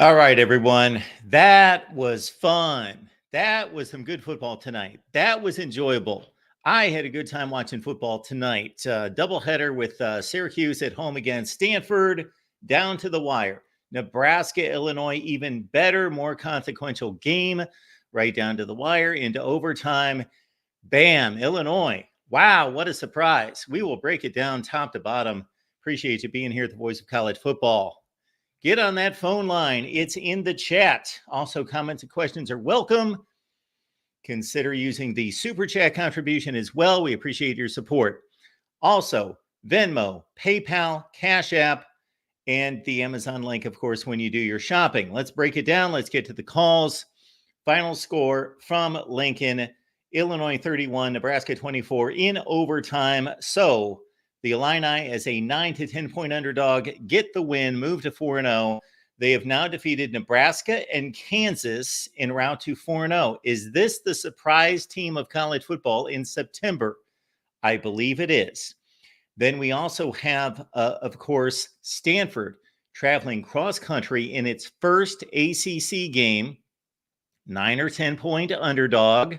All right, everyone. That was fun. That was some good football tonight. That was enjoyable. I had a good time watching football tonight. Doubleheader with Syracuse at home against Stanford, down to the wire. Nebraska-Illinois, even better, more consequential game, right down to the wire, into overtime. Bam, Illinois. Wow, what a surprise. We will break it down top to bottom. Appreciate you being here at the Voice of College Football. Get on that phone line. It's in the chat. Also, comments and questions are welcome. Consider using the super chat contribution as well. We appreciate your support. Also, Venmo, PayPal, Cash App, and the Amazon link, of course, when you do your shopping. Let's break it down. Let's get to the calls. Final score from Lincoln, Illinois 31, Nebraska 24 in overtime. So the Illini, as a 9 to 10 point underdog, get the win, move to 4-0. They have now defeated Nebraska and Kansas en route to 4-0. Is this the surprise team of college football in September? I believe it is. Then we also have, of course, Stanford traveling cross country in its first ACC game, 9 or 10 point underdog,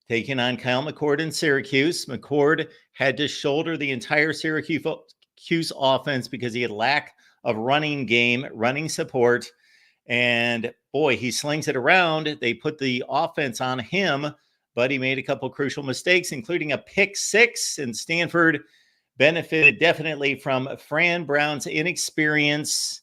taking on Kyle McCord in Syracuse. McCord had to shoulder the entire Syracuse offense because he had lack of running game, running support. And boy, he slings it around. They put the offense on him, but he made a couple crucial mistakes, including a pick six. And Stanford benefited definitely from Fran Brown's inexperience.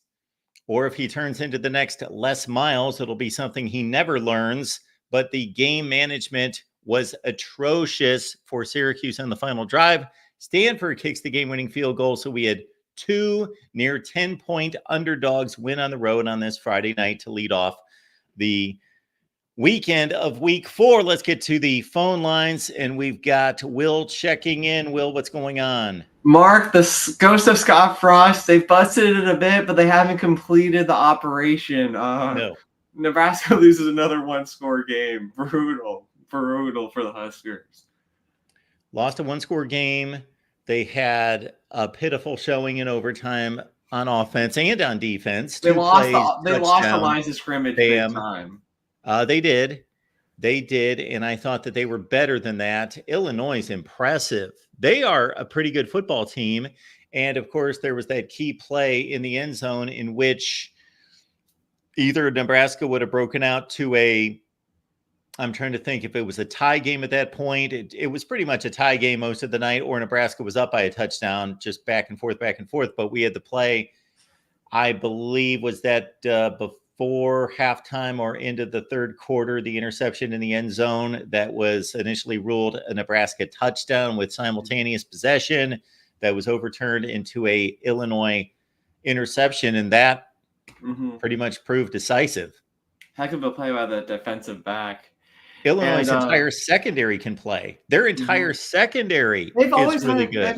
Or if he turns into the next Les Miles, it'll be something he never learns. But the game management was atrocious for Syracuse on the final drive. Stanford kicks the game-winning field goal, so we had two near 10-point underdogs win on the road on this Friday night to lead off the weekend of week 4. Let's get to the phone lines, and we've got Will checking in. Will, what's going on? Mark, the ghost of Scott Frost, they busted it a bit, but they haven't completed the operation. No. Nebraska loses another one-score game. Brutal for the Huskers. Lost a one-score game. They had a pitiful showing in overtime on offense and on defense. They lost the lines of scrimmage big time. They did. And I thought that they were better than that. Illinois is impressive. They are a pretty good football team. And, of course, there was that key play in the end zone in which either Nebraska would have broken out to I'm trying to think if it was a tie game at that point. It was pretty much a tie game most of the night, or Nebraska was up by a touchdown, just back and forth. But we had the play, I believe, was that before halftime or into the third quarter, the interception in the end zone that was initially ruled a Nebraska touchdown with simultaneous possession that was overturned into a Illinois interception. And that pretty much proved decisive. Heck of a play by the defensive back. Illinois' entire secondary can play. Their entire secondary is really good.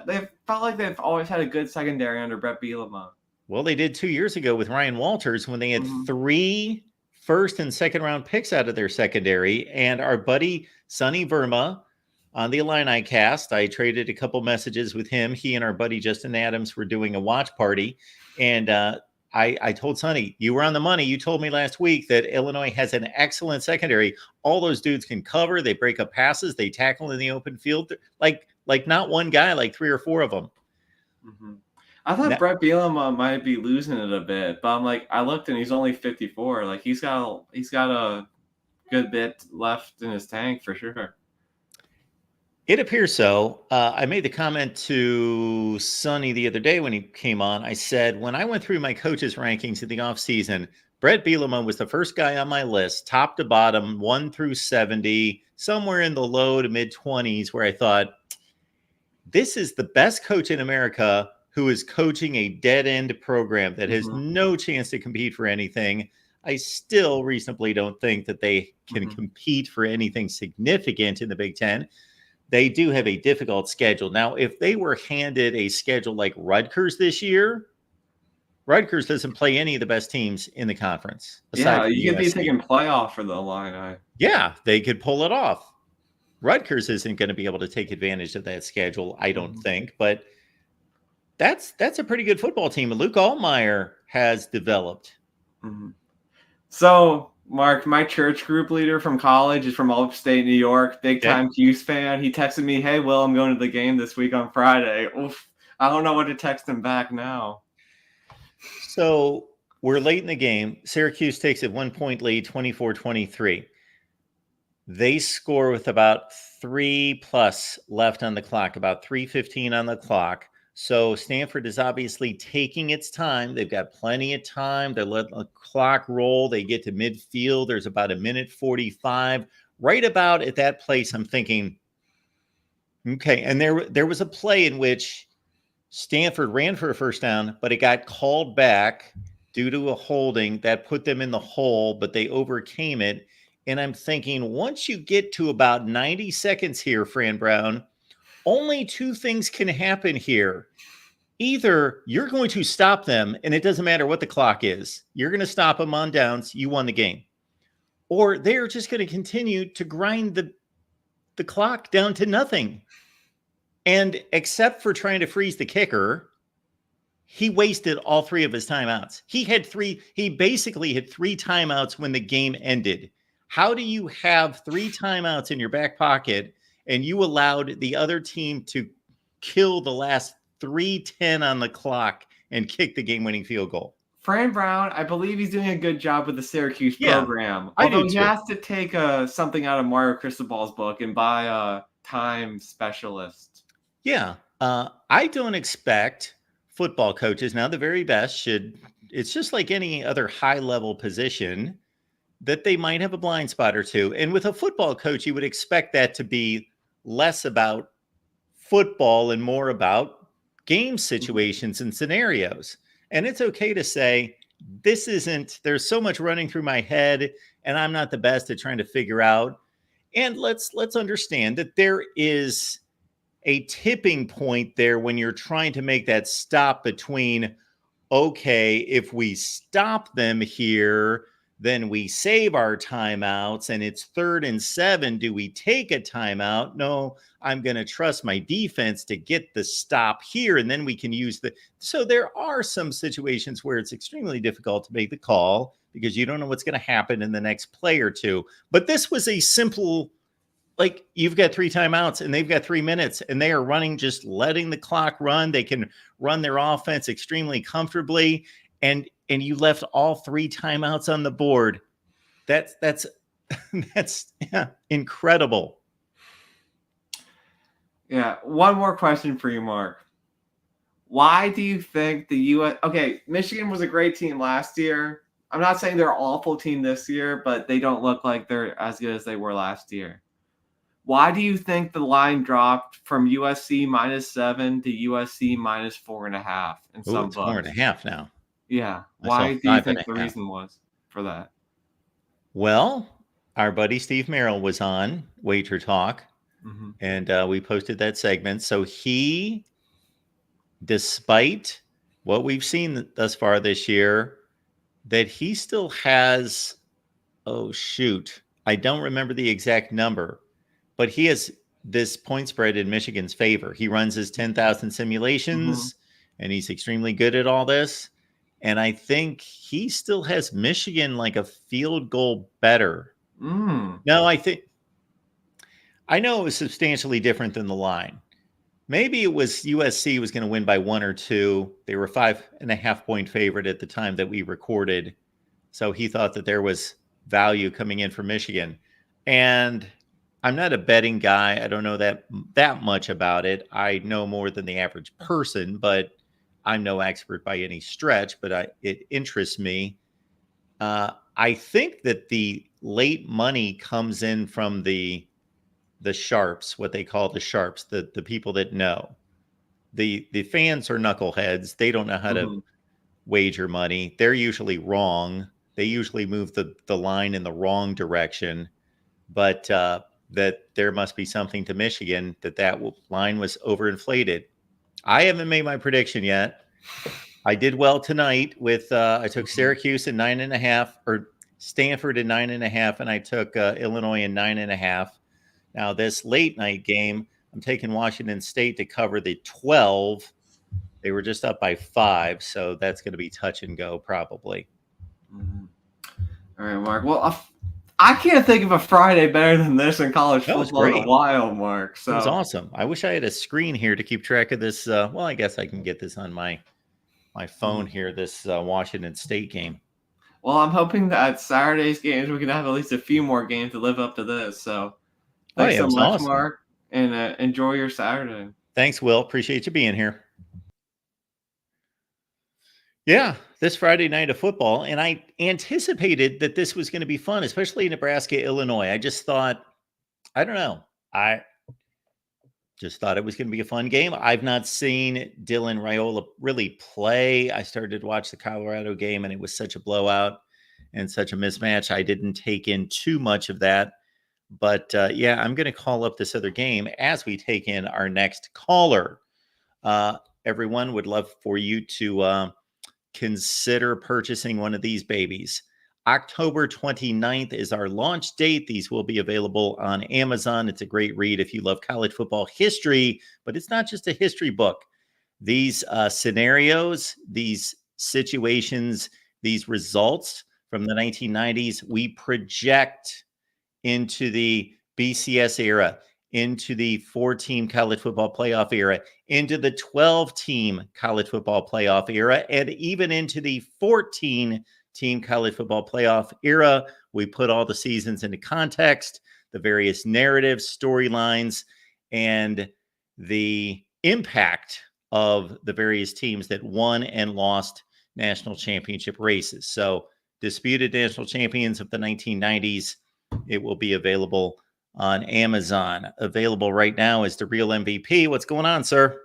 They've felt like they've always had a good secondary under Brett Bielema. Well, they did 2 years ago with Ryan Walters when they had 3 first and second round picks out of their secondary. And our buddy Sonny Verma on the Illini cast, I traded a couple messages with him. He and our buddy Justin Adams were doing a watch party. And I told Sonny, you were on the money. You told me last week that Illinois has an excellent secondary. All those dudes can cover. They break up passes. They tackle in the open field. Like not one guy, like 3 or 4 of them. I thought Brett Bielema might be losing it a bit, but I looked and he's only 54. Like he's got a good bit left in his tank for sure. It appears so. I made the comment to Sonny the other day when he came on. I said, when I went through my coaches' rankings in the offseason, Brett Bielema was the first guy on my list, top to bottom, 1 through 70, somewhere in the low to mid-20s, where I thought, this is the best coach in America who is coaching a dead-end program that has no chance to compete for anything. I still reasonably don't think that they can compete for anything significant in the Big Ten. They do have a difficult schedule. Now, if they were handed a schedule like Rutgers this year, Rutgers doesn't play any of the best teams in the conference. Yeah, you could be thinking playoff for the Illini. Yeah, they could pull it off. Rutgers isn't going to be able to take advantage of that schedule, I don't think. But that's a pretty good football team. Luke Altmaier has developed. Mm-hmm. So, Mark, my church group leader from college is from upstate New York, big Okay. time Hughes fan. He texted me, "Hey, Will, I'm going to the game this week on Friday." Oof, I don't know what to text him back now. So we're late in the game. Syracuse takes a 1 point lead, 24-23. They score with about 3+ left on the clock, about 3:15 on the clock. So Stanford is obviously taking its time. They've got plenty of time. They're letting the clock roll. They get to midfield. There's about a minute 45. Right about at that place, I'm thinking, okay. And there was a play in which Stanford ran for a first down, but it got called back due to a holding that put them in the hole, but they overcame it. And I'm thinking, once you get to about 90 seconds here, Fran Brown, only two things can happen here. Either you're going to stop them, and it doesn't matter what the clock is, you're going to stop them on downs, you won the game. Or they're just going to continue to grind the clock down to nothing. And except for trying to freeze the kicker, he wasted all three of his timeouts. He basically had three timeouts when the game ended. How do you have three timeouts in your back pocket and you allowed the other team to kill the last 3:10 on the clock and kick the game-winning field goal? Fran Brown, I believe he's doing a good job with the Syracuse Yeah, program. I do Although he too. has to take something out of Mario Cristobal's book and buy a time specialist. Yeah. I don't expect football coaches, now the very best, it's just like any other high-level position, that they might have a blind spot or two. And with a football coach, you would expect that to be less about football and more about game Mhm. situations and scenarios. And it's okay to say, there's so much running through my head and I'm not the best at trying to figure out. And let's understand that there is a tipping point there when you're trying to make that stop between, okay, if we stop them here, then we save our timeouts and it's 3rd and 7. Do we take a timeout? No, I'm going to trust my defense to get the stop here. And then we can use so there are some situations where it's extremely difficult to make the call because you don't know what's going to happen in the next play or two. But this was a simple, like, you've got three timeouts and they've got 3 minutes and they are running, just letting the clock run. They can run their offense extremely comfortably. And you left all three timeouts on the board. That's that's incredible. Yeah. One more question for you, Mark. Why do you think the U.S. Okay, Michigan was a great team last year. I'm not saying they're an awful team this year, but they don't look like they're as good as they were last year. Why do you think the line dropped from USC -7 to USC -4.5 in Oh, some it's 4.5 books? now. Yeah. I saw Why do you five and think a the half. reason was for that? Well, our buddy Steve Merrill was on Wager Talk, Mm-hmm. and we posted that segment. So he, despite what we've seen thus far this year, that he still has, oh shoot, I don't remember the exact number, but he has this point spread in Michigan's favor. He runs his 10,000 Mm-hmm. simulations and he's extremely good at all this. And I think he still has Michigan like a field goal better. Mm. No, I know it was substantially different than the line. Maybe it was USC was going to win by 1 or 2. They were 5.5 point favorite at the time that we recorded. So he thought that there was value coming in for Michigan. And I'm not a betting guy. I don't know that much about it. I know more than the average person, but I'm no expert by any stretch, but it interests me. I think that the late money comes in from the sharps, what they call the sharps, the people that know. The fans are knuckleheads. They don't know how to Mm-hmm. wager money. They're usually wrong. They usually move the line in the wrong direction. But that there must be something to Michigan that line was overinflated. I haven't made my prediction yet. I did well tonight with I took Mm-hmm. Syracuse in 9.5, or Stanford in 9.5, and I took Illinois in 9.5. Now this late night game, I'm taking Washington State to cover the 12. They were just up by 5, so that's going to be touch and go probably. Mhm. All right, Mark. Well, I can't think of a Friday better than this in college That was football in a great. while, Mark. It was So, awesome. I wish I had a screen here to keep track of this. Well, I guess I can get this on my phone here. This Washington State game. well, I'm hoping that Saturday's games we can have at least a few more games to live up to this. So, Oh thanks yeah, it so was much, awesome. Mark, and enjoy your Saturday. Thanks, Will. Appreciate you being here. Yeah, this Friday night of football, and I anticipated that this was going to be fun, especially Nebraska-Illinois. I just thought, I don't know, I just thought it was going to be a fun game. I've not seen Dylan Raiola really play. I started to watch the Colorado game, and it was such a blowout and such a mismatch. I didn't take in too much of that. But yeah, I'm going to call up this other game as we take in our next caller. Everyone would love for you to consider purchasing one of these babies. October 29th is our launch date. These will be available on Amazon. It's a great read if you love college football history, but it's not just a history book. These scenarios, these situations, these results from the 1990s, we project into the BCS era, into the 4-team college football playoff era, into the 12-team college football playoff era, and even into the 14-team college football playoff era. We put all the seasons into context, the various narratives, storylines, and the impact of the various teams that won and lost national championship races. So, disputed national champions of the 1990s. It will be available on Amazon. Available right now is the Real MVP. What's going on, sir?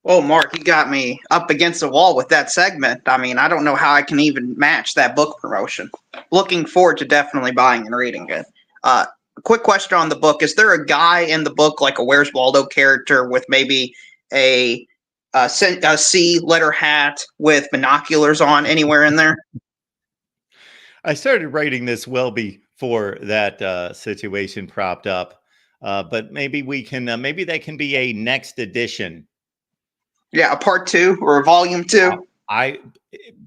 Well, Mark, you got me up against the wall with that segment. I mean, I don't know how I can even match that book promotion. Looking forward to definitely buying and reading it. Quick question on the book. Is there a guy in the book, like a Where's Waldo character, with maybe a C letter hat with binoculars on anywhere in there? I started writing this well before that situation propped up, but maybe we can. Maybe that can be a next edition. Yeah, a part 2 or a volume 2. I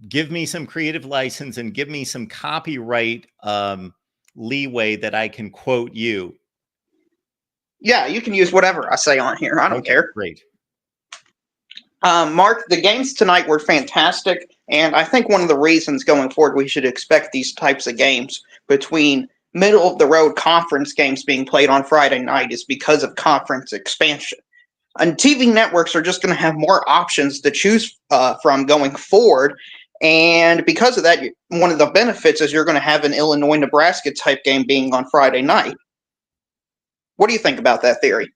give me some creative license and give me some copyright leeway that I can quote you. Yeah, you can use whatever I say on here. I don't care. Great. Mark, the games tonight were fantastic, and I think one of the reasons going forward we should expect these types of games between middle of the road conference games being played on Friday night is because of conference expansion. And TV networks are just going to have more options to choose from going forward. And because of that, one of the benefits is you're going to have an Illinois-Nebraska type game being on Friday night. What do you think about that theory?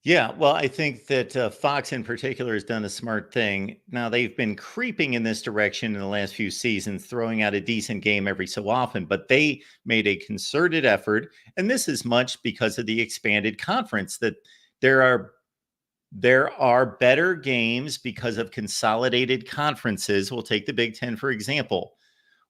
Yeah, well, I think that Fox in particular has done a smart thing. Now, they've been creeping in this direction in the last few seasons, throwing out a decent game every so often, but they made a concerted effort. And this is much because of the expanded conference, that there are better games because of consolidated conferences. We'll take the Big Ten, for example.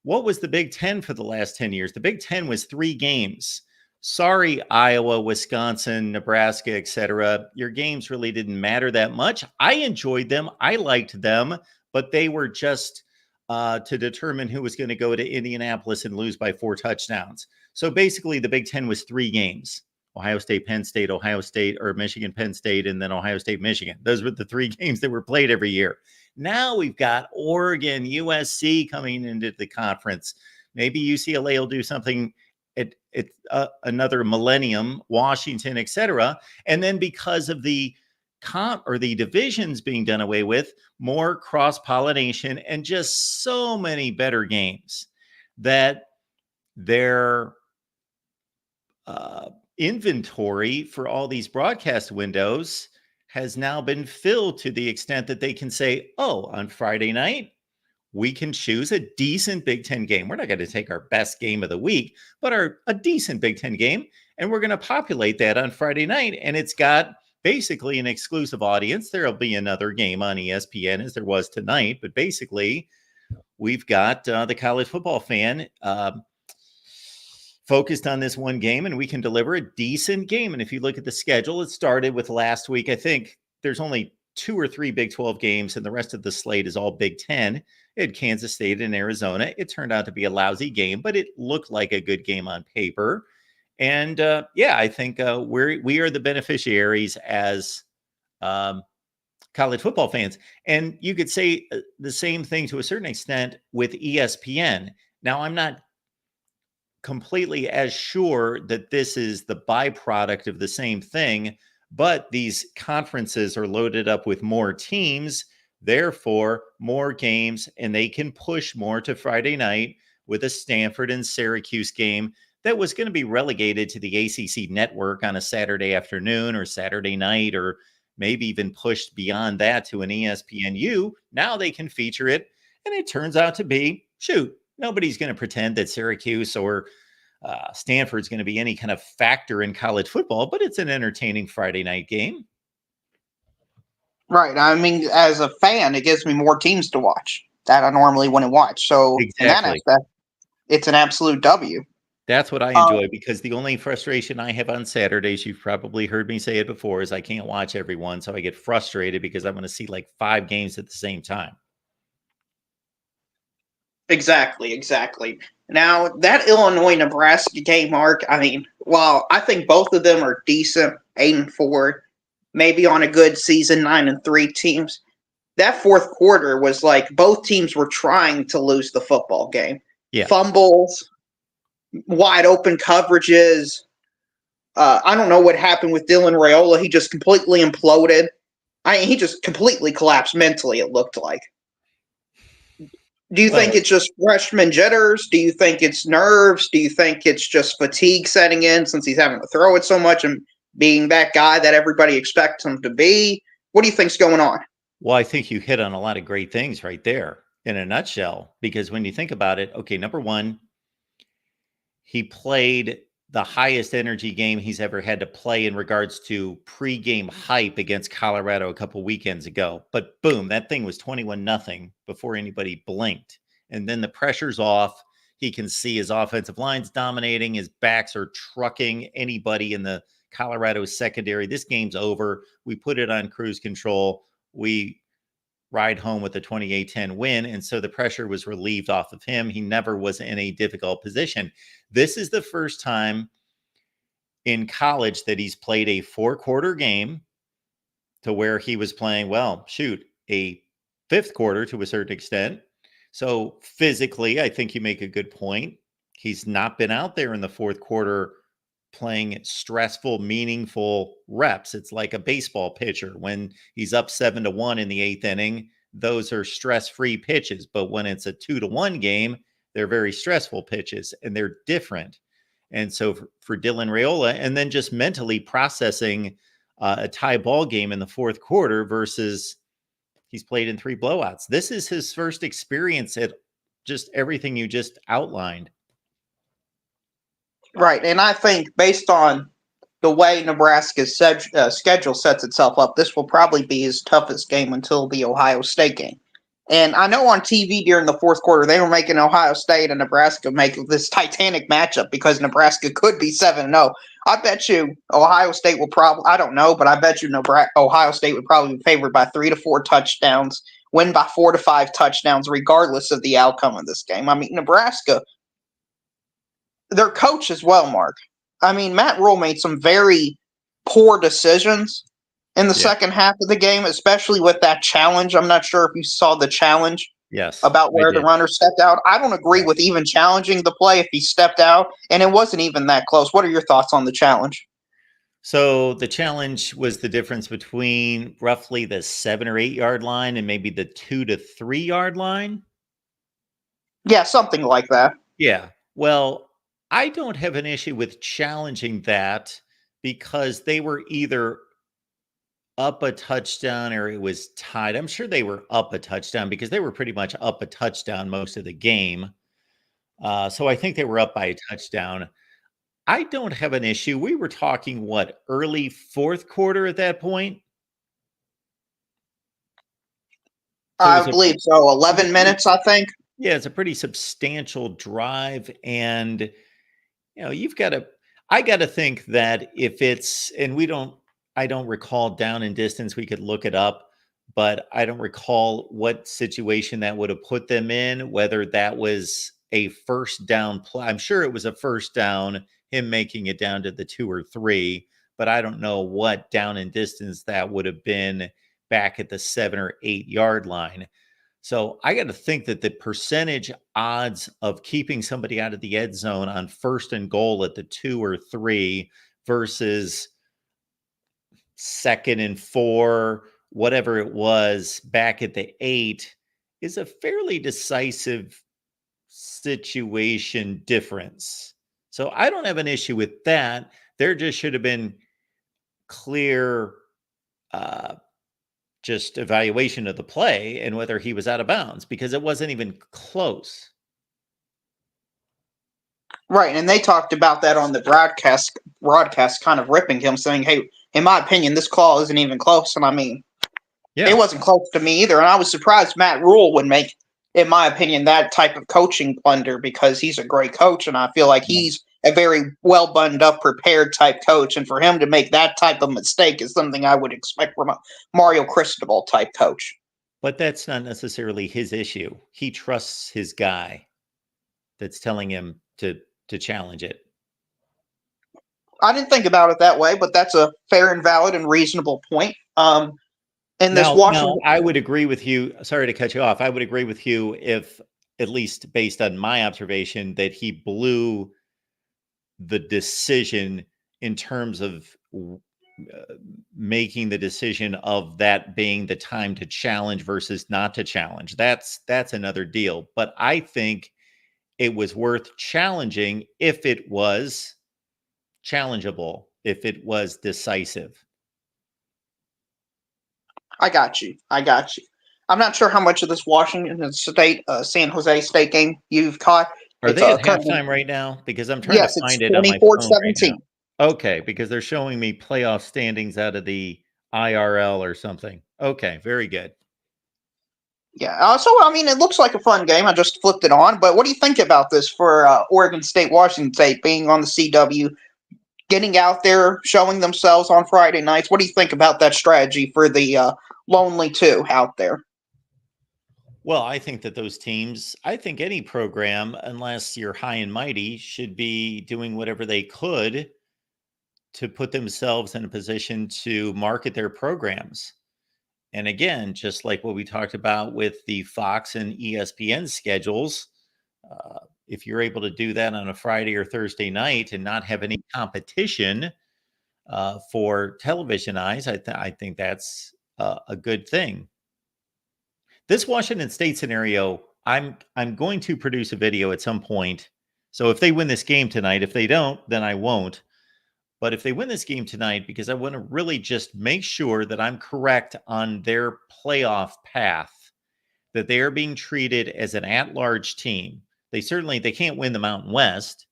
What was the Big Ten for the last 10 years? The Big Ten was 3 games. Sorry, Iowa, Wisconsin, Nebraska, etc. Your games really didn't matter that much. I enjoyed them. I liked them, but they were just to determine who was going to go to Indianapolis and lose by 4 touchdowns. So basically, the Big Ten was 3 games. Ohio State, Penn State, Ohio State, or Michigan, Penn State, and then Ohio State, Michigan. Those were the 3 games that were played every year. Now we've got Oregon, USC coming into the conference. Maybe UCLA will do something at another millennium, Washington, etc. And then because of the the divisions being done away with, more cross-pollination and just so many better games that their inventory for all these broadcast windows has now been filled to the extent that they can say, oh, on Friday night, we can choose a decent Big Ten game. We're not going to take our best game of the week, but a decent Big Ten game, and we're going to populate that on Friday night. And it's got basically an exclusive audience. There'll be another game on ESPN as there was tonight, but basically we've got the college football fan focused on this one game, and we can deliver a decent game. And if you look at the schedule, it started with last week. I think there's only 2 or 3 Big 12 games, and the rest of the slate is all Big 10. It had Kansas State and Arizona. It turned out to be a lousy game, but it looked like a good game on paper. And I think we are the beneficiaries as college football fans. And you could say the same thing to a certain extent with ESPN. Now, I'm not completely as sure that this is the byproduct of the same thing, but these conferences are loaded up with more teams, therefore more games, and they can push more to Friday night with a Stanford and Syracuse game that was going to be relegated to the ACC network on a Saturday afternoon or Saturday night, or maybe even pushed beyond that to an ESPNU. Now they can feature it, and it turns out to be, nobody's going to pretend that Syracuse or Stanford's going to be any kind of factor in college football, but it's an entertaining Friday night game. Right. I mean, as a fan, it gives me more teams to watch that I normally wouldn't watch. So in that Exactly. aspect, it's an absolute W. That's what I enjoy, because the only frustration I have on Saturdays, you've probably heard me say it before, is I can't watch everyone. So I get frustrated because I want to see like 5 games at the same time. Exactly. Now, that Illinois-Nebraska game, Mark, I mean, while I think both of them are decent, 8-4, maybe on a good season, 9-3 teams, that fourth quarter was like both teams were trying to lose the football game. Yeah. Fumbles, wide open coverages. I don't know what happened with Dylan Raiola. He just completely imploded. He just completely collapsed mentally, it looked like. Do you think it's just freshman jitters? Do you think it's nerves? Do you think it's just fatigue setting in since he's having to throw it so much and being that guy that everybody expects him to be? What do you think's going on? Well, I think you hit on a lot of great things right there in a nutshell, because when you think about it, okay, number one, he played the highest energy game he's ever had to play in regards to pregame hype against Colorado a couple weekends ago. But boom, that thing was 21-0 before anybody blinked. And then the pressure's off. He can see his offensive line's dominating. His backs are trucking anybody in the Colorado secondary. This game's over. We put it on cruise control. We ride home with a 28-10 win. And so the pressure was relieved off of him. He never was in a difficult position. This is the first time in college that he's played a 4-quarter game to where he was playing, a 5th quarter to a certain extent. So physically, I think you make a good point. He's not been out there in the 4th quarter playing stressful, meaningful reps. It's like a baseball pitcher. When he's up 7-1 in the 8th inning, those are stress-free pitches. But when it's a 2-1 game, they're very stressful pitches, and they're different. And so for Dylan Raiola, and then just mentally processing a tie ball game in the 4th quarter versus he's played in 3 blowouts. This is his first experience at just everything you just outlined. Right, and I think based on the way Nebraska's schedule sets itself up, this will probably be his toughest game until the Ohio State game. And I know on TV during the 4th quarter, they were making Ohio State and Nebraska make this titanic matchup because Nebraska could be 7-0. I bet you Ohio State will probably, I don't know, but I bet you Ohio State would probably be favored by 3 to 4 touchdowns, win by 4 to 5 touchdowns, regardless of the outcome of this game. I mean, Nebraska, their coach as well, Mark. I mean, Matt Rule made some very poor decisions in the second half of the game, especially with that challenge. I'm not sure if you saw the challenge. Yes. About where the runner stepped out. I don't agree with even challenging the play if he stepped out, and it wasn't even that close. What are your thoughts on the challenge? So the challenge was the difference between roughly the 7 or 8 yard line and maybe the 2 to 3 yard line. Yeah, something like that. Yeah. Well, I don't have an issue with challenging that because they were either up a touchdown or it was tied. I'm sure they were up a touchdown because they were pretty much up a touchdown most of the game. So I think they were up by a touchdown. I don't have an issue. We were talking, early 4th quarter at that point? So I believe so. 11 minutes, I think. Yeah, it's a pretty substantial drive. And, I got to think that if it's, and I don't recall down in distance, we could look it up, but I don't recall what situation that would have put them in, whether that was a first down play. I'm sure it was a first down, him making it down to the 2 or 3, but I don't know what down and distance that would have been back at the 7 or 8 yard line. So I got to think that the percentage odds of keeping somebody out of the end zone on first and goal at the 2 or 3 versus second and 4, whatever it was back at the 8, is a fairly decisive situation difference. So I don't have an issue with that. There just should have been clear just evaluation of the play and whether he was out of bounds, because it wasn't even close. Right, and they talked about that on the broadcast kind of ripping him, saying, hey, in my opinion, this call isn't even close. And I mean, it wasn't close to me either. And I was surprised Matt Rule would make, in my opinion, that type of coaching blunder, because he's a great coach, and I feel like he's a very well buttoned up, prepared type coach. And for him to make that type of mistake is something I would expect from a Mario Cristobal type coach. But that's not necessarily his issue. He trusts his guy that's telling him to challenge it. I didn't think about it that way, but that's a fair and valid and reasonable point. Now, I would agree with you. Sorry to cut you off. I would agree with you if, at least based on my observation, that he blew the decision in terms of making the decision of that being the time to challenge versus not to challenge. That's another deal. But I think it was worth challenging if it was challengeable, if it was decisive. I got you. I'm not sure how much of this Washington State, San Jose State game you've caught. Are they at halftime right now? Because I'm trying to find it on my phone right now. Okay, because they're showing me playoff standings out of the IRL or something. Okay, very good. Yeah, so, I mean, it looks like a fun game. I just flipped it on. But what do you think about this for Oregon State, Washington State being on the CW, getting out there, showing themselves on Friday nights? What do you think about that strategy for the Lonely Two out there? Well, I think that those teams, I think any program, unless you're high and mighty, should be doing whatever they could to put themselves in a position to market their programs. And again, just like what we talked about with the Fox and ESPN schedules, if you're able to do that on a Friday or Thursday night and not have any competition for television eyes, I think that's a good thing. This Washington State scenario, I'm going to produce a video at some point. So if they win this game tonight, if they don't, then I won't. But if they win this game tonight, because I want to really just make sure that I'm correct on their playoff path, that they are being treated as an at-large team. They can't win the Mountain West.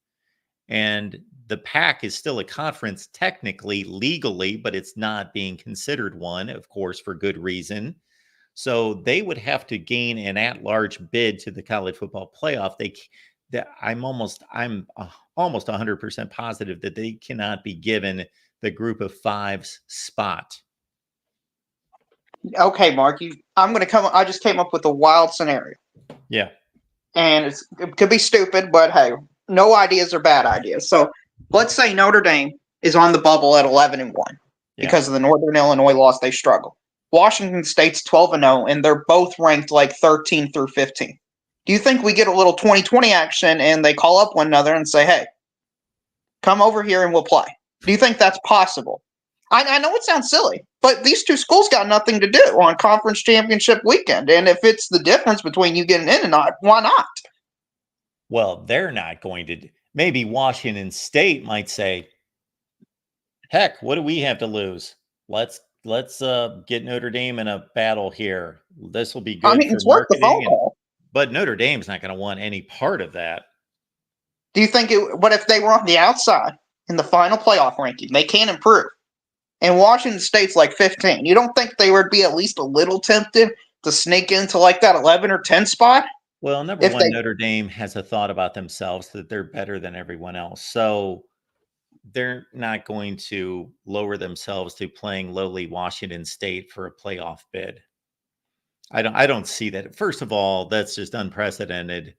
And the PAC is still a conference technically, legally, but it's not being considered one, of course, for good reason. So they would have to gain an at-large bid to the college football playoff. I'm almost 100% positive that they cannot be given the group of fives spot. Okay, Mark, I just came up with a wild scenario. Yeah. And it could be stupid, but hey, no ideas are bad ideas. So let's say Notre Dame is on the bubble at 11-1 because of the Northern Illinois loss. They struggle. Washington State's 12-0, and they're both ranked like 13 through 15. Do you think we get a little 2020 action and they call up one another and say, hey, come over here and we'll play? Do you think that's possible? I know it sounds silly, but these two schools got nothing to do on conference championship weekend. And if it's the difference between you getting in and not, why not? Well, they're not going to. Maybe Washington State might say, heck, what do we have to lose? Let's get Notre Dame in a battle here. This will be good. I mean, it's worth the phone call. But Notre Dame's not going to want any part of that. Do you think what if they were on the outside in the final playoff ranking? They can't improve. And Washington State's like 15. You don't think they would be at least a little tempted to sneak into like that 11 or 10 spot? Well, number one, Notre Dame has a thought about themselves that they're better than everyone else. So they're not going to lower themselves to playing lowly Washington State for a playoff bid. I don't see that. First of all, that's just unprecedented.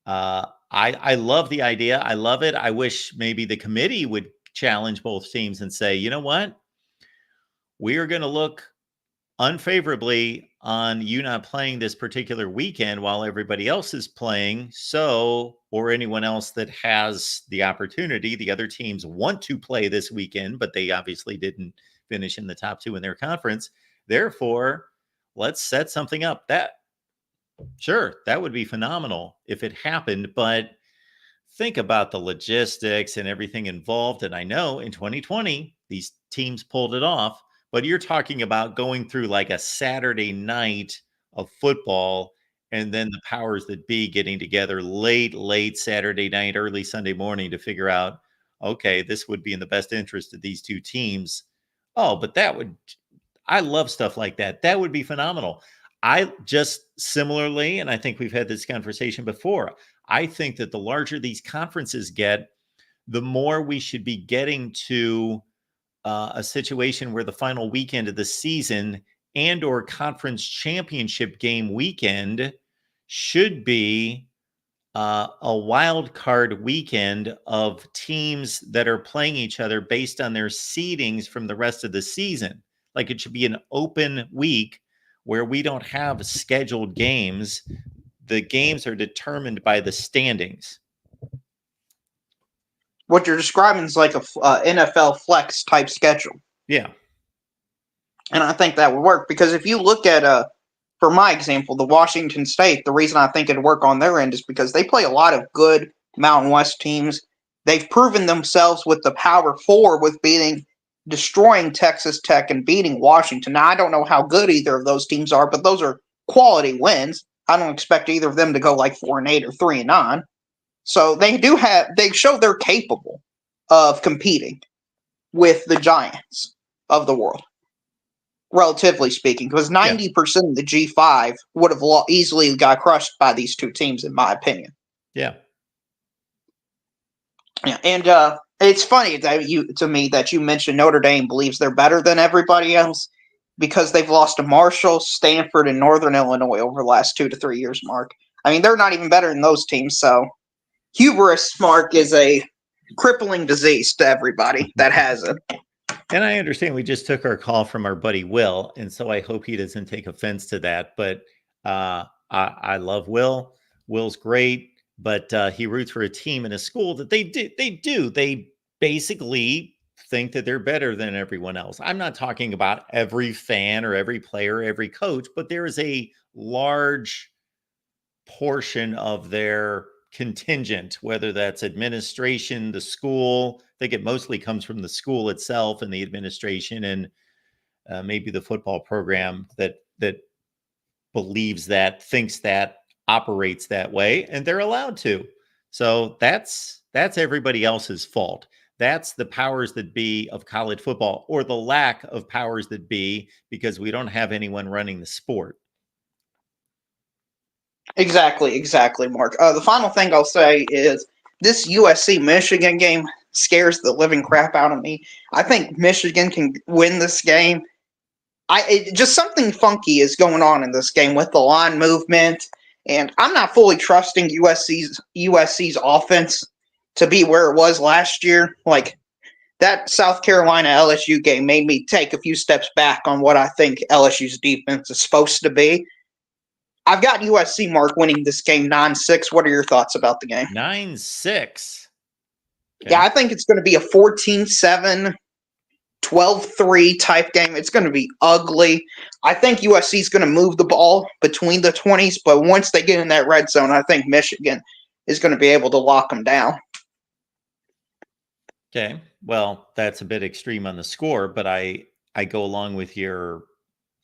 I love the idea. I love it. I wish maybe the committee would challenge both teams and say, you know what? We are going to look unfavorably on you not playing this particular weekend while everybody else is playing. So, or anyone else that has the opportunity, the other teams want to play this weekend, but they obviously didn't finish in the top two in their conference. Therefore, let's set something up. Sure, that would be phenomenal if it happened, but think about the logistics and everything involved. And I know in 2020, these teams pulled it off, but you're talking about going through like a Saturday night of football and then the powers that be getting together late Saturday night, early Sunday morning to figure out, okay, this would be in the best interest of these two teams. Oh, but I love stuff like that. That would be phenomenal. I just similarly, and I think we've had this conversation before, I think that the larger these conferences get, the more we should be getting to a situation where the final weekend of the season and or conference championship game weekend should be a wild card weekend of teams that are playing each other based on their seedings from the rest of the season. Like it should be an open week where we don't have scheduled games. The games are determined by the standings. What you're describing is like a NFL flex type schedule. Yeah. And I think that would work because if you look at, for my example, the Washington State, the reason I think it'd work on their end is because they play a lot of good Mountain West teams. They've proven themselves with the Power Four with destroying Texas Tech and beating Washington. Now, I don't know how good either of those teams are, but those are quality wins. I don't expect either of them to go like 4-8 or 3-9. So they show they're capable of competing with the giants of the world, relatively speaking, because 90% of the G5 would have easily got crushed by these two teams, in my opinion. Yeah. Yeah, and it's funny to me that you mentioned Notre Dame believes they're better than everybody else because they've lost to Marshall, Stanford, and Northern Illinois over the last 2 to 3 years, Mark. I mean, they're not even better than those teams, so hubris, Mark, is a crippling disease to everybody that has it. And I understand we just took our call from our buddy Will, and so I hope he doesn't take offense to that. But I love Will. Will's great, but he roots for a team in a school that they basically think that they're better than everyone else. I'm not talking about every fan or every player, every coach, but there is a large portion of their contingent, whether that's administration, the school. I think it mostly comes from the school itself and the administration and maybe the football program that believes that, thinks that, operates that way, and they're allowed to. So that's everybody else's fault. That's the powers that be of college football, or the lack of powers that be, because we don't have anyone running the sport. Exactly, Mark. The final thing I'll say is this USC-Michigan game scares the living crap out of me. I think Michigan can win this game. Just something funky is going on in this game with the line movement, and I'm not fully trusting USC's offense to be where it was last year. Like, that South Carolina LSU game made me take a few steps back on what I think LSU's defense is supposed to be. I've got USC, Mark, winning this game 9-6. What are your thoughts about the game? 9-6. Okay. Yeah, I think it's going to be a 14-7, 12-3 type game. It's going to be ugly. I think USC is going to move the ball between the 20s, but once they get in that red zone, I think Michigan is going to be able to lock them down. Okay, well, that's a bit extreme on the score, but I go along with your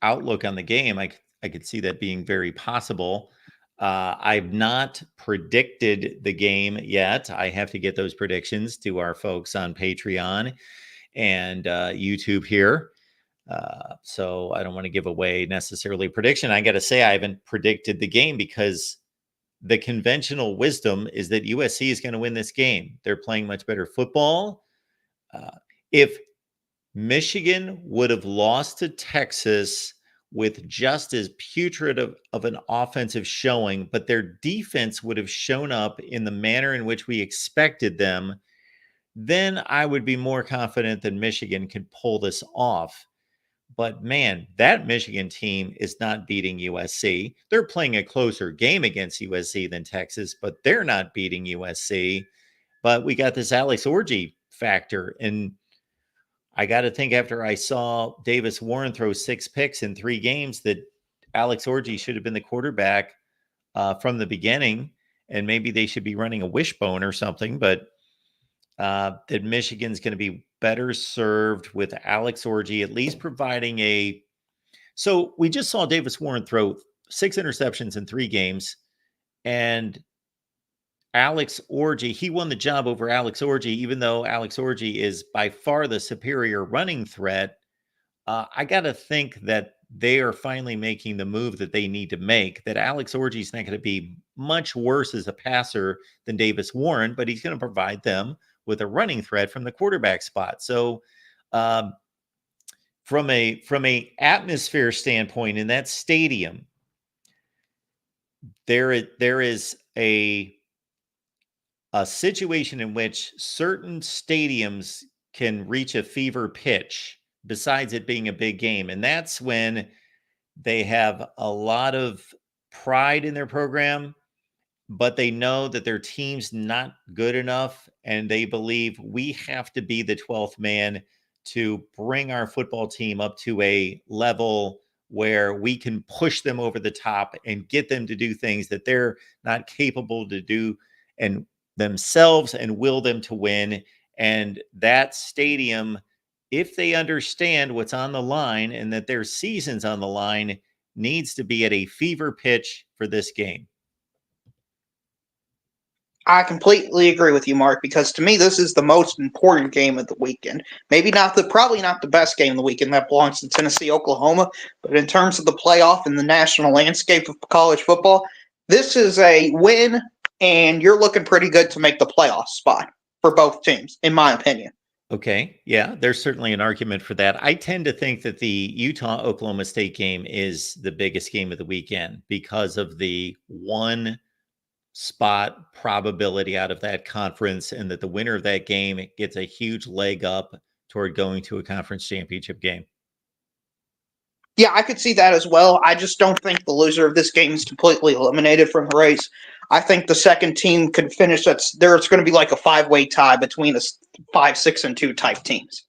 outlook on the game. I could see that being very possible. I've not predicted the game yet. I have to get those predictions to our folks on Patreon and YouTube here. So I don't want to give away necessarily a prediction. I got to say I haven't predicted the game because the conventional wisdom is that USC is going to win this game. They're playing much better football. If Michigan would have lost to Texas with just as putrid of an offensive showing, but their defense would have shown up in the manner in which we expected them, then I would be more confident that Michigan could pull this off. But man, that Michigan team is not beating USC. They're playing a closer game against USC than Texas, but they're not beating USC. But we got this Alex Orji factor. And I got to think, after I saw Davis Warren throw 6 picks in 3 games, that Alex Orji should have been the quarterback from the beginning. And maybe they should be running a wishbone or something. But that Michigan's going to be better served with Alex Orji, at least providing a. So we just saw Davis Warren throw 6 interceptions in 3 games. And Alex Orji, he won the job over Alex Orji, even though Alex Orji is by far the superior running threat. I got to think that they are finally making the move that they need to make, that Alex Orji is not going to be much worse as a passer than Davis Warren, but he's going to provide them with a running threat from the quarterback spot. So from a atmosphere standpoint in that stadium, there is a situation in which certain stadiums can reach a fever pitch besides it being a big game. And that's when they have a lot of pride in their program, but they know that their team's not good enough. And they believe we have to be the 12th man to bring our football team up to a level where we can push them over the top and get them to do things that they're not capable to do and themselves, and will them to win. And that stadium, if they understand what's on the line and that their season's on the line, needs to be at a fever pitch for this game. I completely agree with you, Mark, because to me, this is the most important game of the weekend. Probably not the best game of the weekend. That belongs to Tennessee, Oklahoma. But in terms of the playoff and the national landscape of college football, this is a win, and you're looking pretty good to make the playoff spot for both teams, in my opinion. Okay. Yeah, there's certainly an argument for that. I tend to think that the Utah-Oklahoma State game is the biggest game of the weekend because of the one spot probability out of that conference, and that the winner of that game gets a huge leg up toward going to a conference championship game. Yeah, I could see that as well. I just don't think the loser of this game is completely eliminated from the race. I think the second team could finish. It's going to be like a 5-way tie between the 5, 6, and 2 type teams.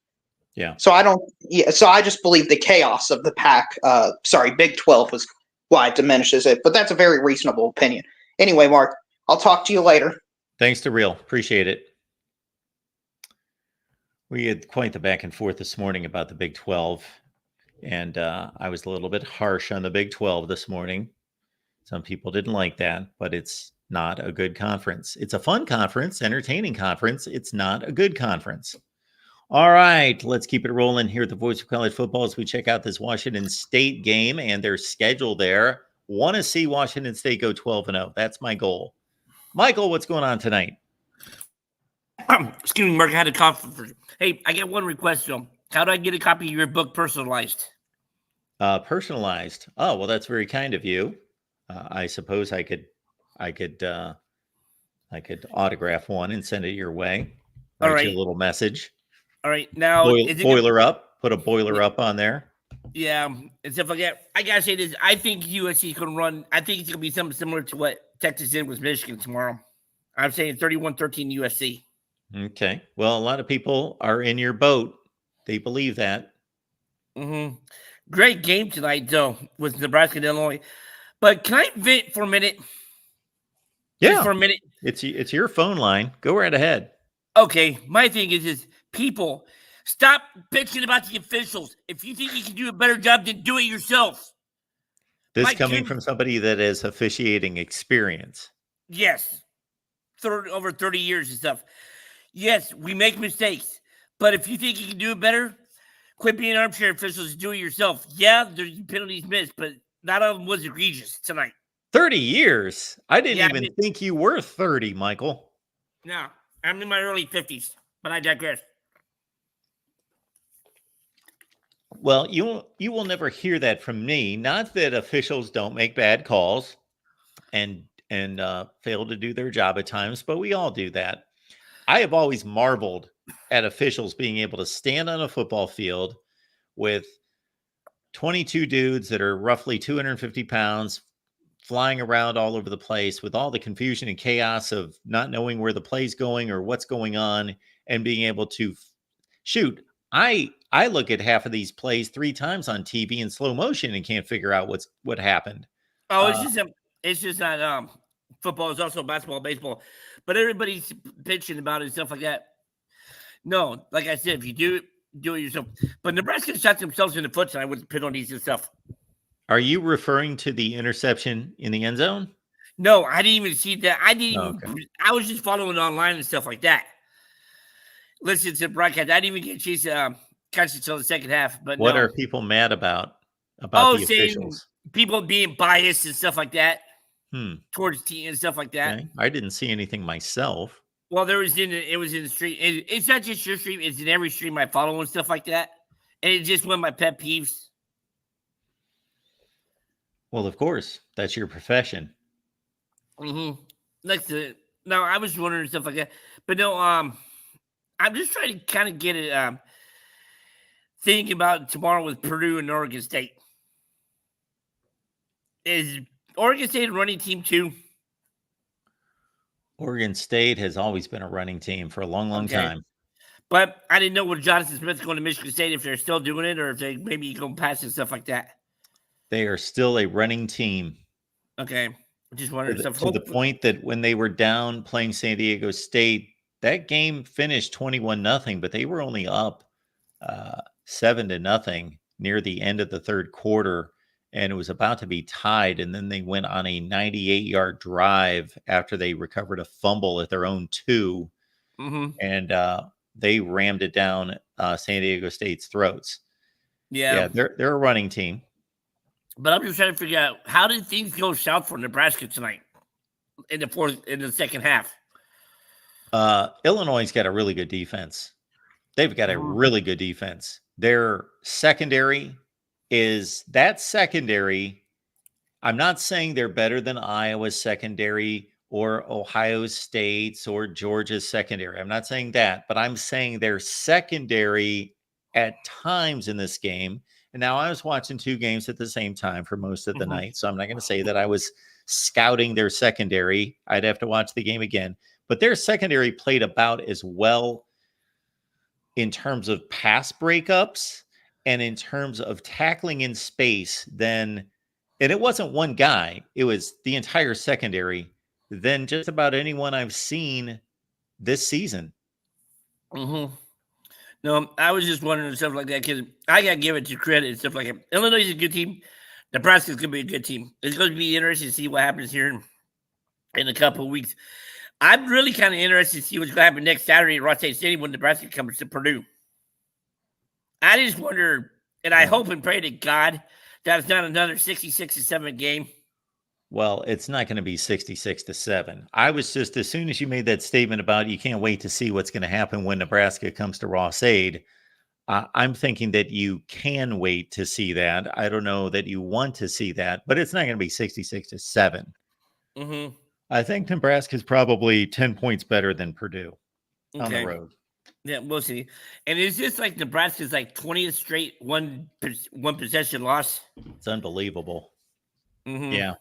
Yeah. So I just believe the chaos of the Big 12 was why it diminishes it. But that's a very reasonable opinion. Anyway, Mark, I'll talk to you later. Thanks to Real. Appreciate it. We had quite the back and forth this morning about the Big 12. And I was a little bit harsh on the Big 12 this morning. Some people didn't like that, but it's not a good conference. It's a fun conference, entertaining conference. It's not a good conference. All right, let's keep it rolling here at the Voice of College Football as we check out this Washington State game and their schedule there. Want to see Washington State go 12-0. That's my goal. Michael, what's going on tonight? Excuse me, Mark. I had a cough. Hey, I get one request, Phil. How do I get a copy of your book personalized? Personalized. Oh, well, that's very kind of you. I suppose I could autograph one and send it your way. Write you a little message. All right, now boiler up. Put a boiler up on there. Yeah, and stuff like that. I gotta say this. I think USC can run. I think it's gonna be something similar to what Texas did with Michigan tomorrow. I'm saying 31-13 USC. Okay. Well, a lot of people are in your boat. They believe that. Mm-hmm. Great game tonight, though, with Nebraska-Illinois. But can I vent for a minute? Yeah. Just for a minute. It's your phone line. Go right ahead. Okay. My thing is people, stop bitching about the officials. If you think you can do a better job, then do it yourself. This coming from somebody that has officiating experience. Yes. Over 30 years and stuff. Yes, we make mistakes. But if you think you can do it better, quit being armchair officials and do it yourself. Yeah, there's penalties missed, but not all of them was egregious tonight. 30 years? I didn't even think you were 30, Michael. No, I'm in my early 50s, but I digress. Well, you will never hear that from me. Not that officials don't make bad calls and fail to do their job at times, but we all do that. I have always marveled at officials being able to stand on a football field with 22 dudes that are roughly 250 pounds flying around all over the place with all the confusion and chaos of not knowing where the play's going or what's going on and being able to shoot. I look at half of these plays 3 times on TV in slow motion and can't figure out what happened. Oh, it's just not football. It's also basketball, baseball, but everybody's bitching about it and stuff like that. No, like I said, if you do it yourself. But Nebraska shot themselves in the foot tonight with penalties and stuff. Are you referring to the interception in the end zone? No, I didn't even see that. I didn't even. Okay. I was just following online and stuff like that. Listen to the broadcast. I didn't even get a chance to catch it until the second half. But What no. are people mad about the officials? People being biased and stuff like that towards team and stuff like that. Okay. I didn't see anything myself. Well, it was in the stream. It's not just your stream; it's in every stream I follow and stuff like that. And it's just one of my pet peeves. Well, of course, that's your profession. Next to now, I was wondering stuff like that, but no. I'm just trying to kind of get it. Thinking about tomorrow with Purdue and Oregon State. Is Oregon State a running team too? Oregon State has always been a running team for a long, long time. But I didn't know with Jonathan Smith going to Michigan State if they're still doing it or if they maybe go past and stuff like that. They are still a running team. Okay. I just wondered to the point that when they were down playing San Diego State, that game finished 21-0, but they were only up 7-0 near the end of the third quarter. And it was about to be tied. And then they went on a 98-yard drive after they recovered a fumble at their own 2. And they rammed it down San Diego State's throats. Yeah, they're a running team. But I'm just trying to figure out, how did things go south for Nebraska tonight in the second half? Illinois got a really good defense. They've got a really good defense. Their secondary is that secondary. I'm not saying they're better than Iowa's secondary or Ohio State's or Georgia's secondary. I'm not saying that, but I'm saying their secondary at times in this game. And now I was watching 2 games at the same time for most of the night. So I'm not going to say that I was scouting their secondary. I'd have to watch the game again. But their secondary played about as well in terms of pass breakups and in terms of tackling in space and it wasn't one guy, it was the entire secondary, than just about anyone I've seen this season. No, I was just wondering stuff like that because I got to give it to credit and stuff like that. Illinois is a good team. Nebraska's going to be a good team. It's going to be interesting to see what happens here in a couple of weeks. I'm really kind of interested to see what's going to happen next Saturday at Ross State Stadium when Nebraska comes to Purdue. I just wonder, and I hope and pray to God that it's not another 66-7 game. Well, it's not going to be 66-7. I was just, as soon as you made that statement about you can't wait to see what's going to happen when Nebraska comes to Ross-Ade, I'm thinking that you can wait to see that. I don't know that you want to see that, but it's not going to be 66-7. I think Nebraska is probably 10 points better than Purdue on the road. Yeah, we'll see. And is this like Nebraska's like 20th straight one possession loss? It's unbelievable. Yeah.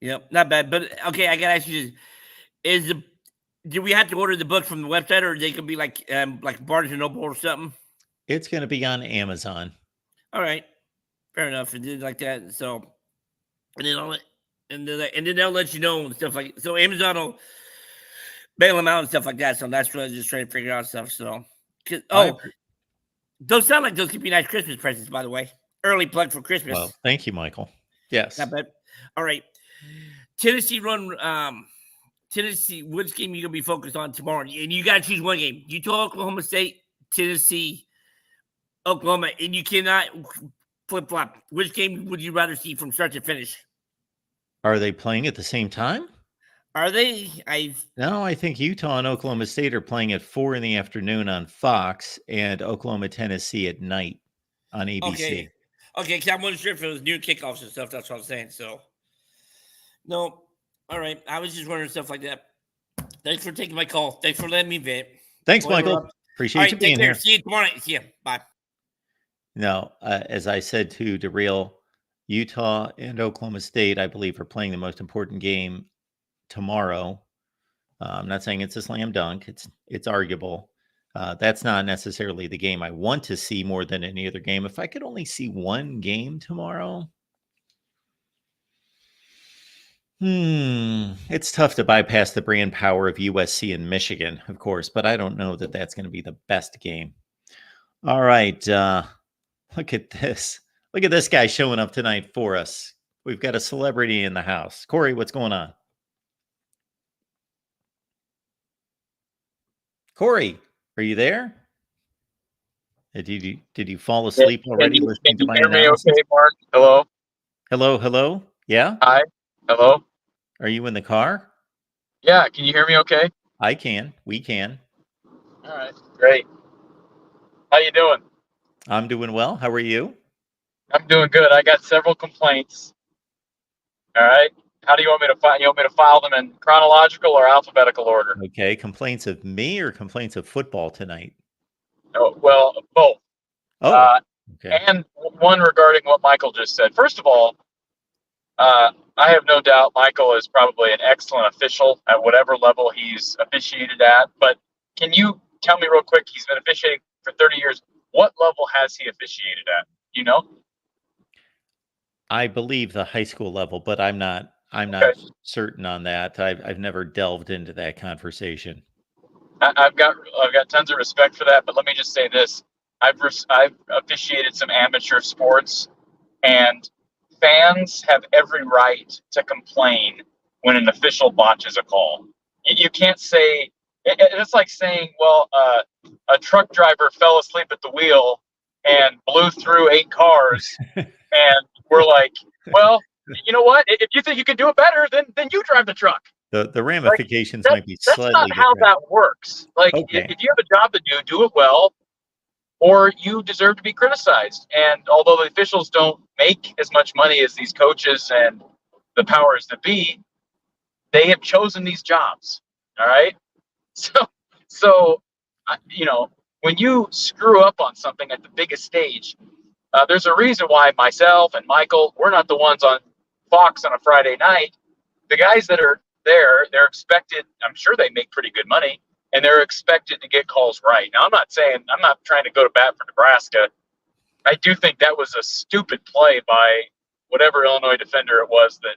Yep, not bad. But okay, I gotta ask you this: do we have to order the book from the website, or they could be like Barnes and Noble or something? It's going to be on Amazon. All right, fair enough. And then like that, so and then they'll let you know and stuff like. So Amazon will bail them out and stuff like that. So that's what I was just trying to figure out stuff. So, those sound like those could be nice Christmas presents, by the way. Early plug for Christmas. Well, thank you, Michael. Yes, not bad. All right. Tennessee, which game you gonna be focused on tomorrow? And you gotta choose one game. Utah, Oklahoma State, Tennessee, Oklahoma, and you cannot flip flop. Which game would you rather see from start to finish? Are they playing at the same time? Are they? No, I think Utah and Oklahoma State are playing at 4 p.m. on Fox, and Oklahoma, Tennessee at night. on ABC. Okay. Okay, because I wasn't sure if it was new kickoffs and stuff. That's what I'm saying. So, no. All right. I was just wondering stuff like that. Thanks for taking my call. Thanks for letting me vent. Thanks, Go ahead, Michael. Rob. All Appreciate right. you Take being care. here. See you tomorrow night. See you. Bye. Now, as I said to DeReal, Utah and Oklahoma State, I believe, are playing the most important game tomorrow. I'm not saying it's a slam dunk. It's arguable. That's not necessarily the game I want to see more than any other game. If I could only see one game tomorrow, it's tough to bypass the brand power of USC and Michigan, of course, but I don't know that that's going to be the best game. All right. Look at this. Look at this guy showing up tonight for us. We've got a celebrity in the house. Corey, what's going on? Corey, are you there? Did you fall asleep already listening to my analysis? Okay, Mark? Hello? Hello? Yeah? Hi? Hello? Are you in the car? Yeah, can you hear me okay? I can. We can. All right, great. How you doing? I'm doing well. How are you? I'm doing good. I got several complaints. All right. How do you want me to file? You want me to file them in chronological or alphabetical order? Okay. Complaints of me or complaints of football tonight? Oh, well, both. Oh, okay. And one regarding what Michael just said. First of all, I have no doubt Michael is probably an excellent official at whatever level he's officiated at. But can you tell me real quick? He's been officiating for 30 years. What level has he officiated at? You know? I believe the high school level, but I'm not Okay. certain on that. I've never delved into that conversation. I've got tons of respect for that, but let me just say this: I've officiated some amateur sports, and fans have every right to complain when an official botches a call. You can't say it's like saying, well, a truck driver fell asleep at the wheel and blew through 8 cars, and we're like, well, you know what? If you think you can do it better, then you drive the truck. The ramifications might be That's slightly not how different. that works. Like, Okay. if you have a job to do it well, or you deserve to be criticized. And although the officials don't make as much money as these coaches and the powers that be, they have chosen these jobs. All right. So you know, when you screw up on something at the biggest stage, there's a reason why myself and Michael, we're not the ones on Fox on a Friday night. The guys that are there, they're expected, I'm sure they make pretty good money, and they're expected to get calls right. Now, I'm not trying to go to bat for Nebraska. I do think that was a stupid play by whatever Illinois defender it was that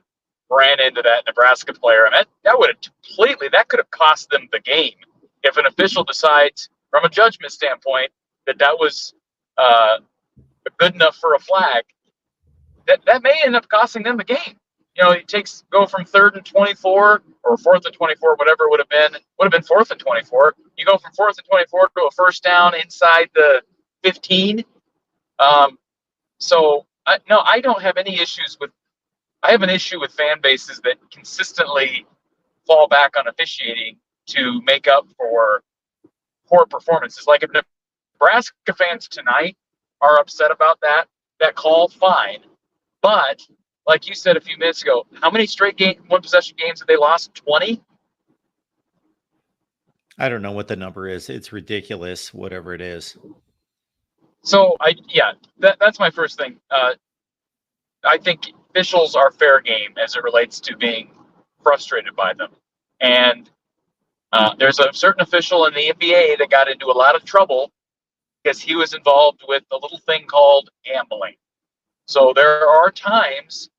ran into that Nebraska player. And that could have cost them the game if an official decides from a judgment standpoint that was good enough for a flag. That may end up costing them the game. You know, go from 3rd and 24 or 4th and 24, whatever it would have been 4th and 24. You go from 4th and 24 to a first down inside the 15. I don't have any issues with. I have an issue with fan bases that consistently fall back on officiating to make up for poor performances. Like if Nebraska fans tonight are upset about that call, fine. But like you said a few minutes ago, how many straight one possession games have they lost? 20? I don't know what the number is. It's ridiculous, whatever it is. So that's my first thing. I think officials are fair game as it relates to being frustrated by them. And there's a certain official in the NBA that got into a lot of trouble because he was involved with a little thing called gambling. So there are times,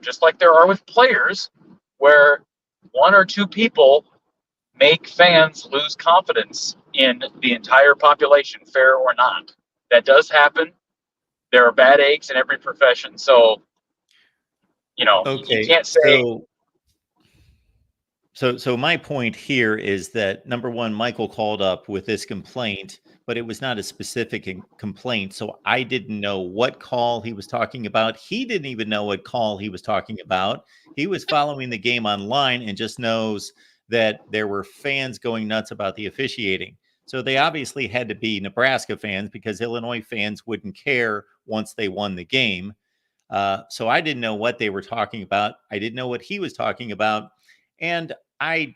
just like there are with players, where 1 or 2 people make fans lose confidence in the entire population, fair or not. That does happen. There are bad eggs in every profession. So, you can't say. So my point here is that, number one, Michael called up with this complaint, but it was not a specific complaint. So I didn't know what call he was talking about. He didn't even know what call he was talking about. He was following the game online and just knows that there were fans going nuts about the officiating. So they obviously had to be Nebraska fans because Illinois fans wouldn't care once they won the game. So I didn't know what they were talking about. I didn't know what he was talking about. And I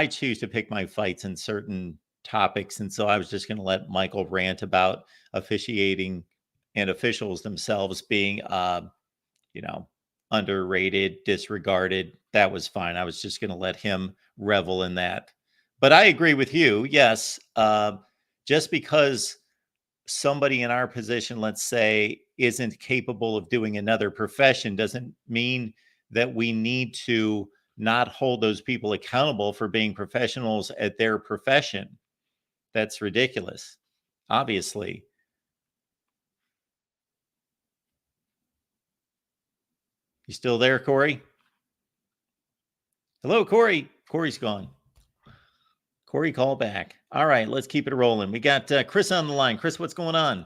choose to pick my fights in certain topics. And so I was just going to let Michael rant about officiating and officials themselves being, underrated, disregarded. That was fine. I was just going to let him revel in that. But I agree with you. Yes. Just because somebody in our position, let's say, isn't capable of doing another profession doesn't mean that we need to not hold those people accountable for being professionals at their profession. That's ridiculous, obviously. You still there, Corey? Hello, Corey. Corey's gone. Corey, call back. All right, let's keep it rolling. We got Chris on the line. Chris, what's going on?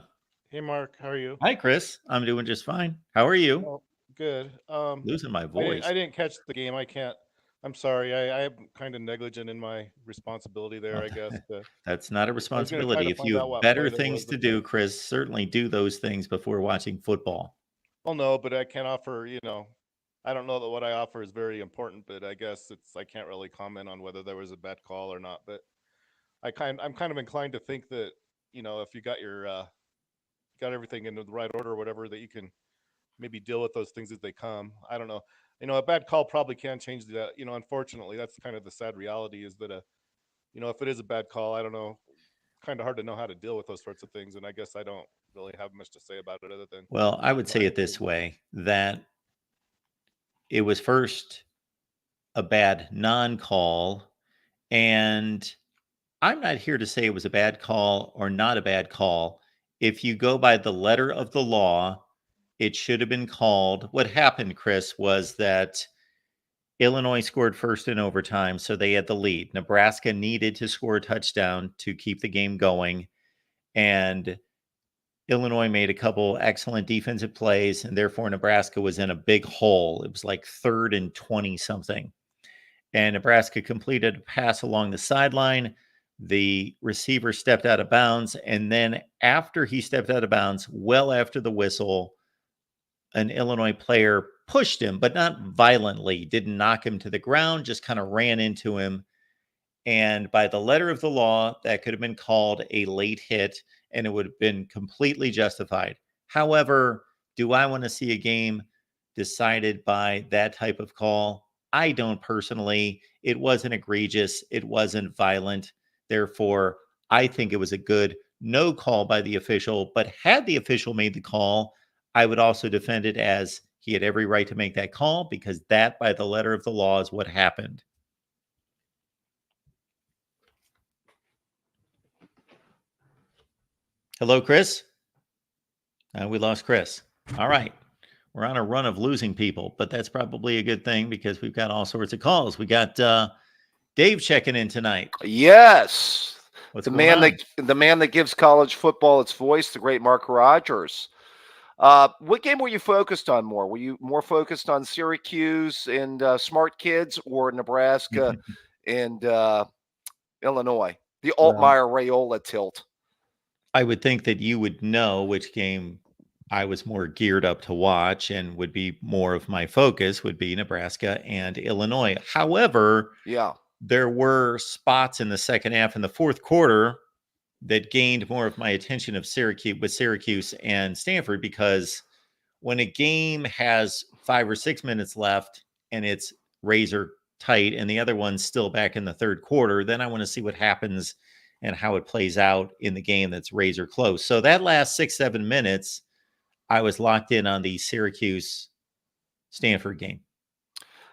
Hey, Mark, how are you? Hi, Chris. I'm doing just fine. How are you? Oh, good. Losing my voice. I didn't catch the game. I can't. I'm sorry. I'm kind of negligent in my responsibility there, I guess. That's not a try responsibility. to If find you out have what better play that things was, to but do, Chris, certainly do those things before watching football. Well, no, but I can't offer, I don't know that what I offer is very important, but I guess I can't really comment on whether there was a bad call or not. But I'm kind of inclined to think that, if you got got everything in the right order or whatever, that you can maybe deal with those things as they come. I don't know. A bad call probably can change that. Unfortunately, that's kind of the sad reality is that, if it is a bad call, I don't know, kind of hard to know how to deal with those sorts of things. And I guess I don't really have much to say about it other than. Well, I would say it this way, that it was first a bad non-call, and I'm not here to say it was a bad call or not a bad call. If you go by the letter of the law, it should have been called. What happened, Chris, was that Illinois scored first in overtime, so they had the lead. Nebraska needed to score a touchdown to keep the game going, and Illinois made a couple excellent defensive plays, and therefore Nebraska was in a big hole. It was like 3rd and 20 something. And Nebraska completed a pass along the sideline. The receiver stepped out of bounds. And then after he stepped out of bounds, well after the whistle, an Illinois player pushed him, but not violently, didn't knock him to the ground, just kind of ran into him. And by the letter of the law, that could have been called a late hit and it would have been completely justified. However, do I want to see a game decided by that type of call? I don't personally. It wasn't egregious. It wasn't violent. Therefore, I think it was a good no call by the official. But had the official made the call, I would also defend it as he had every right to make that call because that, by the letter of the law, is what happened. Hello, Chris. We lost Chris. All right. We're on a run of losing people, but that's probably a good thing because we've got all sorts of calls. We got Dave checking in tonight. Yes. What's the going man on? that the man that gives college football its voice, the great Mark Rogers. What game were you focused on more? Were you more focused on Syracuse and Smart Kids or Nebraska and Illinois? The Altmaier Raiola tilt. I would think that you would know which game I was more geared up to watch and would be more of my focus would be Nebraska and Illinois. However, there were spots in the second half in the fourth quarter that gained more of my attention of Syracuse and Stanford, because when a game has 5 or 6 minutes left and it's razor tight and the other one's still back in the third quarter, then I want to see what happens and how it plays out in the game that's razor close. So that last 6-7 minutes, I was locked in on the Syracuse-Stanford game.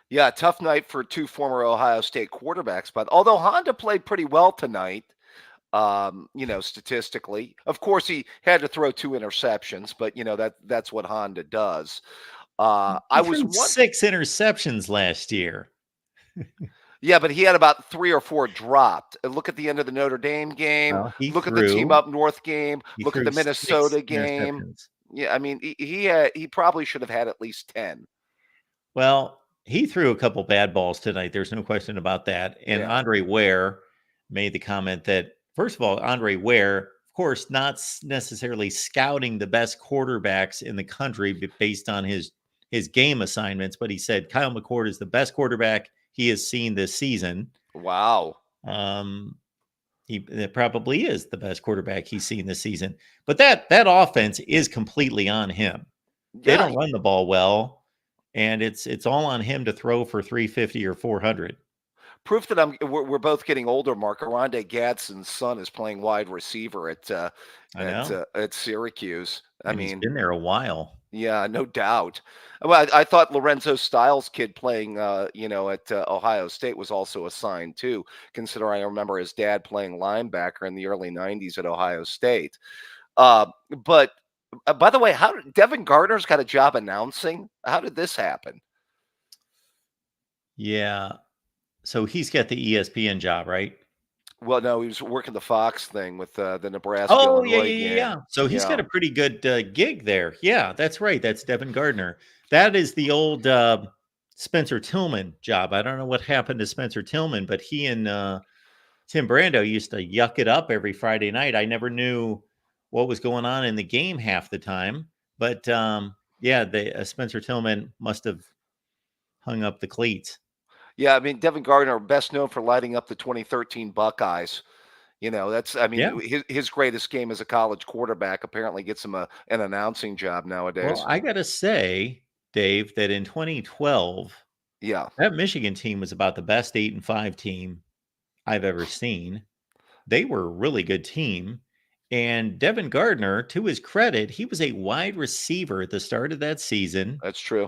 Yeah, tough night for two former Ohio State quarterbacks, but although Honda played pretty well tonight, statistically. Of course, he had to throw 2 interceptions, but that's what Honda does. I was 6 interceptions last year. Yeah, but he had about 3 or 4 dropped. Look at the end of the Notre Dame game. Look at the team up north game. Look at the Minnesota game. Yeah, I mean, he probably should have had at least 10. Well, he threw a couple bad balls tonight. There's no question about that. And Andre Ware made the comment that first of all, Andre Ware, of course, not necessarily scouting the best quarterbacks in the country based on his game assignments, but he said Kyle McCord is the best quarterback he has seen this season. Wow. It probably is the best quarterback he's seen this season. But that offense is completely on him. They don't run the ball well, and it's all on him to throw for 350 or 400. Proof that we're both getting older, Mark. Arondé Gadsden's son is playing wide receiver at Syracuse. He's been there a while. Yeah, no doubt. Well, I thought Lorenzo Styles' kid playing, at Ohio State was also a sign too, considering I remember his dad playing linebacker in the early '90s at Ohio State. But by the way, how did Devin Gardner's got a job announcing? How did this happen? Yeah. So he's got the ESPN job, right? Well, no, he was working the Fox thing with the Nebraska-Illinois game. Yeah. So he's got a pretty good gig there. Yeah, that's right. That's Devin Gardner. That is the old Spencer Tillman job. I don't know what happened to Spencer Tillman, but he and Tim Brando used to yuck it up every Friday night. I never knew what was going on in the game half the time. But Spencer Tillman must have hung up the cleats. Yeah, I mean, Devin Gardner, best known for lighting up the 2013 Buckeyes. His greatest game as a college quarterback apparently gets him an announcing job nowadays. Well, I got to say, Dave, that in 2012, that Michigan team was about the best 8-5 team I've ever seen. They were a really good team. And Devin Gardner, to his credit, he was a wide receiver at the start of that season. That's true.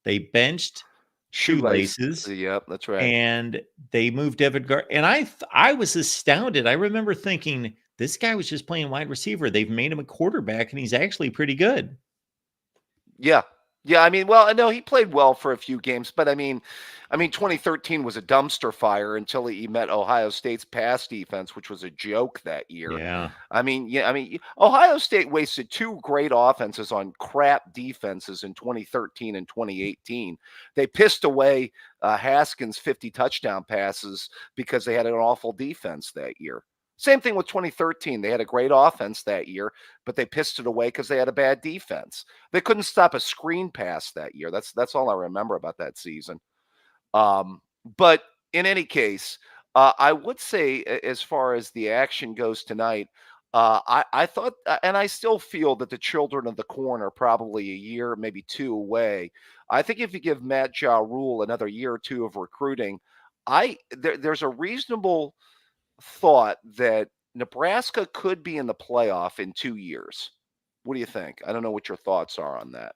They benched Shoelaces. Yep, that's right. And they moved Devin Gardner. And I was astounded. I remember thinking, this guy was just playing wide receiver. They've made him a quarterback, and he's actually pretty good. Yeah. Yeah, I mean, well, no, he played well for a few games, but I mean, 2013 was a dumpster fire until he met Ohio State's pass defense, which was a joke that year. Yeah. Ohio State wasted two great offenses on crap defenses in 2013 and 2018. They pissed away Haskins' 50 touchdown passes because they had an awful defense that year. Same thing with 2013. They had a great offense that year, but they pissed it away because they had a bad defense. They couldn't stop a screen pass that year. That's all I remember about that season. But in any case, I would say as far as the action goes tonight, I thought, and I still feel that the children of the corn are probably a year, maybe two away. I think if you give Matt Ja Rule another year or two of recruiting, there's a reasonable thought that Nebraska could be in the playoff in 2 years. What do you think? I don't know what your thoughts are on that.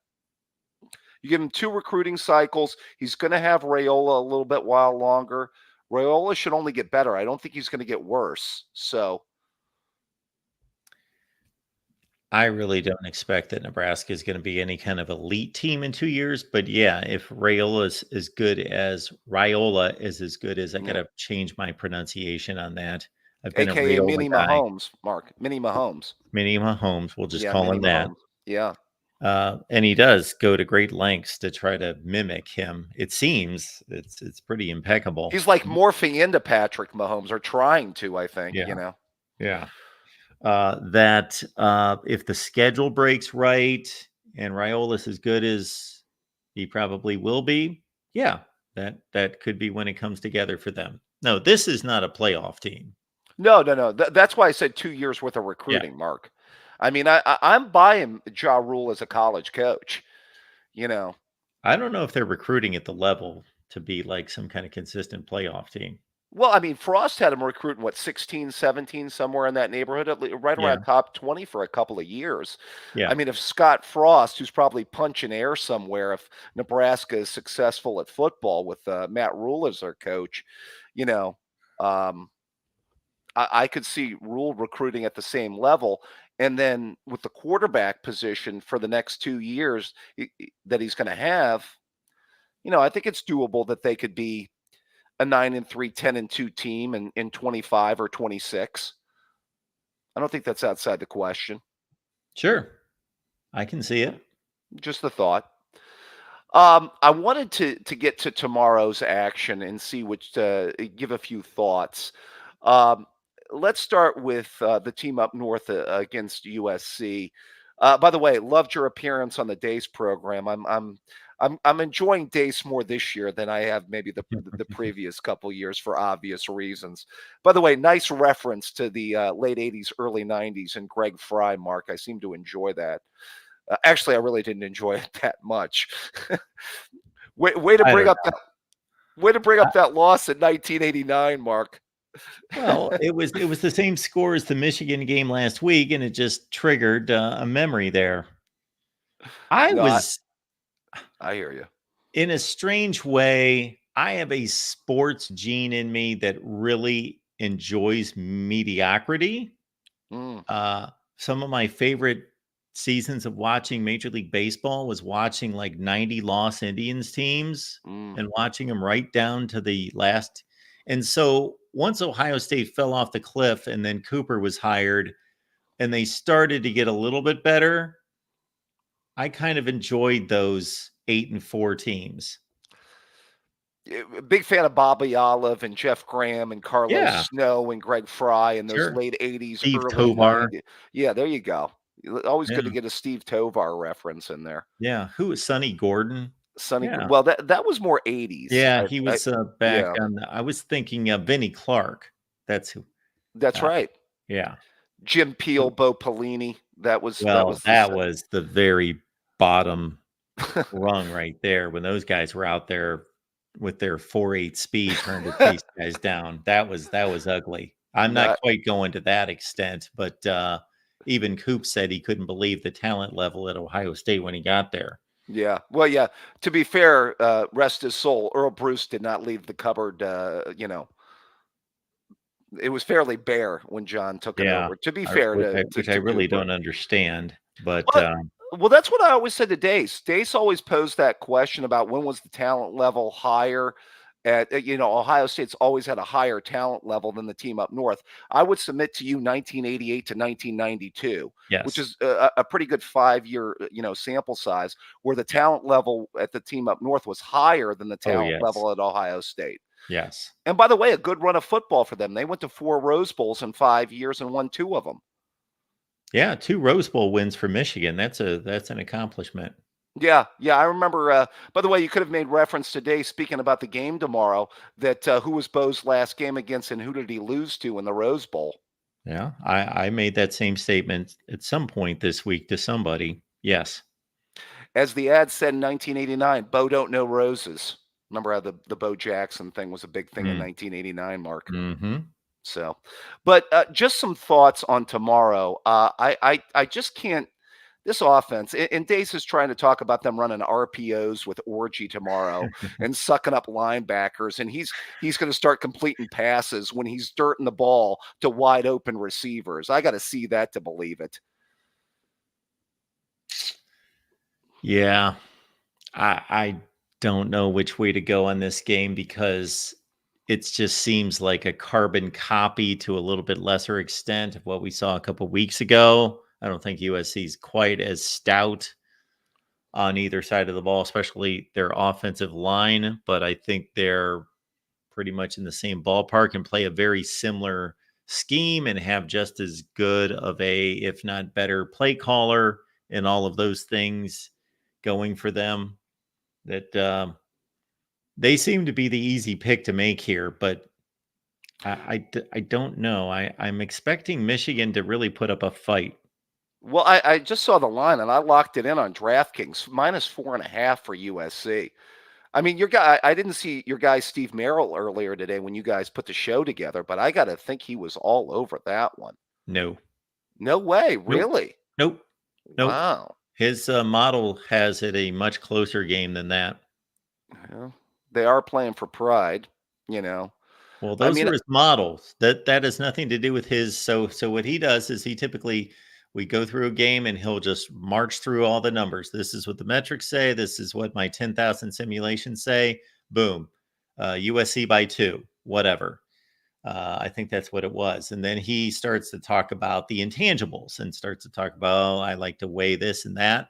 You give him two recruiting cycles. He's going to have Raiola a little bit while longer. Raiola should only get better. I don't think he's going to get worse. So I really don't expect that Nebraska is going to be any kind of elite team in 2 years. But yeah, if Raiola is as good as I got to change my pronunciation on that. I've been AKA a Raiola Mini guy. Mahomes, Mark. Mini Mahomes. Mini Mahomes. We'll just call him that. Yeah. And he does go to great lengths to try to mimic him. It seems it's pretty impeccable. He's like morphing into Patrick Mahomes, or trying to, I think, Yeah. That if the schedule breaks right and Raiola's as good as he probably will be, that could be when it comes together for them. No, this is not a playoff team. No. That's why I said 2 years worth of recruiting, Mark. I mean, I'm buying Ja Rule as a college coach. I don't know if they're recruiting at the level to be like some kind of consistent playoff team. Well, I mean, Frost had him recruiting, 16, 17, somewhere in that neighborhood, right around top 20 for a couple of years. Yeah. I mean, if Scott Frost, who's probably punching air somewhere, if Nebraska is successful at football with Matt Rule as their coach, I could see Rule recruiting at the same level. And then with the quarterback position for the next 2 years that he's going to have, I think it's doable that they could be a 9-3, 10-2 team in 25 or 26. I don't think that's outside the question. Sure. I can see it. Just a thought. I wanted to get to tomorrow's action and see give a few thoughts. let's start with the team up north against USC. By the way, loved your appearance on the Dace program. I'm enjoying Dace more this year than I have maybe the previous couple years for obvious reasons. By the way, nice reference to the late '80s, early '90s, and Greg Fry. Mark, I seem to enjoy that. Actually, I really didn't enjoy it that much. way to bring up that. Way to bring up that loss in 1989, Mark. Well, it was the same score as the Michigan game last week, and it just triggered a memory there. I hear you. In a strange way, I have a sports gene in me that really enjoys mediocrity. Some of my favorite seasons of watching Major League Baseball was watching like 90 loss Indians teams and watching them right down to the last. And so once Ohio State fell off the cliff and then Cooper was hired and they started to get a little bit better, I kind of enjoyed those 8-4 teams. Big fan of Bobby Olive and Jeff Graham and Carlos Snow and Greg Fry and those late 80s, Steve early Tovar. 90s. Yeah, there you go. Always good to get a Steve Tovar reference in there. Yeah. Who was Sonny Gordon? Well, that was more 80s. Yeah, he was back on. I was thinking of Vinnie Clark. That's who. That's right. Yeah. Jim Peel, Bo Pelini. That was the very bottom rung right there when those guys were out there with their 4.8 speed trying to chase guys down. That was ugly. I'm not quite going to that extent, but even Coop said he couldn't believe the talent level at Ohio State when he got there. Yeah. Well, yeah. To be fair, rest his soul, Earl Bruce did not leave the cupboard. It was fairly bare when John took it over. To be fair, which I really don't understand. But well, that's what I always said to Dace. Dace always posed that question about when was the talent level higher. Ohio State's always had a higher talent level than the team up north. I would submit to you 1988 to 1992, which is a pretty good 5-year, sample size where the talent level at the team up north was higher than the talent level at Ohio State. Yes. And by the way, a good run of football for them. They went to 4 Rose Bowls in 5 years and won 2 of them. Yeah, 2 Rose Bowl wins for Michigan. That's an accomplishment. Yeah. I remember, by the way, you could have made reference today, speaking about the game tomorrow, that who was Bo's last game against and who did he lose to in the Rose Bowl? Yeah, I made that same statement at some point this week to somebody. Yes. As the ad said in 1989, Bo don't know roses. Remember how the Bo Jackson thing was a big thing in 1989, Mark? Mm-hmm. So, but just some thoughts on tomorrow. I just can't. This offense, and Dace is trying to talk about them running RPOs with Orgy tomorrow and sucking up linebackers, and he's going to start completing passes when he's dirting the ball to wide open receivers. I got to see that to believe it. Yeah, I don't know which way to go on this game because it just seems like a carbon copy to a little bit lesser extent of what we saw a couple weeks ago. I don't think USC is quite as stout on either side of the ball, especially their offensive line, but I think they're pretty much in the same ballpark and play a very similar scheme and have just as good of a, if not better, play caller and all of those things going for them. That they seem to be the easy pick to make here, but I don't know. I'm expecting Michigan to really put up a fight. Well, I just saw the line and I locked it in on DraftKings, -4.5 for USC. I mean, I didn't see your guy Steve Merrill earlier today when you guys put the show together, but I got to think he was all over that one. No way, really? Nope. Wow. His model has it a much closer game than that. Yeah, they are playing for pride, Well, those are his models. That has nothing to do with his. So what he does is we go through a game and he'll just march through all the numbers. This is what the metrics say. This is what my 10,000 simulations say. Boom. USC by 2, whatever. I think that's what it was. And then he starts to talk about the intangibles and starts to talk about, I like to weigh this and that.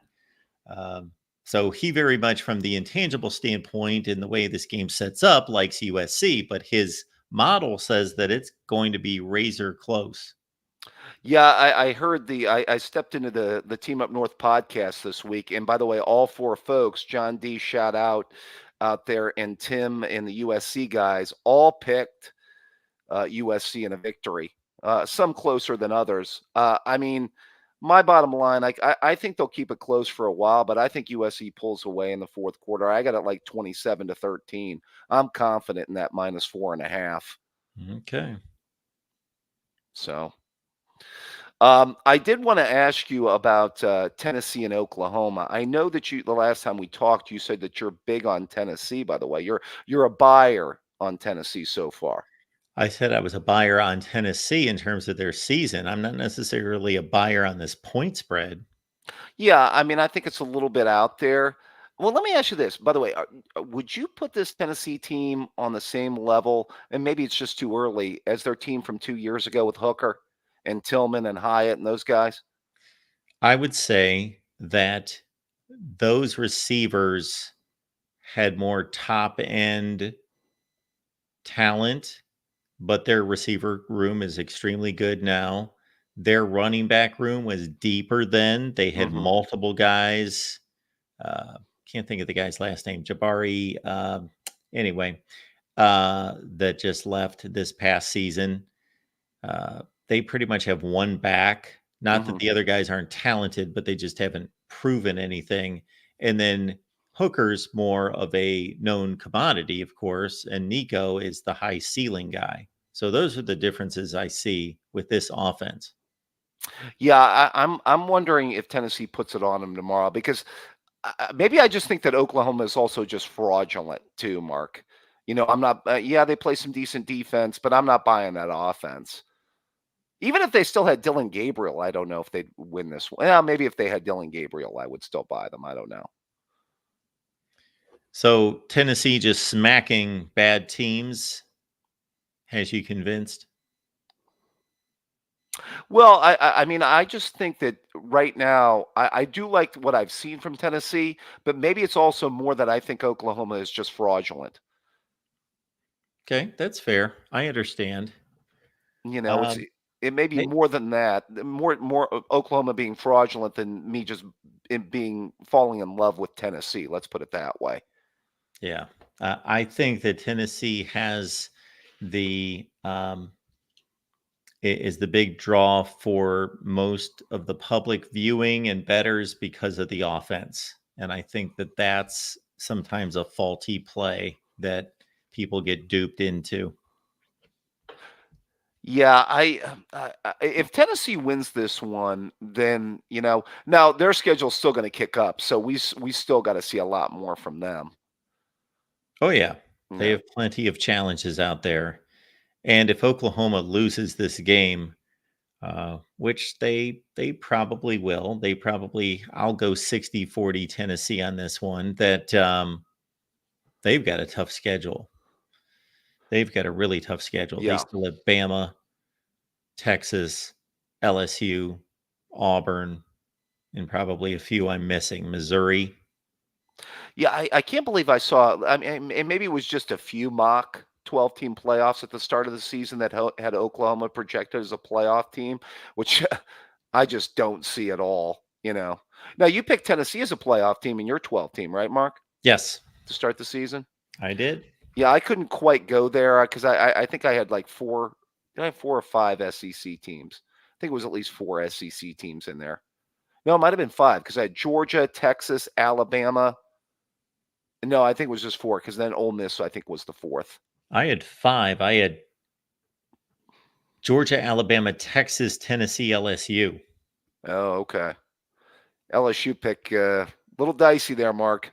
So he very much from the intangible standpoint and the way this game sets up likes USC, but his model says that it's going to be razor close. Yeah, I heard I stepped into the Team Up North podcast this week. And by the way, all four folks, John D, shout out there, and Tim and the USC guys, all picked USC in a victory. Some closer than others. I mean, my bottom line, I think they'll keep it close for a while, but I think USC pulls away in the fourth quarter. I got it like 27-13. I'm confident in that -4.5. Okay. So. I did want to ask you about Tennessee and Oklahoma. I know that the last time we talked, you said that you're big on Tennessee. By the way, you're a buyer on Tennessee so far. I said I was a buyer on Tennessee in terms of their season. I'm not necessarily a buyer on this point spread. Yeah, I mean, I think it's a little bit out there. Well, let me ask you this. By the way, would you put this Tennessee team on the same level, and maybe it's just too early, as their team from 2 years ago with Hooker and Tillman and Hyatt and those guys? I would say that those receivers had more top end talent, but their receiver room is extremely good now. Their running back room was deeper then. They had multiple guys. Can't think of the guy's last name. Jabari. Anyway, that just left this past season. They pretty much have one back. Not that the other guys aren't talented, but they just haven't proven anything. And then Hooker's more of a known commodity, of course, and Nico is the high ceiling guy. So those are the differences I see with this offense. Yeah, I'm wondering if Tennessee puts it on them tomorrow, because maybe I just think that Oklahoma is also just fraudulent too, Mark. You know, I'm not. Yeah, they play some decent defense, but I'm not buying that offense. Even if they still had Dylan Gabriel, I don't know if they'd win this one. Well, maybe if they had Dylan Gabriel, I would still buy them. I don't know. So Tennessee just smacking bad teams has you convinced? Well, I mean, I just think that right now, I do like what I've seen from Tennessee, but maybe it's also more that I think Oklahoma is just fraudulent. Okay, that's fair. I understand. You know, it may be more than that. More Oklahoma being fraudulent than me just falling in love with Tennessee. Let's put it that way. Yeah, I think that Tennessee has is the big draw for most of the public viewing and bettors because of the offense. And I think that that's sometimes a faulty play that people get duped into. Yeah, if Tennessee wins this one, then, you know, now their schedule's still going to kick up, so we still got to see a lot more from them. Oh yeah, they have plenty of challenges out there. And if Oklahoma loses this game, which they probably will, I'll go 60-40 Tennessee on this one, that they've got a tough schedule. They've got a really tough schedule. Yeah. They still have Bama, Texas, LSU, Auburn, and probably a few I'm missing. Missouri. Yeah, I can't believe I saw. I mean, and maybe it was just a few mock 12-team playoffs at the start of the season that had Oklahoma projected as a playoff team, which I just don't see at all. You know. Now you picked Tennessee as a playoff team in your 12-team, right, Mark? Yes. To start the season. I did. Yeah, I couldn't quite go there because I think I had like four or five SEC teams. I think it was at least 4 SEC teams in there. No, it might have been 5 because I had Georgia, Texas, Alabama. No, I think it was just 4 because then Ole Miss, I think, was the 4th. I had 5. I had Georgia, Alabama, Texas, Tennessee, LSU. Oh, okay. LSU pick a little dicey there, Mark.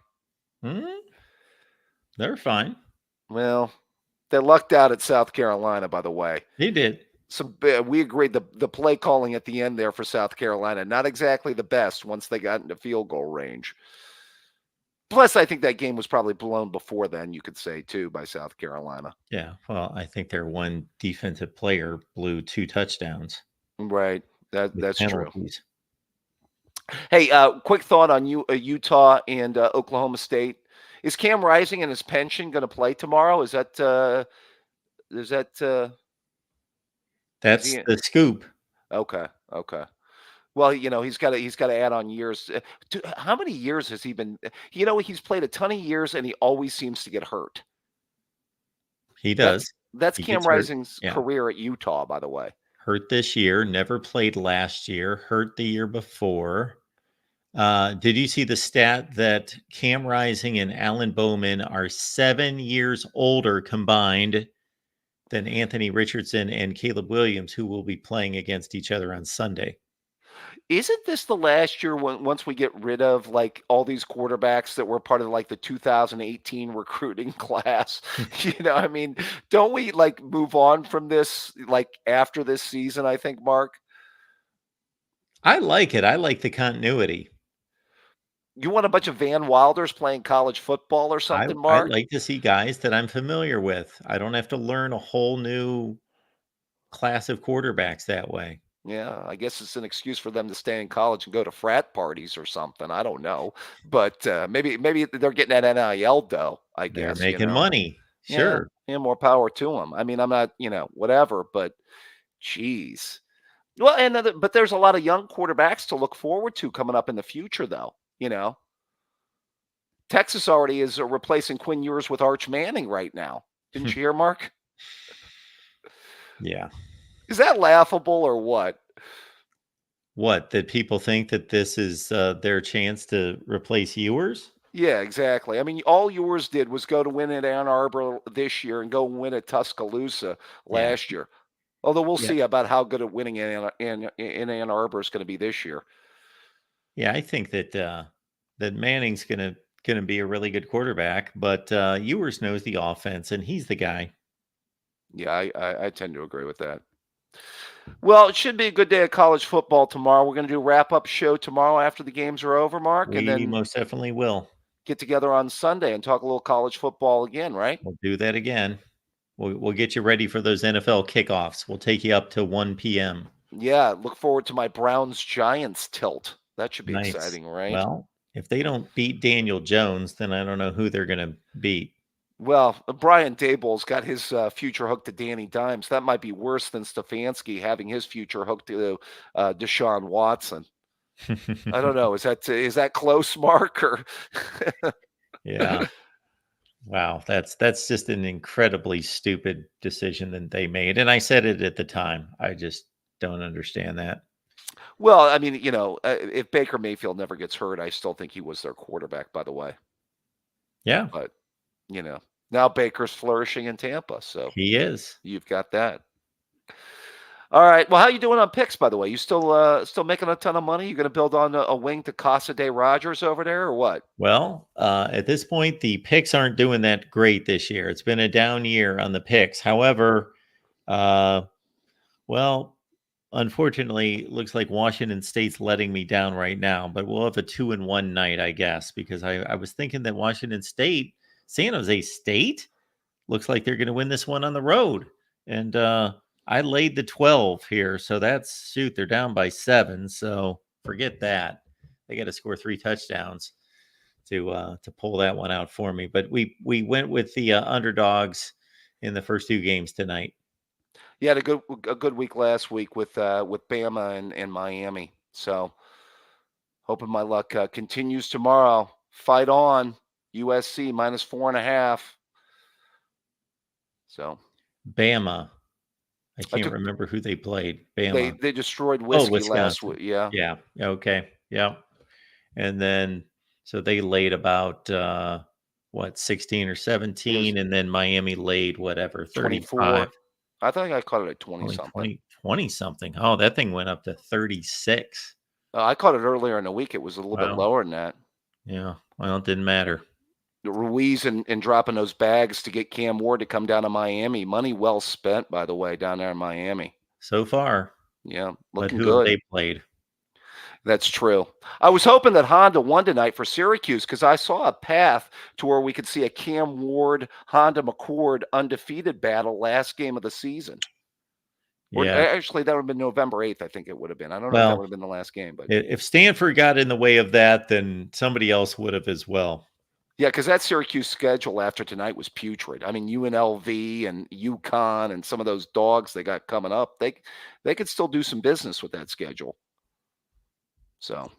They're fine. Well, they lucked out at South Carolina, by the way. They did. We agreed the play calling at the end there for South Carolina, not exactly the best once they got into field goal range. Plus, I think that game was probably blown before then, you could say, too, by South Carolina. Yeah, well, I think their one defensive player blew 2 touchdowns. Right, that's penalties. True. Hey, quick thought on Utah and Oklahoma State. Is Cam Rising and his pension going to play tomorrow? Is that Is that That's he- the scoop. okay? Okay. Well, he's got to add on years. How many years has he been? He's played a ton of years, and he always seems to get hurt. He does. That's He Cam gets hurt. Rising's Yeah. career at Utah, by the way. Hurt this year, never played last year, hurt the year before. Did you see the stat that Cam Rising and Alan Bowman are 7 years older combined than Anthony Richardson and Caleb Williams, who will be playing against each other on Sunday? Isn't this the last year once we get rid of like all these quarterbacks that were part of like the 2018 recruiting class? I mean, don't we like move on from this like after this season, I think, Mark? I like it. I like the continuity. You want a bunch of Van Wilders playing college football or I something, Mark? like to see guys that I'm familiar with. I don't have to learn a whole new class of quarterbacks that way. Yeah, I guess it's an excuse for them to stay in college and go to frat parties or something. I don't know, but maybe they're getting that NIL dough. I They're guess making money. Sure. Yeah, more power to them. I mean, I'm not, whatever, but geez. Well, but there's a lot of young quarterbacks to look forward to coming up in the future, though. Texas already is replacing Quinn Ewers with Arch Manning right now. Didn't you hear, Mark? Yeah. Is that laughable or what? What, that people think that this is their chance to replace Ewers? Yeah, exactly. I mean, all Ewers did was go to win at Ann Arbor this year and go win at Tuscaloosa last year. Although we'll see about how good at winning in Ann Arbor is going to be this year. Yeah, I think that that Manning's going to be a really good quarterback, but Ewers knows the offense, and he's the guy. Yeah, I tend to agree with that. Well, it should be a good day of college football tomorrow. We're going to do a wrap-up show tomorrow after the games are over, Mark. We and then most definitely will. Get together on Sunday and talk a little college football again, right? We'll do that again. We'll get you ready for those NFL kickoffs. We'll take you up to 1 p.m. Yeah, look forward to my Browns-Giants tilt. That should be Nice. exciting, right? Well, if they don't beat Daniel Jones, then I don't know who they're going to beat. Well, Brian Daboll's got his future hooked to Danny Dimes. That might be worse than Stefanski having his future hooked to Deshaun Watson. I don't know. Is that close, Mark? Or Yeah. Wow, that's just an incredibly stupid decision that they made. And I said it at the time. I just don't understand that. Well, I mean, if Baker Mayfield never gets hurt, I still think he was their quarterback, by the way. Yeah. But, now Baker's flourishing in Tampa, so he is. You've got that. All right. Well, how you doing on picks, by the way? You still making a ton of money? You going to build on a wing to Casa de Rogers over there, or what? Well, at this point, the picks aren't doing that great this year. It's been a down year on the picks. However, unfortunately, it looks like Washington State's letting me down right now. But we'll have a 2-1 night, I guess, because I was thinking that Washington State, San Jose State, looks like they're going to win this one on the road, and I laid the 12 here, so they're down by 7, so forget that. They got to score 3 touchdowns to pull that one out for me. But we went with the underdogs in the first 2 games tonight. You had a good week last week with Bama and Miami, so hoping my luck continues tomorrow. Fight on, USC -4.5. So Bama. I can't remember who they played. Bama. They destroyed Whiskey last week. Yeah. Yeah. Okay. Yeah. And then so they laid about 16 or 17, and then Miami laid whatever 35. I think I caught it at 20 something. 20 something. Oh, that thing went up to 36. I caught it earlier in the week. It was a little bit lower than that. Yeah. Well, it didn't matter. Ruiz and dropping those bags to get Cam Ward to come down to Miami. Money well spent, by the way, down there in Miami. So far. Yeah, looking good. But who have they played? That's true. I was hoping that Honda won tonight for Syracuse because I saw a path to where we could see a Cam Ward, Honda McCord undefeated battle last game of the season. Yeah. Or actually, that would have been November 8th, I think it would have been. I don't know if that would have been the last game. But if Stanford got in the way of that, then somebody else would have as well. Yeah, because that Syracuse schedule after tonight was putrid. I mean, UNLV and UConn and some of those dogs they got coming up, they could still do some business with that schedule. So,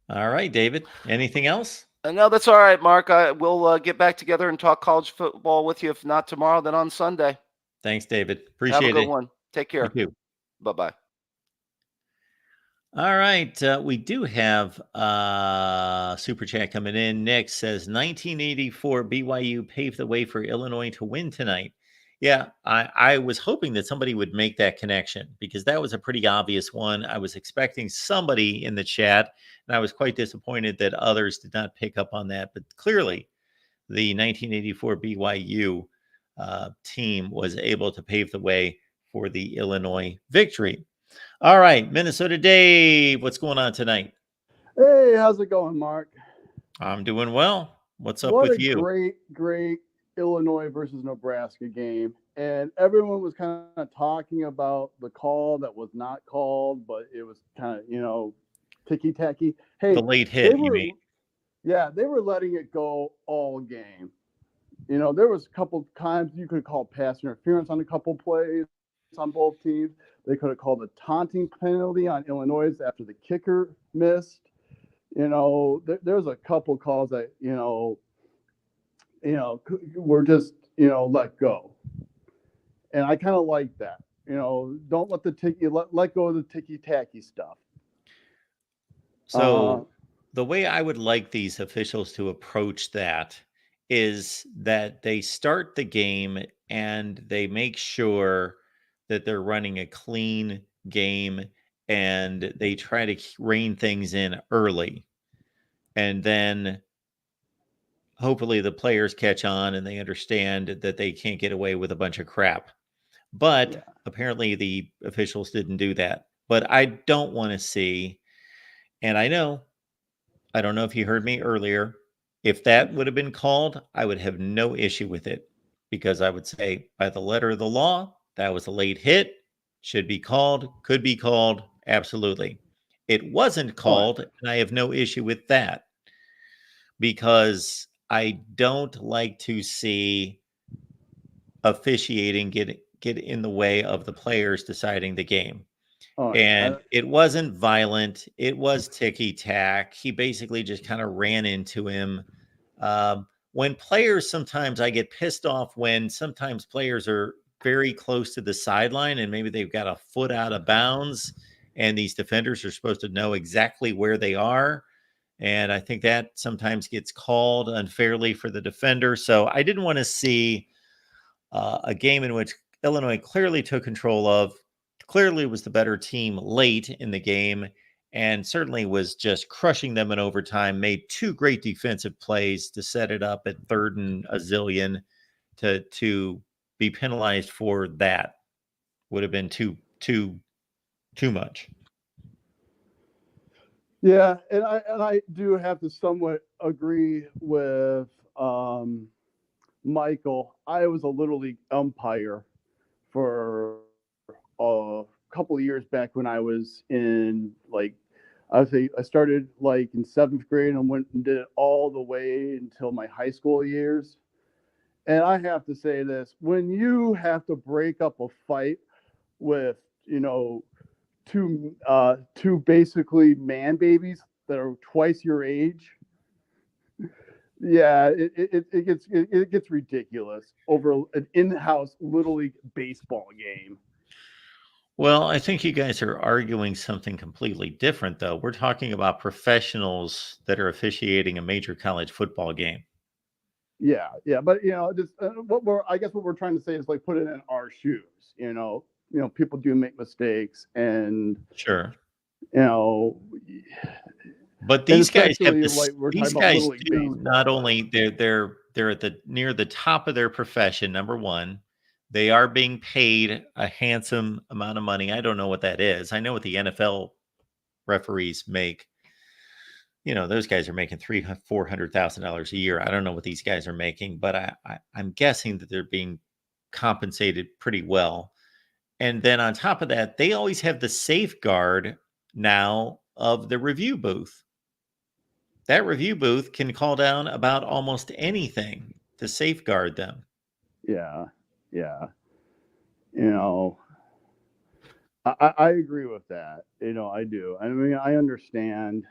All right, David. Anything else? no, that's all right, Mark. We'll get back together and talk college football with you. If not tomorrow, then on Sunday. Thanks, David. Have a Appreciate good it. one. Take You care. too. Bye-bye. All right. We do have super chat coming in. Nick says 1984 BYU paved the way for Illinois to win tonight. Yeah, I was hoping that somebody would make that connection because that was a pretty obvious one. I was expecting somebody in the chat, and I was quite disappointed that others did not pick up on that. But clearly, the 1984 BYU team was able to pave the way for the Illinois victory. All right, Minnesota Dave, what's going on tonight? Hey, how's it going, Mark? I'm doing well. What's up What with a you? great Illinois versus Nebraska game. And everyone was kind of talking about the call that was not called, but it was kind of, ticky-tacky. Hey, The late hit, you mean? Yeah, they were letting it go all game. There was a couple times you could call pass interference on a couple plays on both teams. They could have called a taunting penalty on Illinois after the kicker missed. There's a couple calls that, were just, let go. And I kind of like that. Don't let let go of the ticky-tacky stuff. So the way I would like these officials to approach that is that they start the game and they make sure that they're running a clean game and they try to rein things in early. And then hopefully the players catch on and they understand that they can't get away with a bunch of crap. But apparently the officials didn't do that. But I don't want to see, and I don't know if you heard me earlier. If that would have been called, I would have no issue with it because I would say by the letter of the law, that was a late hit, should be called, could be called. Absolutely. It wasn't called, and I have no issue with that because I don't like to see officiating get in the way of the players deciding the game. And it wasn't violent. It was ticky-tack. He basically just kind of ran into him. When players, sometimes I get pissed off when sometimes players are very close to the sideline and maybe they've got a foot out of bounds and these defenders are supposed to know exactly where they are. And I think that sometimes gets called unfairly for the defender. So I didn't want to see a game in which Illinois clearly took control of, clearly was the better team late in the game, and certainly was just crushing them in overtime, made two great defensive plays to set it up at 3rd and a zillion to be penalized for that. Would have been too much. Yeah, and I do have to somewhat agree with Michael. I was a Little League umpire for a couple of years back when I was in I started in 7th grade and went and did it all the way until my high school years. And I have to say this, when you have to break up a fight with, two basically man babies that are twice your age, yeah, it gets ridiculous over an in-house Little League baseball game. Well, I think you guys are arguing something completely different, though. We're talking about professionals that are officiating a major college football game. Yeah, but just what we're trying to say is put it in our shoes. People do make mistakes, and sure, But these guys have these guys do not only they're at the near the top of their profession. Number one, they are being paid a handsome amount of money. I don't know what that is. I know what the NFL referees make. Those guys are making $400,000 a year. I don't know what these guys are making, but I'm guessing that they're being compensated pretty well. And then on top of that, they always have the safeguard now of the review booth. that review booth can call down about almost anything to safeguard them. Yeah. You know, I agree with that. I do. I mean, I understand,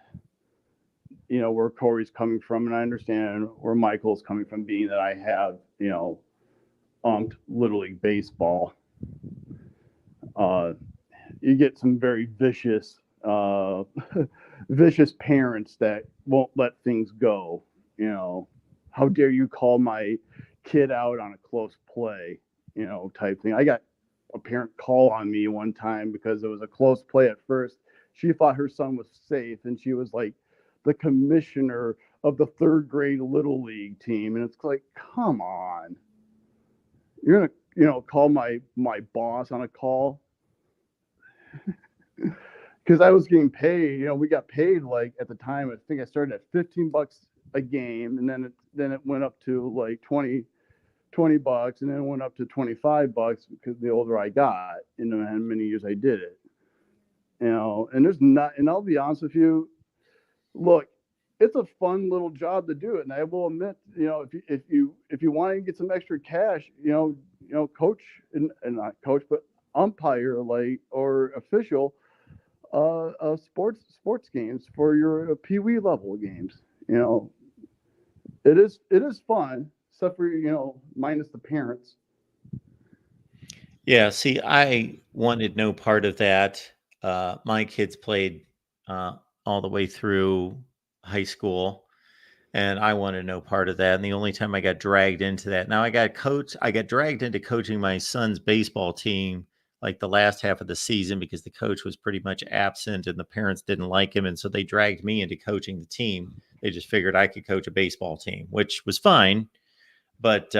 where Corey's coming from, and I understand where Michael's coming from, being that I have, Little League baseball. You get some very vicious, vicious parents that won't let things go. How dare you call my kid out on a close play, type thing. I got a parent call on me one time because it was a close play at first. She thought her son was safe, and she was like the commissioner of the third grade Little League team. And it's like, come on. You're going to, call my boss on a call. Because I was getting paid, we got paid like at the time. I think I started at $15 a game, and then it went up to like $20, and then it went up to $25 because the older I got, and how many years I did it. And there's not, and I'll be honest with you, look, it's a fun little job to do it, and I will admit, if you want to get some extra cash, coach and not coach, but umpire or official sports games for your Pee Wee level games. It is fun, except for minus the parents. Yeah, see, I wanted no part of that. My kids played all the way through high school, and I wanted no part of that. And the only time I got dragged into that, now I got dragged into coaching my son's baseball team like the last half of the season because the coach was pretty much absent and the parents didn't like him. And so they dragged me into coaching the team. They just figured I could coach a baseball team, which was fine. But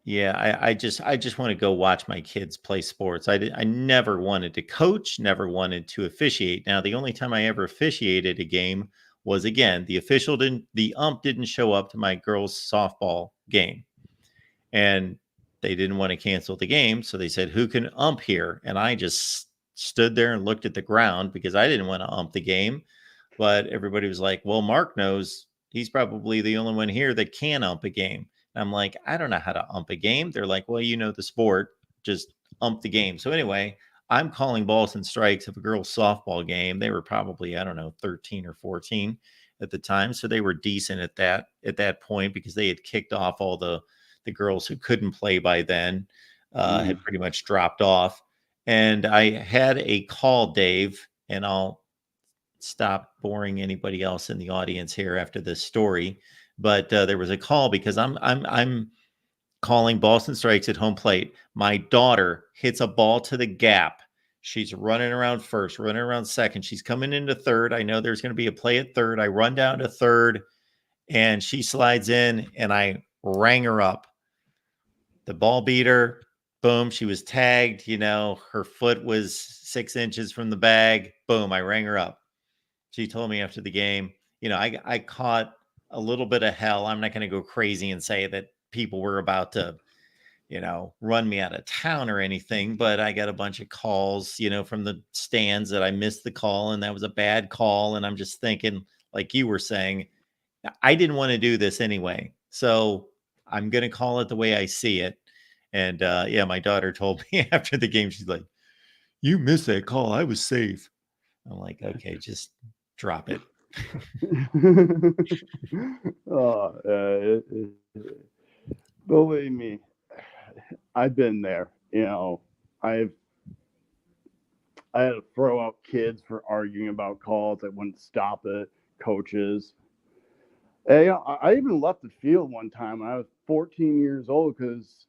yeah, I just want to go watch my kids play sports. I never wanted to coach, never wanted to officiate. Now, the only time I ever officiated a game was, again, the ump didn't show up to my girls' softball game. And they didn't want to cancel the game. So they said, who can ump here? And I just stood there and looked at the ground because I didn't want to ump the game. But everybody was like, well, Mark knows. He's probably the only one here that can ump a game. And I'm like, I don't know how to ump a game. They're like, well, you know the sport. Just ump the game. So anyway, I'm calling balls and strikes of a girls' softball game. They were probably, I don't know, 13 or 14 at the time. So they were decent at that point because they had kicked off all the girls who couldn't play by then, had pretty much dropped off. And I had a call, Dave, and I'll stop boring anybody else in the audience here after this story. But there was a call because I'm calling balls and strikes at home plate. My daughter hits a ball to the gap. She's running around first, running around second. She's coming into third. I know there's going to be a play at third. I run down to third, and she slides in, and I rang her up. The ball beat her. Boom. She was tagged. Her foot was 6 inches from the bag. Boom. I rang her up. She told me after the game, I caught a little bit of hell. I'm not going to go crazy and say that people were about to, run me out of town or anything, but I got a bunch of calls, from the stands that I missed the call and that was a bad call. And I'm just thinking, like you were saying, I didn't want to do this anyway. So I'm going to call it the way I see it. And yeah, my daughter told me after the game, she's like, you missed that call. I was safe. I'm like, okay, just drop it. Believe me, I've been there. I had to throw out kids for arguing about calls that wouldn't stop it, coaches. Hey, I even left the field one time when I was 14 years old because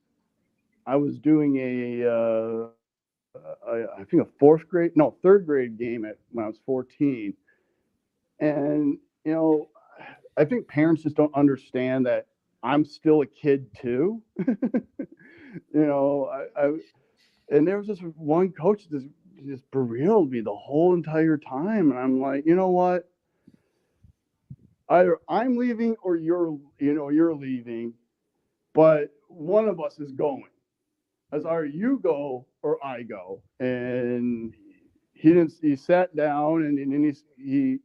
I was doing I think a third grade game when I was 14. And, I think parents just don't understand that I'm still a kid too. And there was this one coach that just berailed me the whole entire time. And I'm like, you know what? Either I'm leaving or you're leaving, but one of us is going. As either you go or I go. And he sat down and he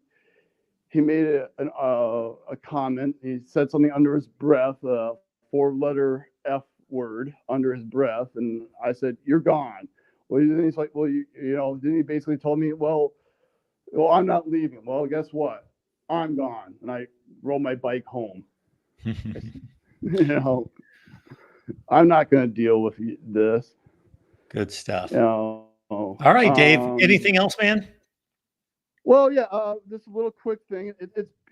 he made a comment. He said something under his breath, a 4-letter F word under his breath, and I said, "You're gone." Well, then he's like, "Well, then he basically told me, well, I'm not leaving." Well, guess what? I'm gone, and I rode my bike home. I'm not going to deal with this. Good stuff. All right, Dave. Anything else, man? Well, yeah. Just a little quick thing.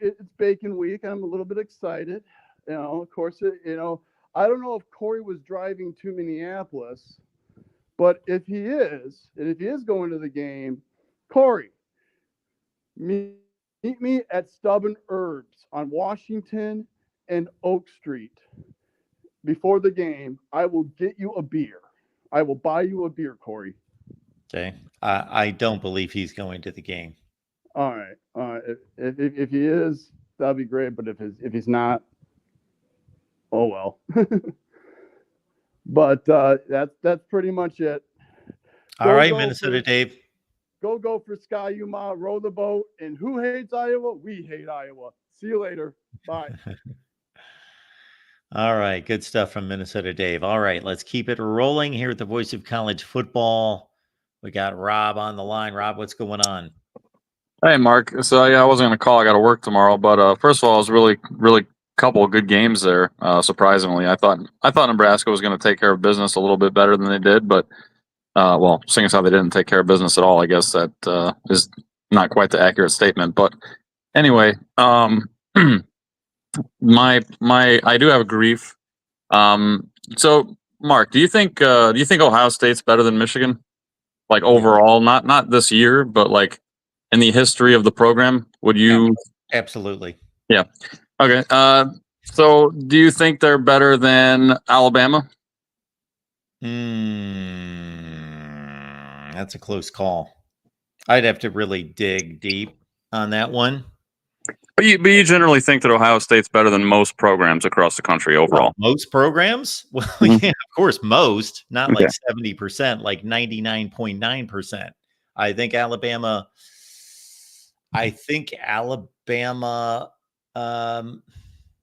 It's Bacon Week. I'm a little bit excited. Of course, I don't know if Corey was driving to Minneapolis, but if he is, and if he is going to the game, Corey, meet me at Stubborn Herbs on Washington and Oak Street before the game. I will get you a beer. I will buy you a beer, Corey. Okay. I don't believe he's going to the game. All right. If he is, that'd be great. But if he's not, oh well. But that's pretty much it. All right, Minnesota Dave. Go for Sky Yuma, row the boat. And who hates Iowa? We hate Iowa. See you later. Bye. All right, good stuff from Minnesota Dave. All right, let's keep it rolling here at the Voice of College Football. We got Rob on the line. Rob, what's going on? Hey, Mark. So, yeah, I wasn't going to call. I got to work tomorrow. But first of all, it was really couple of good games there. Surprisingly, I thought Nebraska was going to take care of business a little bit better than they did. But, well, seeing as how they didn't take care of business at all, I guess that is not quite the accurate statement. But anyway, I do have a grief. So, Mark, do you think Ohio State's better than Michigan? Like overall, not this year, but like in the history of the program, would you? Absolutely. Yeah. Okay. So do you think they're better than Alabama? That's a close call. I'd have to really dig deep on that one. But you generally think that Ohio State's better than most programs across the country overall? Most programs? Well, yeah, of course, most. Not like 70%, like 99.9%. I think Alabama,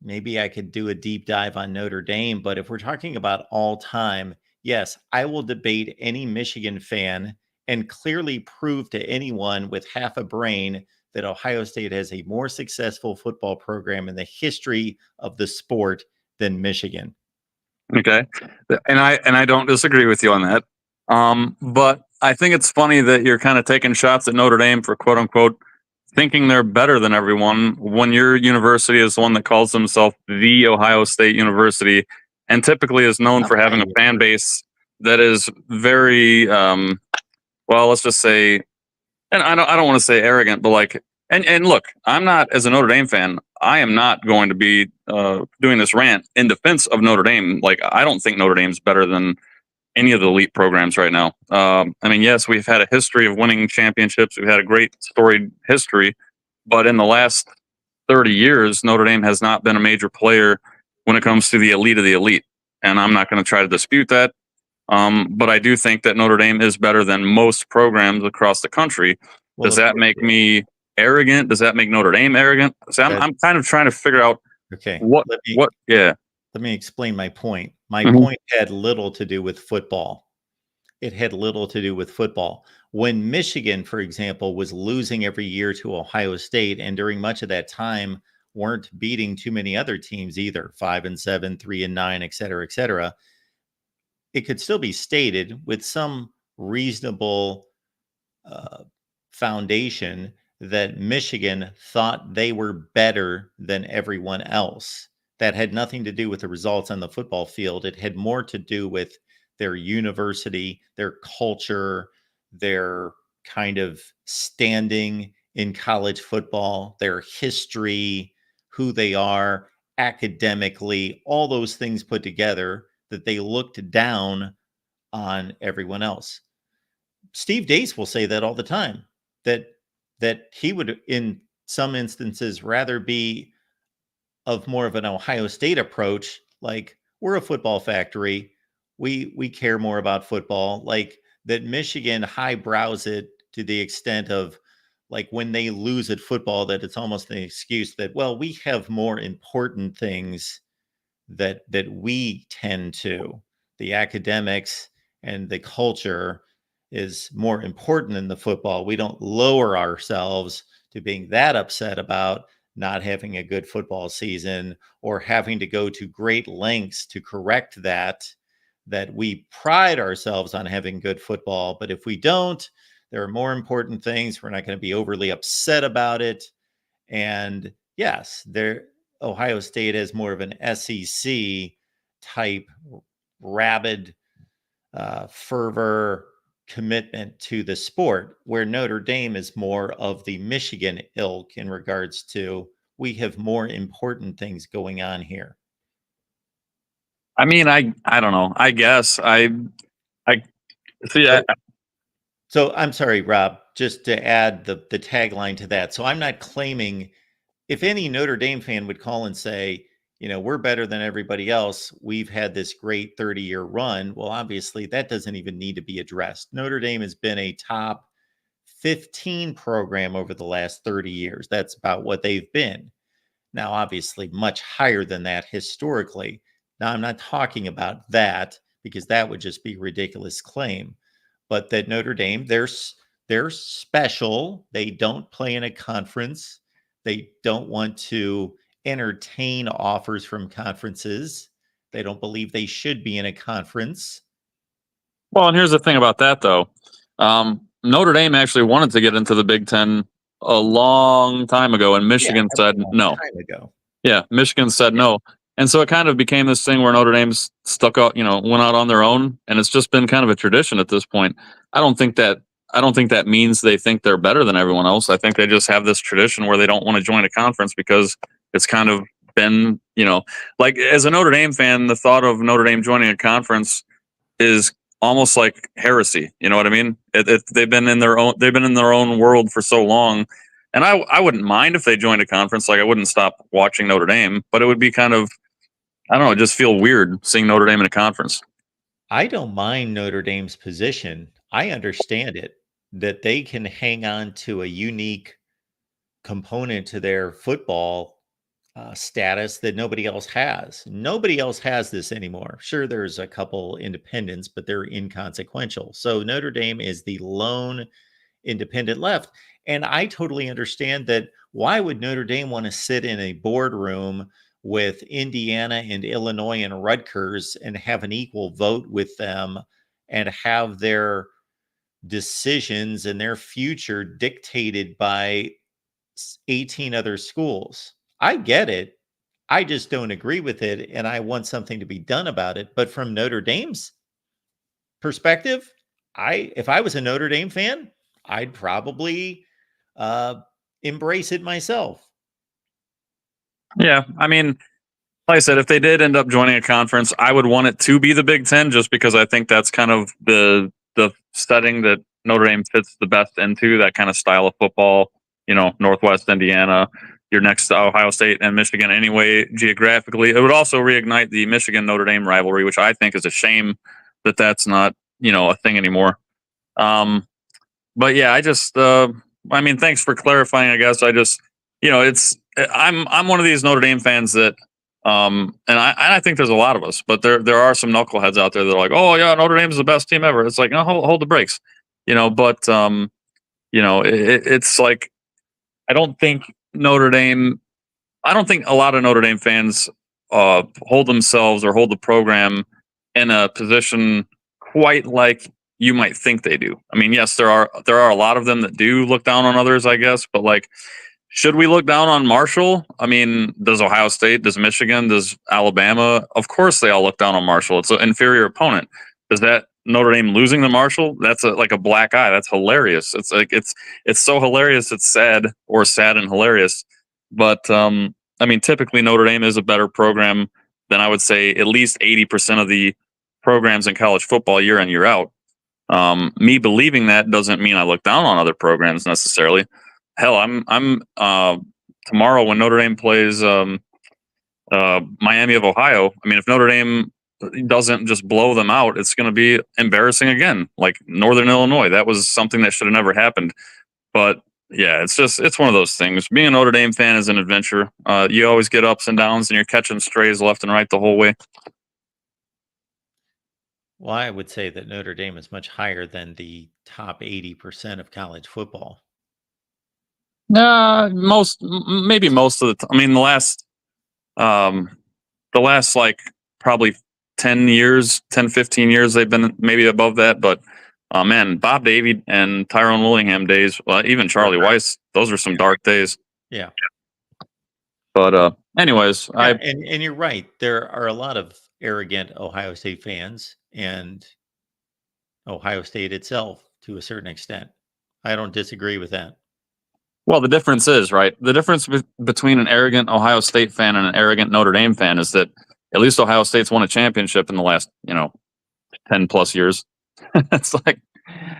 maybe I could do a deep dive on Notre Dame, but if we're talking about all time, yes, I will debate any Michigan fan and clearly prove to anyone with half a brain that Ohio State has a more successful football program in the history of the sport than Michigan. Okay. And I don't disagree with you on that. But I think it's funny that you're kind of taking shots at Notre Dame for quote unquote thinking they're better than everyone when your university is the one that calls themselves the Ohio State University and typically is known for having a fan base that is very, well, let's just say, and I don't want to say arrogant, but like, and look, I'm not, as a Notre Dame fan, I am not going to be doing this rant in defense of Notre Dame. Like, I don't think Notre Dame's better than any of the elite programs right now. I mean, yes, we've had a history of winning championships. We've had a great storied history, but in the last 30 years, Notre Dame has not been a major player when it comes to the elite of the elite. And I'm not going to try to dispute that. But I do think that Notre Dame is better than most programs across the country. Well, does that make me arrogant? Does that make Notre Dame arrogant? So I'm kind of trying to figure out what. Let me explain my point. My point had little to do with football. It had little to do with football. When Michigan, for example, was losing every year to Ohio State, and during much of that time weren't beating too many other teams either, 5-7, 3-9, et cetera, it could still be stated with some reasonable foundation that Michigan thought they were better than everyone else. That had nothing to do with the results on the football field. It had more to do with their university, their culture, their kind of standing in college football, their history, who they are academically, all those things put together, that they looked down on everyone else. Steve Dace will say that all the time, that he would, in some instances, rather be of more of an Ohio State approach, like, we're a football factory. We care more about football. Like, that Michigan highbrows it to the extent of, like when they lose at football, that it's almost an excuse that, well, we have more important things that we tend to. The academics and the culture is more important than the football. We don't lower ourselves to being that upset about not having a good football season or having to go to great lengths to correct that we pride ourselves on having good football. But if we don't, there are more important things. We're not going to be overly upset about it. And yes, Ohio State has more of an SEC type rabid fervor commitment to the sport, where Notre Dame is more of the Michigan ilk in regards to, we have more important things going on here. I mean, I don't know. I guess I see. So I'm sorry, Rob, just to add the tagline to that. So I'm not claiming, if any Notre Dame fan would call and say, we're better than everybody else, we've had this great 30-year run. Well, obviously that doesn't even need to be addressed. Notre Dame has been a top 15 program over the last 30 years. That's about what they've been. Now, obviously much higher than that historically. Now, I'm not talking about that because that would just be a ridiculous claim. But that Notre Dame, they're special. They don't play in a conference. They don't want to entertain offers from conferences. They don't believe they should be in a conference. Well, and here's the thing about that, though. Notre Dame actually wanted to get into the Big Ten a long time ago, and Michigan said no. Yeah, Michigan said no. And so it kind of became this thing where Notre Dame's stuck out, went out on their own, and it's just been kind of a tradition at this point. I don't think that means they think they're better than everyone else. I think they just have this tradition where they don't want to join a conference because it's kind of been, like, as a Notre Dame fan, the thought of Notre Dame joining a conference is almost like heresy. You know what I mean? They've been in their own world for so long. And I wouldn't mind if they joined a conference. Like, I wouldn't stop watching Notre Dame, but it would be kind of, I don't know, just feel weird seeing Notre Dame in a conference. I don't mind Notre Dame's position. I understand it, that they can hang on to a unique component to their football status that nobody else has. Nobody else has this anymore. Sure, there's a couple independents, but they're inconsequential. So Notre Dame is the lone independent left. And I totally understand that. Why would Notre Dame want to sit in a boardroom with Indiana and Illinois and Rutgers and have an equal vote with them and have their decisions and their future dictated by 18 other schools? I get it. I just don't agree with it, and I want something to be done about it. But from Notre Dame's perspective, if I was a Notre Dame fan, I'd probably embrace it myself. Yeah, I mean, like I said, if they did end up joining a conference, I would want it to be the Big Ten, just because I think that's kind of the setting that Notre Dame fits the best into, that kind of style of football. Northwest Indiana, you're next to Ohio State and Michigan anyway, geographically. It would also reignite the Michigan-Notre Dame rivalry, which I think is a shame that that's not, a thing anymore. But yeah, I just, thanks for clarifying, I guess. I just, I'm one of these Notre Dame fans that, and I think there's a lot of us, but there are some knuckleheads out there that are like, oh yeah, Notre Dame is the best team ever. It's like, no, hold the brakes, but it's like, I don't think a lot of Notre Dame fans hold themselves or hold the program in a position quite like you might think they do. I mean, yes, there are a lot of them that do look down on others, I guess, but like, should we look down on Marshall? I mean, does Ohio State, does Michigan, does Alabama? Of course they all look down on Marshall. It's an inferior opponent. Does that Notre Dame losing to Marshall? That's like a black eye. That's hilarious. It's like, it's so hilarious. It's sad, or sad and hilarious. But typically Notre Dame is a better program than, I would say, at least 80% of the programs in college football year in, year out. Me believing that doesn't mean I look down on other programs necessarily. Hell, I'm tomorrow when Notre Dame plays Miami of Ohio. I mean, if Notre Dame doesn't just blow them out, it's going to be embarrassing again, like Northern Illinois. That was something that should have never happened. But yeah, it's one of those things. Being a Notre Dame fan is an adventure. You always get ups and downs, and you're catching strays left and right the whole way. Well, I would say that Notre Dame is much higher than the top 80% of college football. Maybe most of the time. I mean, the last like probably 10 years, 10, 15 years, they've been maybe above that. But man, Bob Davie and Tyrone Willingham days, even Charlie Weiss, those are some dark days. Yeah. But anyways, Yeah, and you're right. There are a lot of arrogant Ohio State fans and Ohio State itself to a certain extent. I don't disagree with that. well, the difference is, right? The difference between an arrogant Ohio State fan and an arrogant Notre Dame fan is that at least Ohio State's won a championship in the last, 10 plus years. It's like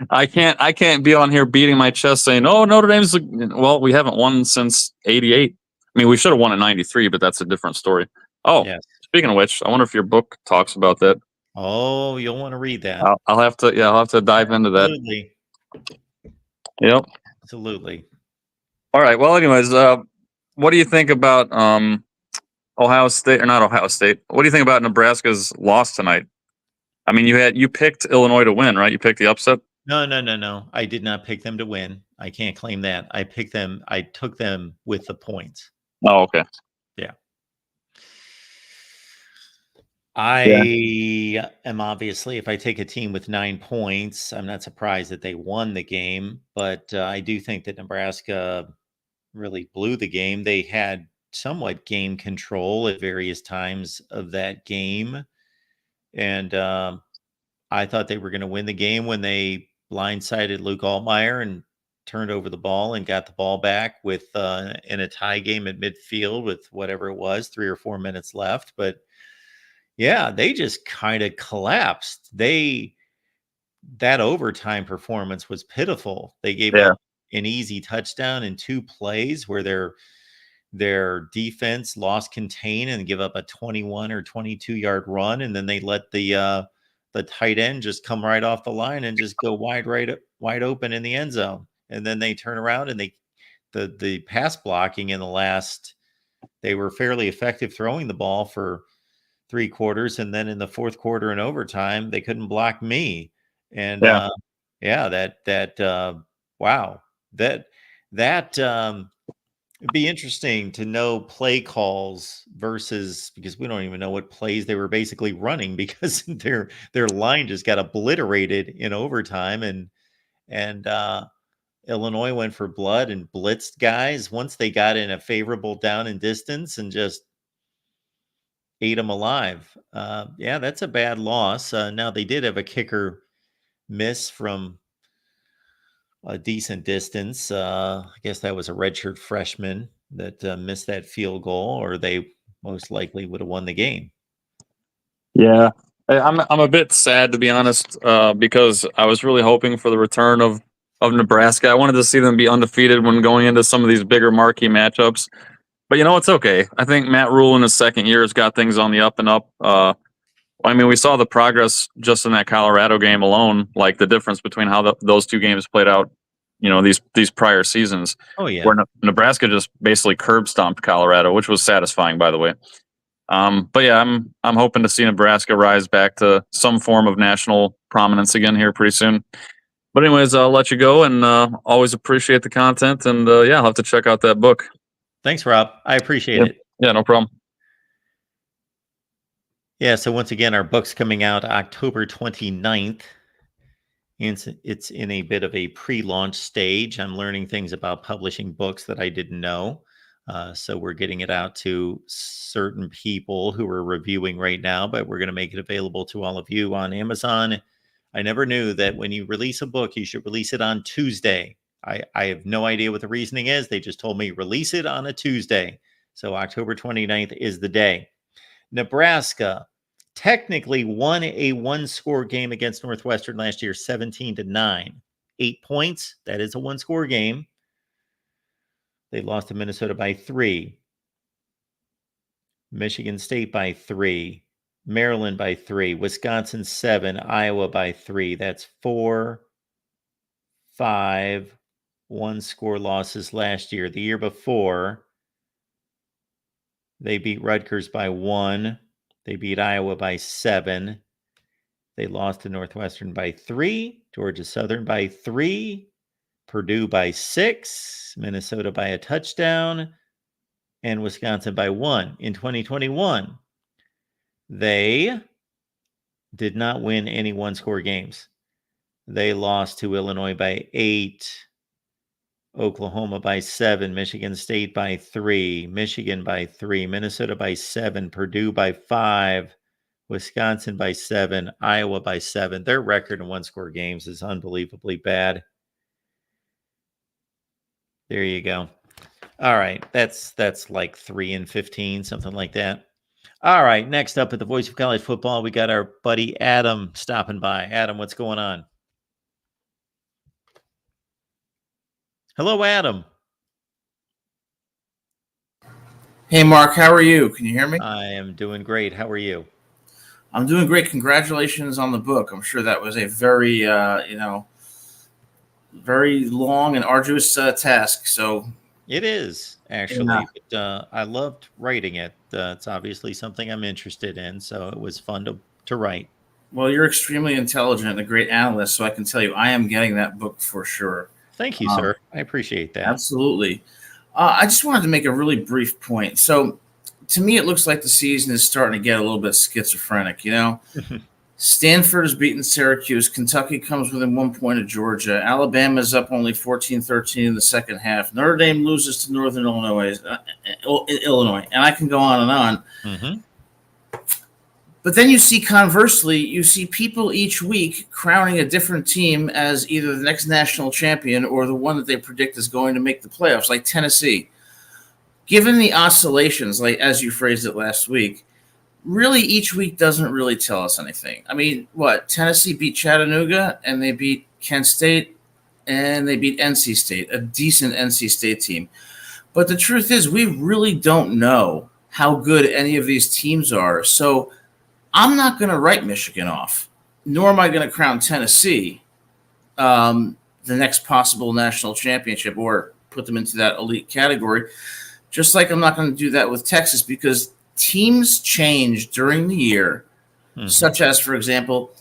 I can't be on here beating my chest saying, "Oh, Notre Dame's well, we haven't won since '88." I mean, we should have won in '93, but that's a different story. Oh, Yes. speaking of which, I wonder if your book talks about that. Oh, you'll want to read that. I'll have to dive into that. Absolutely. Yep. Absolutely. All right. Well, anyways, what do you think about Ohio State or not Ohio State? What do you think about Nebraska's loss tonight? I mean, you picked Illinois to win, right? You picked the upset. No. I did not pick them to win. I can't claim that. I took them with the points. Oh, okay. Yeah. I am obviously, if I take a team with 9 points, I'm not surprised that they won the game, but I do think that Nebraska really blew the game. They had somewhat game control at various times of that game. And I thought they were going to win the game when they blindsided Luke Altmaier and turned over the ball and got the ball back with in a tie game at midfield with whatever it was, 3 or 4 minutes left. But yeah, they just kind of collapsed. That overtime performance was pitiful. They gave up an easy touchdown in 2 plays where their defense lost contain and give up a 21 or 22-yard run, and then they let the tight end just come right off the line and just go wide open in the end zone. And then they turn around and the pass blocking in the last, they were fairly effective throwing the ball for 3 quarters, and then in the fourth quarter and overtime they couldn't block me. And wow, it'd be interesting to know play calls versus, because we don't even know what plays they were basically running because their line just got obliterated in overtime, and Illinois went for blood and blitzed guys once they got in a favorable down and distance and just ate them alive. Yeah, that's a bad loss. Now they did have a kicker miss from a decent distance. I guess that was a redshirt freshman that missed that field goal, or they most likely would have won the game. Yeah, I'm a bit sad, to be honest, because I was really hoping for the return of Nebraska. I wanted to see them be undefeated when going into some of these bigger marquee matchups. But it's okay. I think Matt Rule in his second year has got things on the up and up. I mean, we saw the progress just in that Colorado game alone, like the difference between how those 2 games played out, these prior seasons. Oh yeah, where Nebraska just basically curb stomped Colorado, which was satisfying, by the way. But yeah, I'm hoping to see Nebraska rise back to some form of national prominence again here pretty soon. But anyways, I'll let you go, and always appreciate the content, and yeah, I'll have to check out that book. Thanks, Rob. I appreciate it. Yeah, no problem. Yeah, so once again, our book's coming out October 29th. It's in a bit of a pre-launch stage. I'm learning things about publishing books that I didn't know. So we're getting it out to certain people who are reviewing right now, but we're going to make it available to all of you on Amazon. I never knew that when you release a book, you should release it on Tuesday. I have no idea what the reasoning is. They just told me release it on a Tuesday. So October 29th is the day. Nebraska technically won a 1-score game against Northwestern last year, 17-9. 8 points. That is a 1-score game. They lost to Minnesota by 3. Michigan State by 3. Maryland by 3. Wisconsin 7. Iowa by 3. That's 4, 5, one-score losses last year. The year before, they beat Rutgers by 1. They beat Iowa by 7. They lost to Northwestern by 3, Georgia Southern by 3, Purdue by 6, Minnesota by a touchdown, and Wisconsin by 1. In 2021, they did not win any one-score games. They lost to Illinois by 8, Oklahoma by 7, Michigan State by 3, Michigan by 3, Minnesota by 7, Purdue by 5, Wisconsin by 7, Iowa by 7. Their record in one-score games is unbelievably bad. There you go. All right, that's like 3-15, something like that. All right, next up at the Voice of College Football, we got our buddy Adam stopping by. Adam, what's going on? Hello, Adam. Hey, Mark, how are you? Can you hear me? I am doing great. How are you? I'm doing great. Congratulations on the book. I'm sure that was a very, very long and arduous task. So It is actually, but I loved writing it. It's obviously something I'm interested in, so it was fun to write. well, you're extremely intelligent and a great analyst, so I can tell you I am getting that book for sure. Thank you, sir. I appreciate that. Absolutely. I just wanted to make a really brief point. So to me, it looks like the season is starting to get a little bit schizophrenic, Stanford has beaten Syracuse. Kentucky comes within 1 point of Georgia. Alabama is up only 14-13 in the second half. Notre Dame loses to Northern Illinois. And I can go on and on. Mm-hmm. But then you see, conversely, you see people each week crowning a different team as either the next national champion or the one that they predict is going to make the playoffs, like Tennessee. Given the oscillations, like as you phrased it last week, really each week doesn't really tell us anything. I mean, Tennessee beat Chattanooga, and they beat Kent State, and they beat NC State, a decent NC State team. But the truth is, we really don't know how good any of these teams are. So I'm not going to write Michigan off, nor am I going to crown Tennessee the next possible national championship or put them into that elite category, just like I'm not going to do that with Texas, because teams change during the year, such as, for example,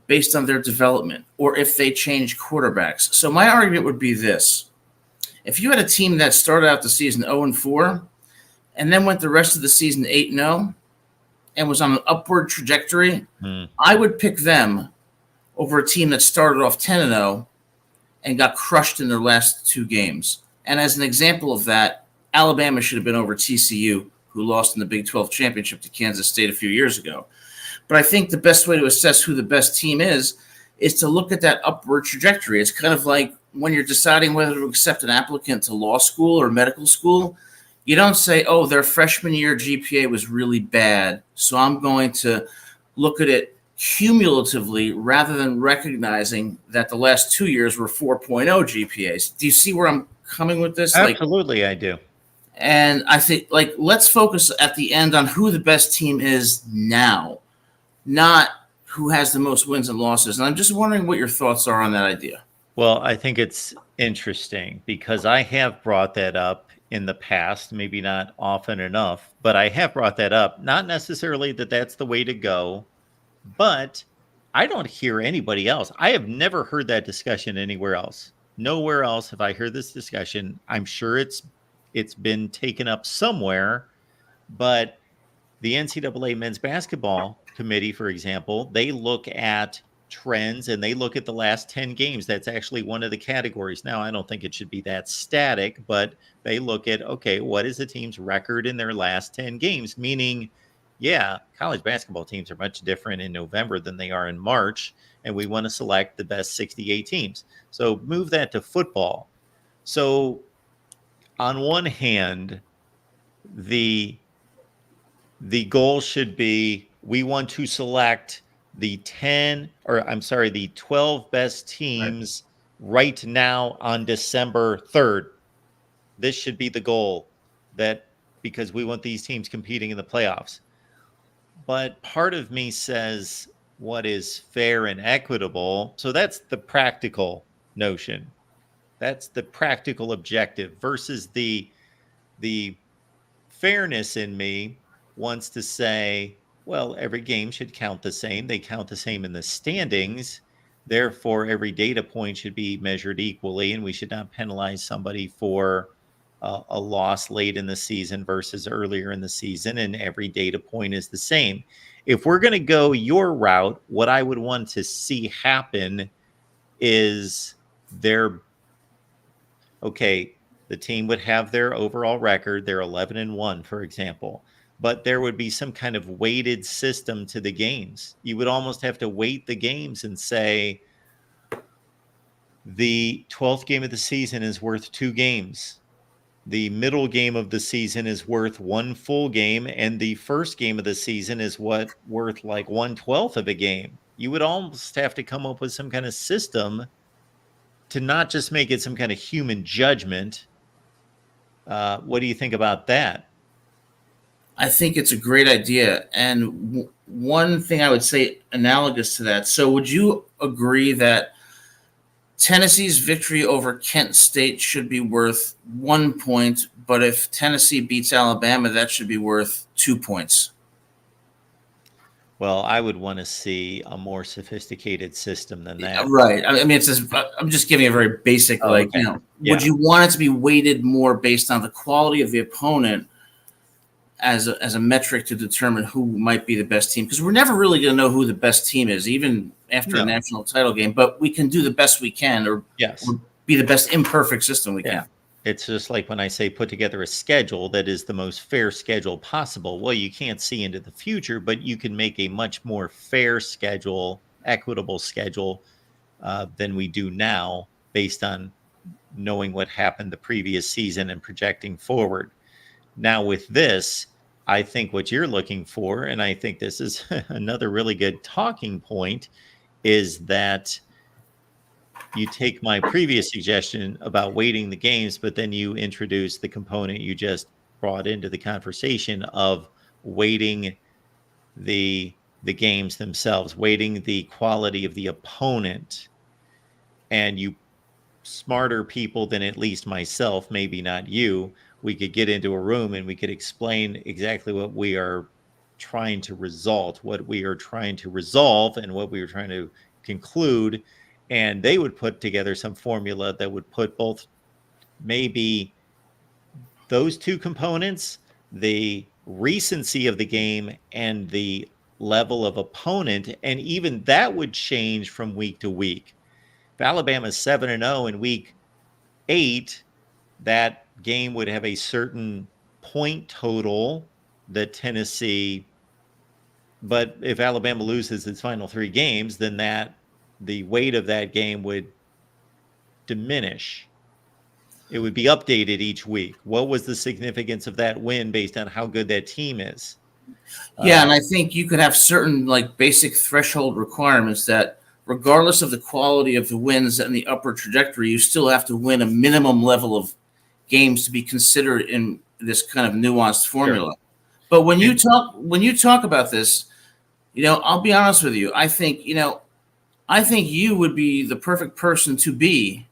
based on their development or if they change quarterbacks. So my argument would be this. If you had a team that started out the season 0-4 and then went the rest of the season 8-0 and was on an upward trajectory, I would pick them over a team that started off 10-0 and got crushed in their last 2 games. And as an example of that, Alabama should have been over TCU, who lost in the Big 12 championship to Kansas State a few years ago. But I think the best way to assess who the best team is to look at that upward trajectory. It's kind of like when you're deciding whether to accept an applicant to law school or medical school. You don't say, oh, their freshman year GPA was really bad, so I'm going to look at it cumulatively rather than recognizing that the last 2 years were 4.0 GPAs. Do you see where I'm coming with this? Absolutely, I do. And I think, let's focus at the end on who the best team is now, not who has the most wins and losses. And I'm just wondering what your thoughts are on that idea. Well, I think it's interesting because I have brought that up in the past, maybe not often enough, but I have brought that up. Not necessarily that that's the way to go, but I don't hear anybody else. I have never heard that discussion anywhere else. Nowhere else have I heard this discussion. I'm sure it's been taken up somewhere, but the NCAA men's basketball committee, for example, they look at trends and they look at the last 10 games. That's actually one of the categories. Now, I don't think it should be that static, but they look at, okay, what is the team's record in their last 10 games? Meaning, yeah, college basketball teams are much different in November than they are in March, and we want to select the best 68 teams. So move that to football. So on one hand, the goal should be we want to select the 12 best teams right now on December 3rd. This should be the goal, because we want these teams competing in the playoffs. But part of me says what is fair and equitable. So that's the practical notion. That's the practical objective versus the fairness in me wants to say, well, every game should count the same. They count the same in the standings. Therefore, every data point should be measured equally, and we should not penalize somebody for a loss late in the season versus earlier in the season, and every data point is the same. If we're going to go your route, what I would want to see happen is the team would have their overall record. They're 11-1, for example, but there would be some kind of weighted system to the games. You would almost have to weight the games and say the 12th game of the season is worth 2 games. The middle game of the season is worth 1 full game, and the first game of the season is worth like 1/12 of a game. You would almost have to come up with some kind of system to not just make it some kind of human judgment. What do you think about that? I think it's a great idea. And one thing I would say analogous to that. So would you agree that Tennessee's victory over Kent State should be worth 1 point, but if Tennessee beats Alabama, that should be worth 2 points? Well, I would want to see a more sophisticated system than that. Right. I mean, I'm just giving a very basic, Okay. Would you want it to be weighted more based on the quality of the opponent as a metric to determine who might be the best team? Because we're never really going to know who the best team is, even after a national title game, but we can do the best we can or be the best imperfect system we can. It's just like when I say put together a schedule that is the most fair schedule possible. Well, you can't see into the future, but you can make a much more fair schedule, equitable schedule than we do now based on knowing what happened the previous season and projecting forward. Now with this, I think what you're looking for, and I think this is another really good talking point, is that you take my previous suggestion about weighting the games, but then you introduce the component you just brought into the conversation of weighting the games themselves, weighting the quality of the opponent. And you smarter people than at least myself, maybe not you, we could get into a room and we could explain exactly what we are trying to resolve, and what we are trying to conclude. And they would put together some formula that would put both maybe those two components, the recency of the game and the level of opponent, and even that would change from week to week. If Alabama's 7-0 in week 8, that game would have a certain point total that Tennessee, but if Alabama loses its final 3 games, then the weight of that game would diminish. It would be updated each week. What was the significance of that win based on how good that team is? Yeah, and I think you could have certain basic threshold requirements that regardless of the quality of the wins and the upward trajectory, you still have to win a minimum level of games to be considered in this kind of nuanced formula. Sure. But when you talk about this, I'll be honest with you. I think you would be the perfect person to be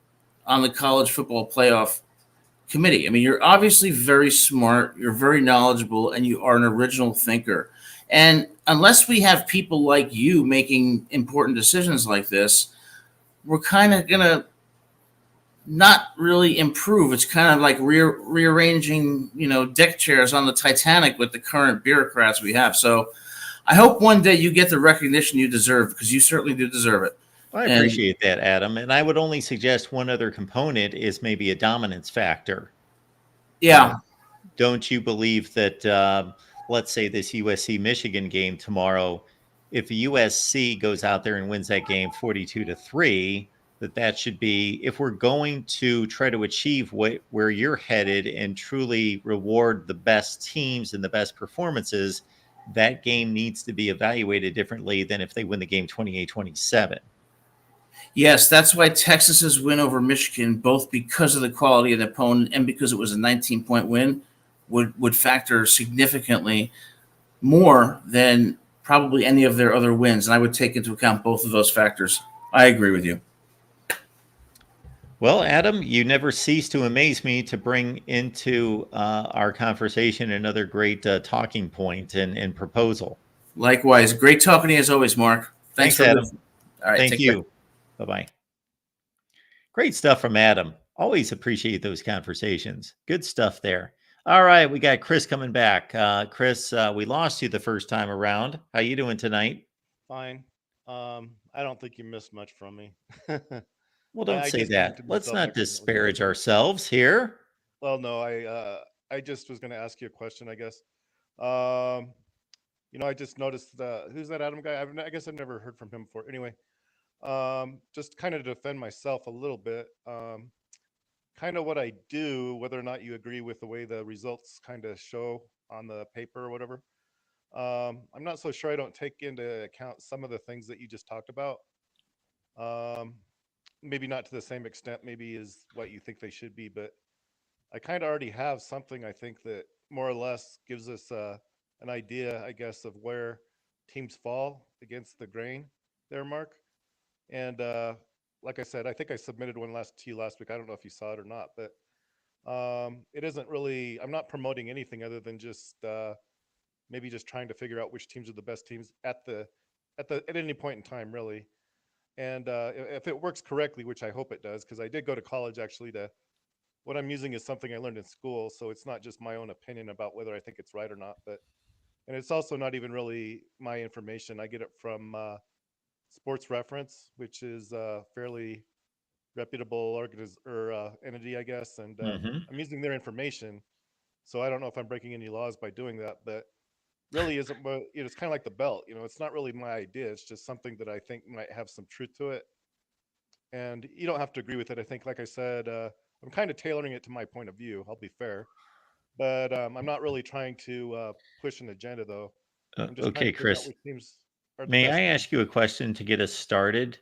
on the college football playoff committee. I mean, you're obviously very smart, you're very knowledgeable, and you are an original thinker. And unless we have people like you making important decisions like this, we're kind of going to not really improve. It's kind of like rearranging, deck chairs on the Titanic with the current bureaucrats we have. So I hope one day you get the recognition you deserve, because you certainly do deserve it. I appreciate that, Adam. And I would only suggest one other component is maybe a dominance factor. Yeah. Don't you believe that, let's say this USC-Michigan game tomorrow, if USC goes out there and wins that game 42-3, that should be, if we're going to try to achieve where you're headed and truly reward the best teams and the best performances, that game needs to be evaluated differently than if they win the game 28-27. Yes, that's why Texas's win over Michigan, both because of the quality of the opponent and because it was a 19-point win, would factor significantly more than probably any of their other wins. And I would take into account both of those factors. I agree with you. Well, Adam, you never cease to amaze me to bring into our conversation another great talking point and proposal. Likewise, great talking to you as always, Mark. Thanks Thanks, for Adam. listening. All right, Thank take care. you. Bye-bye. Great stuff from Adam. Always appreciate those conversations. Good stuff there. All right, we got Chris coming back. Chris, we lost you the first time around. How you doing tonight? Fine. I don't think you missed much from me. Well, don't I say just came that. to Let's myself not accidentally. disparage ourselves here. Well, no, I just was going to ask you a question, I guess. I just noticed who's that Adam guy? I guess I've never heard from him before. Anyway, just kind of to defend myself a little bit. Kind of what I do, whether or not you agree with the way the results kind of show on the paper or whatever. I'm not so sure I don't take into account some of the things that you just talked about. Maybe not to the same extent, maybe is what you think they should be, but I kind of already have something I think that more or less gives us an idea, I guess, of where teams fall against the grain there, Mark. And like I said, I think I submitted one to you last week. I don't know if you saw it or not, but it isn't really. I'm not promoting anything other than just maybe just trying to figure out which teams are the best teams at any point in time, really. And if it works correctly, which I hope it does, because I did go to college actually to. What I'm using is something I learned in school, so it's not just my own opinion about whether I think it's right or not. And it's also not even really my information. I get it from Sports Reference, which is a fairly reputable entity, I guess. And I'm using their information, so I don't know if I'm breaking any laws by doing that. But really, isn't. It's kind of like the belt. It's not really my idea. It's just something that I think might have some truth to it. And you don't have to agree with it. I think, like I said, I'm kind of tailoring it to my point of view. I'll be fair, but I'm not really trying to push an agenda, though. I'm just trying Okay, to figure out Chris, which teams are the may best I teams. ask you a question to get us started?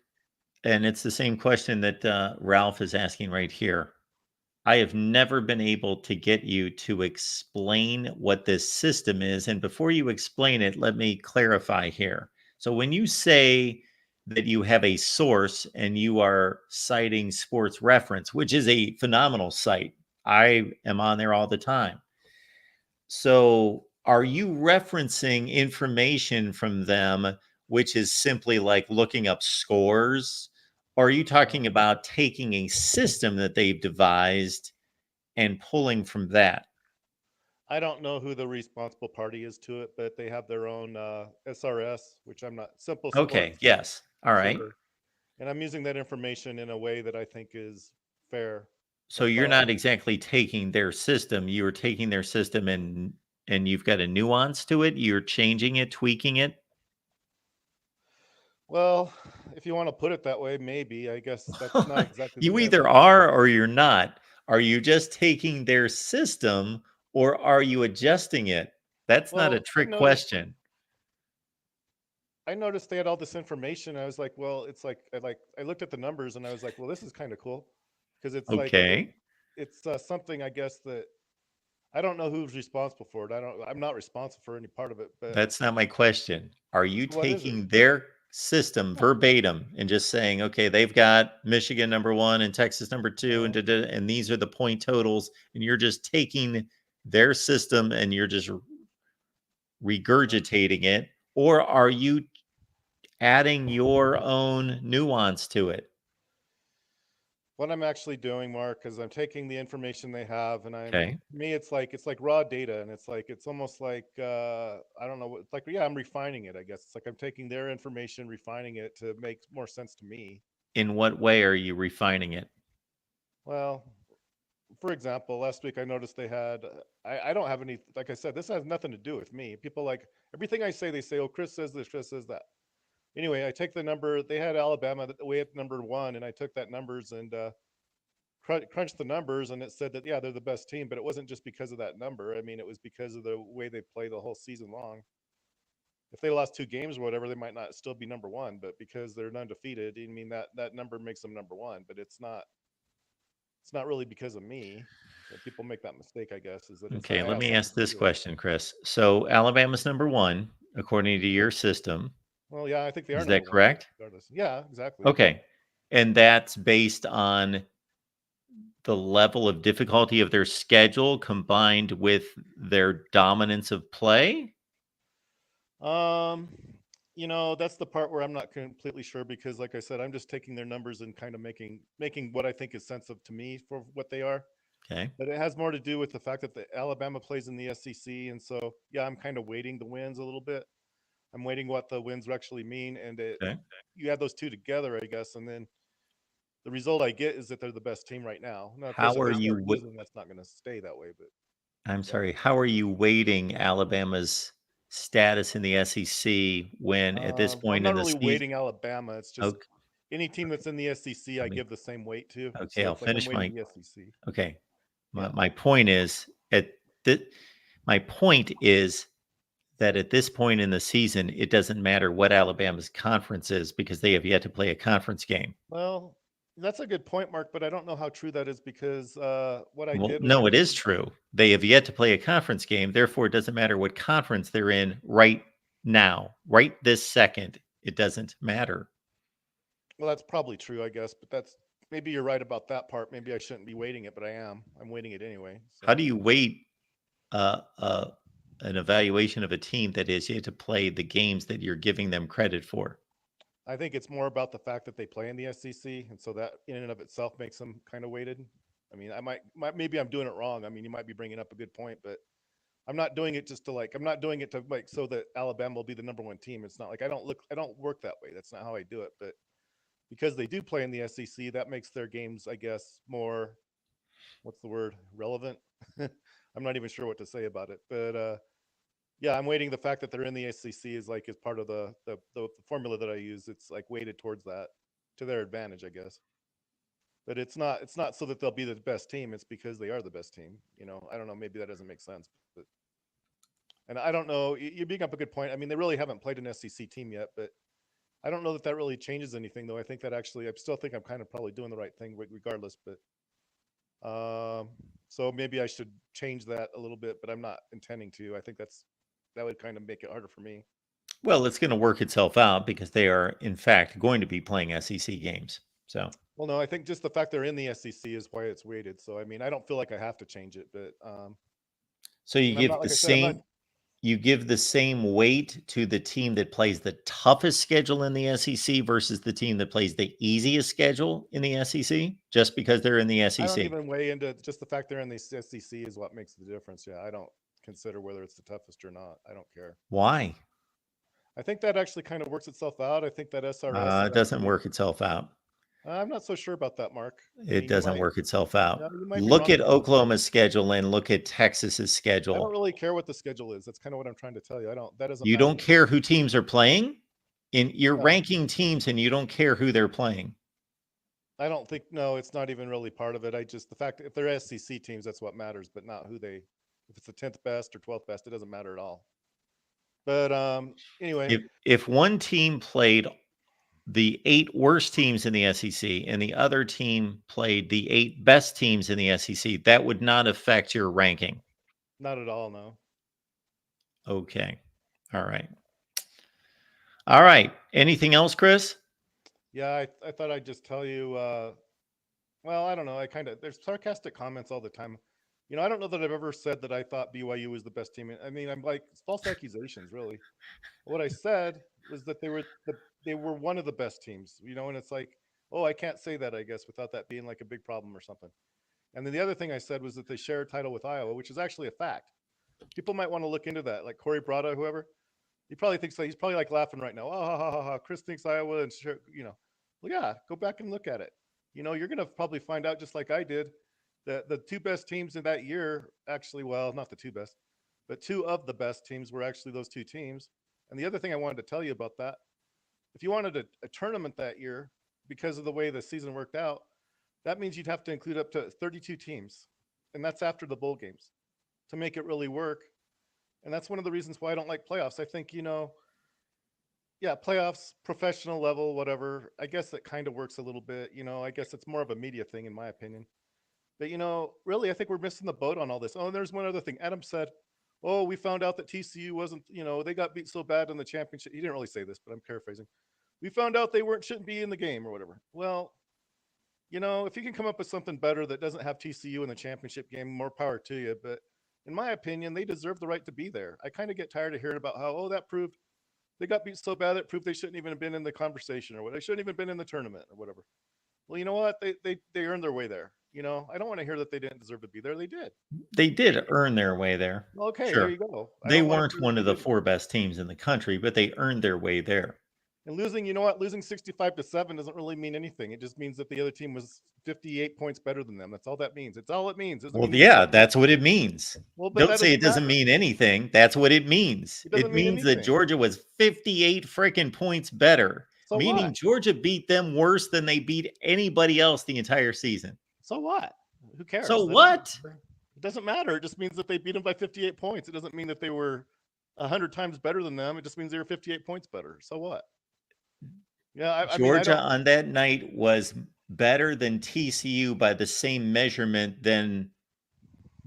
And it's the same question that Ralph is asking right here. I have never been able to get you to explain what this system is. And before you explain it, let me clarify here. So when you say that you have a source and you are citing Sports Reference, which is a phenomenal site, I am on there all the time. So are you referencing information from them, which is simply like looking up scores? Or are you talking about taking a system that they've devised and pulling from that? I don't know who the responsible party is to it, but they have their own SRS, which I'm not simple Okay, sports yes. All right. sorter, and I'm using that information in a way that I think is fair. So That's you're all. not exactly taking their system, you are taking their system and you've got a nuance to it, you're changing it, tweaking it. Well, if you want to put it that way, maybe. I guess that's not exactly the You way I either look at it. are or you're not. Are you just taking their system or are you adjusting it? That's not a Well, trick question. I noticed they had all this information. I was like, well, it's like I looked at the numbers and I was like, well, this is kind of cool because it's like Okay. it's something I guess that I don't know who's responsible for it. I'm not responsible for any part of it. But That's not my question. Are you so what is it? taking their system verbatim and just saying, okay, they've got Michigan #1 and Texas #2 and and these are the point totals, and you're just taking their system and you're just regurgitating it, or are you adding your own nuance to it? What I'm actually doing, Mark, is I'm taking the information they have, and Okay. to me, it's like raw data, and it's almost like I don't know, it's like yeah, I'm refining it. I guess it's like I'm taking their information, refining it to make more sense to me. In what way are you refining it? Well, for example, last week I noticed they had. I don't have any. Like I said, this has nothing to do with me. People like everything I say. They say, "Oh, Chris says this. Chris says that." Anyway, I take the number. They had Alabama way at #1, and I took that numbers and crunched the numbers, and it said that yeah, they're the best team. But it wasn't just because of that number. I mean, it was because of the way they play the whole season long. If they lost 2 games or whatever, they might not still be #1. But because they're undefeated, I mean that number makes them #1. But it's not. It's not really because of me. People make that mistake, I guess, is that it's Okay, I let have me something ask to this do with it. question, Chris. So Alabama's #1, according to your system. Well, yeah, I think they are Is that #1, correct? regardless. Yeah, exactly. Okay. And that's based on the level of difficulty of their schedule combined with their dominance of play? That's the part where I'm not completely sure because, like I said, I'm just taking their numbers and kind of making what I think is sensitive to me for what they are. Okay. But it has more to do with the fact that the Alabama plays in the SEC, and so yeah, I'm kind of weighting the wins a little bit. I'm waiting what the wins actually mean, and Okay. you add those two together, I guess, and then the result I get is that they're the best team right now. Now, of course, How if are they start you? losing, that's not going to stay that way. But I'm yeah. sorry. How are you weighting Alabama's status in the SEC when at this I'm point not in the really season? weighting Alabama. It's just Okay. any team that's in the SEC, I me- give the same weight to. Okay. So I'll it's like I'm finish weighting my. the SEC. Okay. Yeah. My point is my point is that at this point in the season, it doesn't matter what Alabama's conference is because they have yet to play a conference game. Well, that's a good point, Mark, but I don't know how true that is because what I Well, did was no, it is true. They have yet to play a conference game. Therefore, it doesn't matter what conference they're in right now, right this second. It doesn't matter. well, that's probably true, I guess, but that's maybe you're right about that part. Maybe I shouldn't be weighting it, but I am. I'm weighting it anyway. How So do you weight uh, uh, an evaluation of a team that is yet to play the games that you're giving them credit for? I think it's more about the fact that they play in the SEC, and so that in and of itself makes them kind of weighted. I mean, I might maybe I'm doing it wrong. I mean, you might be bringing up a good point, but I'm not doing it just to like. I'm not doing it to like so that Alabama will be the number one team. It's not like I don't work that way. That's not how I do it. But because they do play in the SEC, that makes their games, I guess, more. What's the word? Relevant. I'm not even sure what to say about it, but yeah, I'm waiting. The fact that they're in the SEC is like is part of the formula that I use. It's like weighted towards that to their advantage, I guess. But it's not so that they'll be the best team. It's because they are the best team. I don't know. Maybe that doesn't make sense. But and I don't know. You bring up a good point. I mean, they really haven't played an SEC team yet, but I don't know that really changes anything. Though I think that actually, I still think I'm kind of probably doing the right thing regardless. But so maybe I should change that a little bit, but I'm not intending to. I think that would kind of make it harder for me. Well, it's going to work itself out because they are, in fact, going to be playing SEC games. So, Well, no, I think just the fact they're in the SEC is why it's weighted. So, I mean, I don't feel like I have to change it, but so you and I'm give not the like I said, I'm not. same you give the same weight to the team that plays the toughest schedule in the SEC versus the team that plays the easiest schedule in the SEC just because they're in the I don't SEC. even weigh into just the fact they're in the SEC is what makes the difference. Yeah, I don't consider whether it's the toughest or not. I don't care. Why? I think that actually kind of works itself out. I think that SRS is It doesn't actually. work itself out. I'm not so sure about that, Mark. I It mean, you doesn't might. work itself out. No, you might be Look wrong at about that. Oklahoma's schedule and look at Texas's I don't schedule. really care what the schedule is. That's kind of what I'm trying to tell you. I don't. That doesn't You matter. don't care who teams are playing? You're No, ranking teams and you don't care who they're playing. I don't think. No, it's not even really part of it. I just the fact that if they're SEC teams, that's what matters, but not who they. If it's the 10th best or 12th best, it doesn't matter at all. But anyway, If one team played the 8 worst teams in the SEC and the other team played the 8 best teams in the SEC, that would not affect your ranking. not at all. No. Okay. All right. All right. Anything else, Chris? Yeah, I thought I'd just tell you. Well, I don't know. There's sarcastic comments all the time. I don't know that I've ever said that I thought BYU was the best team. I mean, I'm like it's false accusations, really. What I said was that they were one of the best teams. And it's like, oh, I can't say that, I guess, without that being like a big problem or something. And then the other thing I said was that they share a title with Iowa, which is actually a fact. People might want to look into that, like Corey Brada, whoever. He probably thinks that he's probably like laughing right now. Oh, ha, ha, ha, ha. Chris thinks Iowa and well, yeah, go back and look at it. You're going to probably find out just like I did that the two best teams in that year actually, well, not the two best, but two of the best teams were actually those two teams. And the other thing I wanted to tell you about that, if you wanted a tournament that year, because of the way the season worked out, that means you'd have to include up to 32 teams. And that's after the bowl games to make it really work. And that's one of the reasons why I don't like playoffs. I think, yeah, playoffs, professional level, whatever. I guess that kind of works a little bit. I guess it's more of a media thing, in my opinion. But, really, I think we're missing the boat on all this. Oh, and there's one other thing. Adam said, oh, we found out that TCU wasn't, they got beat so bad in the championship. He didn't really say this, but I'm paraphrasing. We found out they shouldn't be in the game or whatever. Well, if you can come up with something better that doesn't have TCU in the championship game, more power to you. But in my opinion, they deserve the right to be there. I kind of get tired of hearing about how, that proved they got beat so bad it proved they shouldn't even have been in the conversation or what. They shouldn't even been in the tournament or whatever. Well, you know what? They earned their way there. I don't want to hear that they didn't deserve to be there. They did. They did earn their way there. Okay, Sure. there you go. They weren't one of the 4 best teams in the country, but they earned their way there. And losing 65-7 doesn't really mean anything. It just means that the other team was 58 points better than them. That's all that means. It's all it means. Well, yeah, that's what it means. Well, but don't say it doesn't mean anything. That's what it means. It means that Georgia was 58 freaking points better, meaning Georgia beat them worse than they beat anybody else the entire season. So what? Who cares? So what? It doesn't matter. It just means that they beat them by 58 points. It doesn't mean that they were 100 times better than them. It just means they were 58 points better. So what? Yeah, Georgia on that night was better than TCU by the same measurement than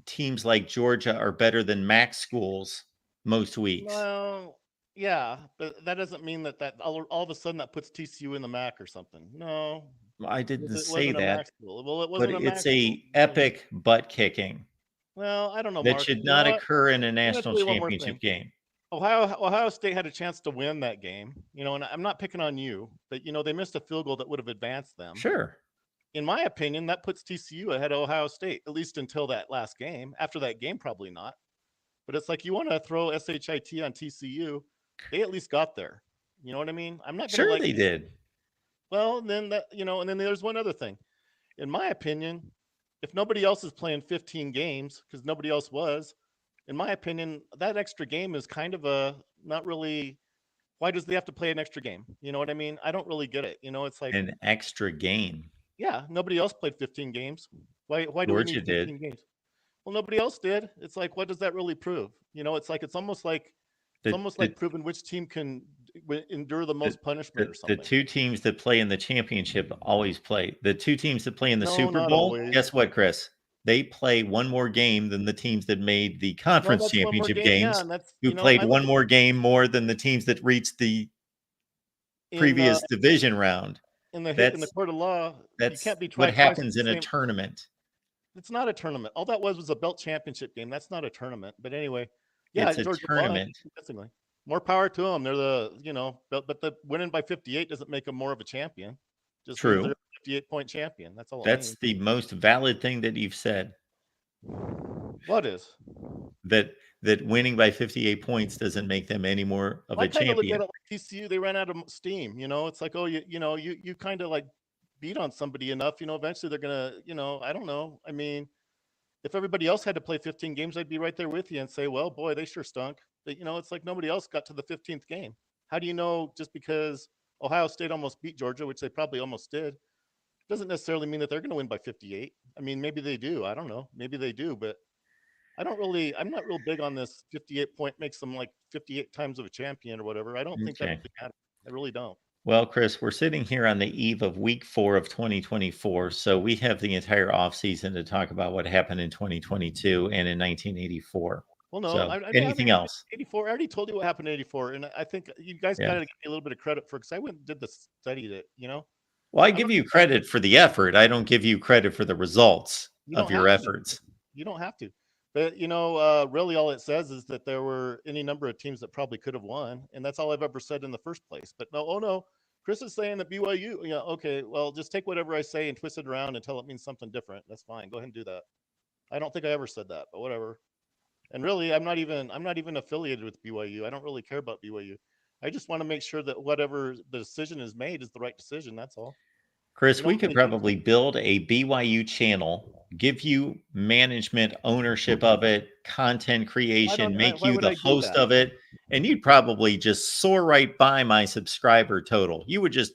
teams like Georgia are better than MAC schools most weeks. Well, yeah, but that doesn't mean that all of a sudden that puts TCU in the MAC or something. No, I didn't say that. Well, it wasn't but it's a epic butt kicking. Well, I don't know. That Mark. should not occur in a national championship game. Ohio State had a chance to win that game, and I'm not picking on you, but they missed a field goal that would have advanced them. Sure. In my opinion, that puts TCU ahead of Ohio State, at least until that last game. After that game, probably not. But it's like you want to throw SHIT on TCU, they at least got there. You know what I mean? I'm not sure they did. Well, then and then there's one other thing. In my opinion, if nobody else is playing 15 games, because nobody else was, in my opinion, that extra game is kind of not really. Why does they have to play an extra game? You know what I mean? I don't really get it. It's like an extra game. Yeah, nobody else played 15 games. Why do we need 15 games? Well, nobody else did. It's like, what does that really prove? It's almost like proving which team can endure the most punishment or something. The 2 teams that play in the championship always play. The 2 teams that play in the Super Bowl, guess what, Chris? They play one more game than the teams that made the conference championship games, who played one more game more than the teams that reached the previous division round. In the court of law, that's you can't be what happens in a tournament. It's not a tournament. All that was a belt championship game. That's not a tournament. But anyway, yeah, it's a tournament. More power to them. They're but the winning by 58 doesn't make them more of a champion. Just true. They're a 58-point champion. That's all. That's the most valid thing that you've said. What is? That winning by 58 points doesn't make them any more of a champion. Look at it like TCU, they ran out of steam. It's like, you kind of like beat on somebody enough. Eventually they're gonna. I don't know. I mean, if everybody else had to play 15 games, I'd be right there with you and say, well, boy, they sure stunk. But it's like nobody else got to the 15th game. How do you know just because Ohio State almost beat Georgia, which they probably almost did, doesn't necessarily mean that they're going to win by 58. I mean, maybe they do. I don't know. Maybe they do, but I'm not real big on this 58 point makes them like 58 times of a champion or whatever. I don't think that really matters. I really don't. Well, Chris, we're sitting here on the eve of week 4 of 2024. So we have the entire offseason to talk about what happened in 2022 and in 1984. Well, no, so, anything else? 84. I already told you what happened in 84. And I think you guys got to give me a little bit of credit for, because I went and did the study that, Well, I give you credit for the effort. I don't give you credit for the results of your efforts. You don't have to. But, really all it says is that there were any number of teams that probably could have won. And that's all I've ever said in the first place. But no, Chris is saying that BYU, okay, well, just take whatever I say and twist it around until it means something different. That's fine. Go ahead and do that. I don't think I ever said that, but whatever. And really, I'm not even affiliated with BYU. I don't really care about BYU. I just want to make sure that whatever the decision is made is the right decision. That's all. Chris, we could probably build a BYU channel, give you management ownership of it, content creation, make you the host of it, and you'd probably just soar right by my subscriber total. You would just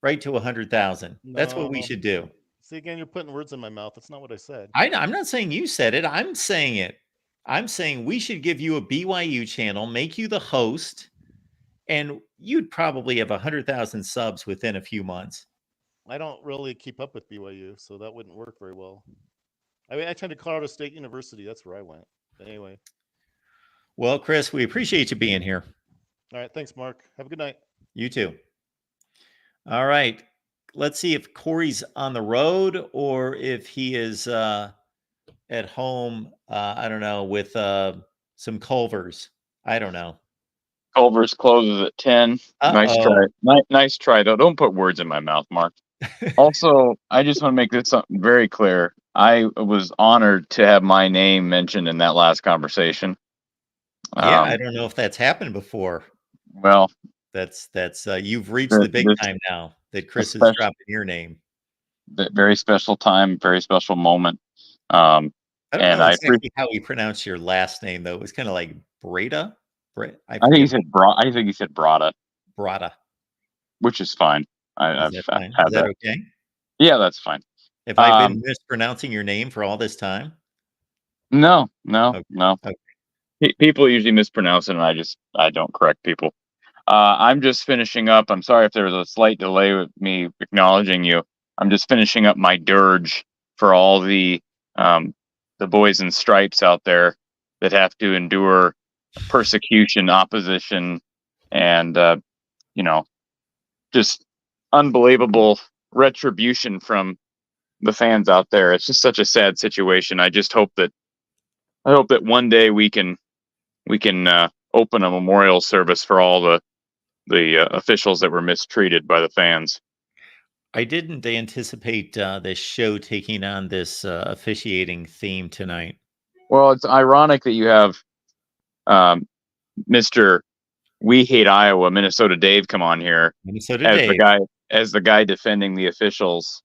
right to 100,000. That's what we should do. See, again, you're putting words in my mouth. That's not what I said. I'm not saying you said it. I'm saying it. I'm saying we should give you a BYU channel, make you the host, and you'd probably have 100,000 subs within a few months. I don't really keep up with BYU, so that wouldn't work very well. I mean, I attended Colorado State University. That's where I went. But anyway. Well, Chris, we appreciate you being here. All right. Thanks, Mark. Have a good night. You too. All right. let's see if Corey's on the road or if he is at home. I don't know, with some Culvers. I don't know. Culver's closes at 10. Nice try. Nice try, though. Don't put words in my mouth, Mark. Also, I just want to make this something very clear. I was honored to have my name mentioned in that last conversation. Yeah, I don't know if that's happened before. Well, that's you've reached the big time now that Chris is dropping your name. Very special time, very special moment. I don't know exactly how he pronounced your last name, though. It was kind of like Breda. I think he said Brada. Brada, which is fine. Is that okay? Yeah, that's fine. Have I been mispronouncing your name for all this time? No. Okay. People usually mispronounce it, and I don't correct people. I'm just finishing up. I'm sorry if there was a slight delay with me acknowledging you. I'm just finishing up my dirge for all the boys in stripes out there that have to endure persecution, opposition, and just unbelievable retribution from the fans out there. It's just such a sad situation. I hope that one day we can open a memorial service for all the officials that were mistreated by the fans. I didn't anticipate this show taking on this officiating theme tonight. Well, it's ironic that you have Mr. We Hate Iowa, Minnesota Dave, come on here as the guy defending the officials,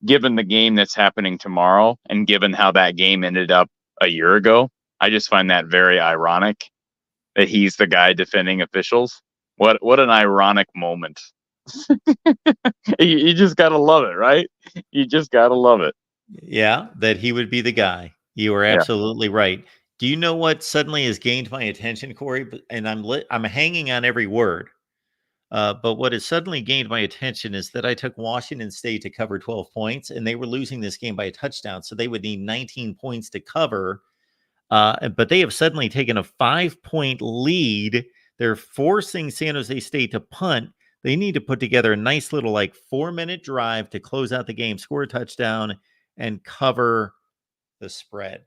given the game that's happening tomorrow and given how that game ended up a year ago. I just find that very ironic that he's the guy defending officials. What an ironic moment. You just got to love it, right? You just got to love it. Yeah, that he would be the guy. You are absolutely right. Do you know what suddenly has gained my attention, Corey? And I'm hanging on every word. But what has suddenly gained my attention is that I took Washington State to cover 12 points, and they were losing this game by a touchdown. So they would need 19 points to cover. But they have suddenly taken a 5-point lead. They're forcing San Jose State to punt. They need to put together a nice little 4-minute drive to close out the game, score a touchdown, and cover the spread.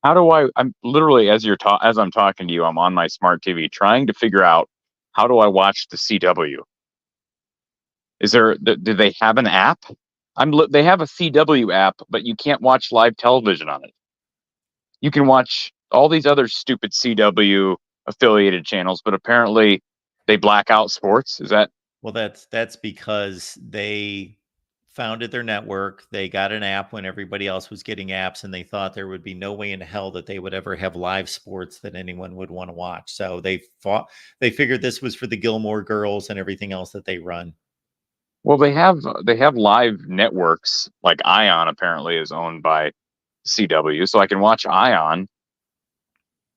How do I'm literally, as I'm talking to you, I'm on my smart TV trying to figure out how do I watch the CW? Do they have an app? They have a CW app, but you can't watch live television on it. You can watch all these other stupid CW affiliated channels, but apparently they black out sports. Is that? Well, that's because they founded their network. They got an app when everybody else was getting apps, and they thought there would be no way in hell that they would ever have live sports that anyone would want to watch. So they figured this was for the Gilmore Girls and everything else that they run. Well, they have live networks, like Ion apparently is owned by CW, so I can watch Ion.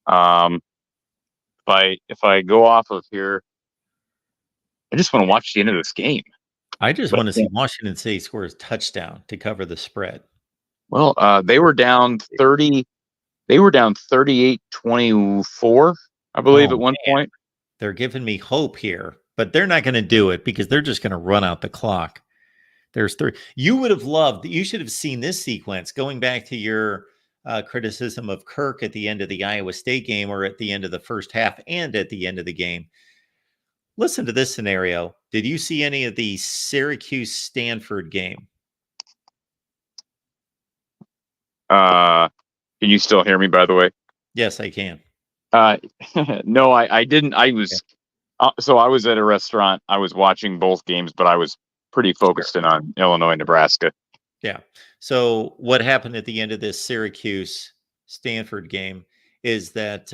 If I go off of here, I just want to watch the end of this game. I just want to see Washington State score a touchdown to cover the spread. Well, they were down 30. They were down 38-24, I believe, at one point. They're giving me hope here, but they're not going to do it because they're just going to run out the clock. There's 3. You should have seen this sequence going back to your criticism of Kirk at the end of the Iowa State game, or at the end of the first half and at the end of the game. Listen to this scenario. Did you see any of the Syracuse-Stanford game? Can you still hear me, by the way? Yes, I can. No, I didn't. I was so I was at a restaurant. I was watching both games, but I was pretty focused in on Illinois, Nebraska. Yeah. So what happened at the end of this Syracuse-Stanford game is that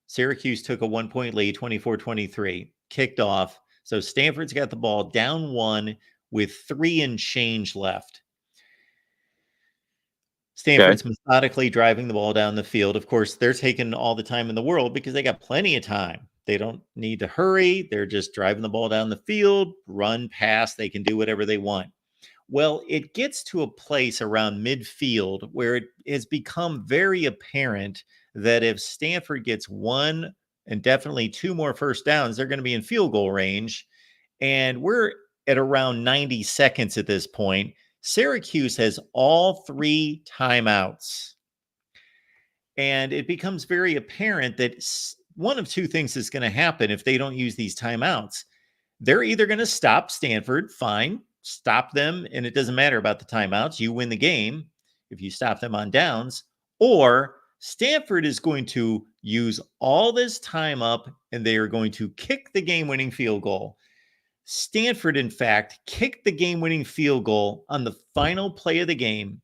Syracuse took a 1-point lead, 24-23, kicked off. So Stanford's got the ball down 1 with 3 and change left. Stanford's methodically driving the ball down the field. Of course, they're taking all the time in the world because they got plenty of time. They don't need to hurry. They're just driving the ball down the field, run, pass. They can do whatever they want. Well, it gets to a place around midfield where it has become very apparent that if Stanford gets 1 and definitely 2 more first downs, they're going to be in field goal range. And we're at around 90 seconds at this point. Syracuse has all 3 timeouts. And it becomes very apparent that one of 2 things is going to happen if they don't use these timeouts. They're either going to stop Stanford, fine, stop them, and it doesn't matter about the timeouts. You win the game if you stop them on downs, or Stanford is going to use all this time up and they are going to kick the game-winning field goal. Stanford, in fact, kicked the game-winning field goal on the final play of the game.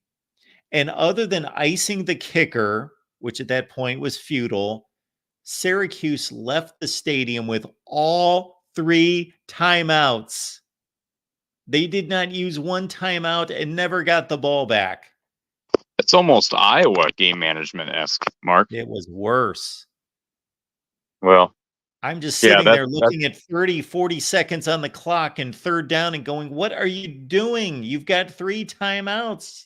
And other than icing the kicker, which at that point was futile, Syracuse left the stadium with all 3 timeouts. They did not use 1 timeout and never got the ball back. It's almost Iowa game management-esque, Mark. It was worse. Well, I'm just sitting there looking at 30, 40 seconds on the clock and 3rd down and going, what are you doing? You've got 3 timeouts.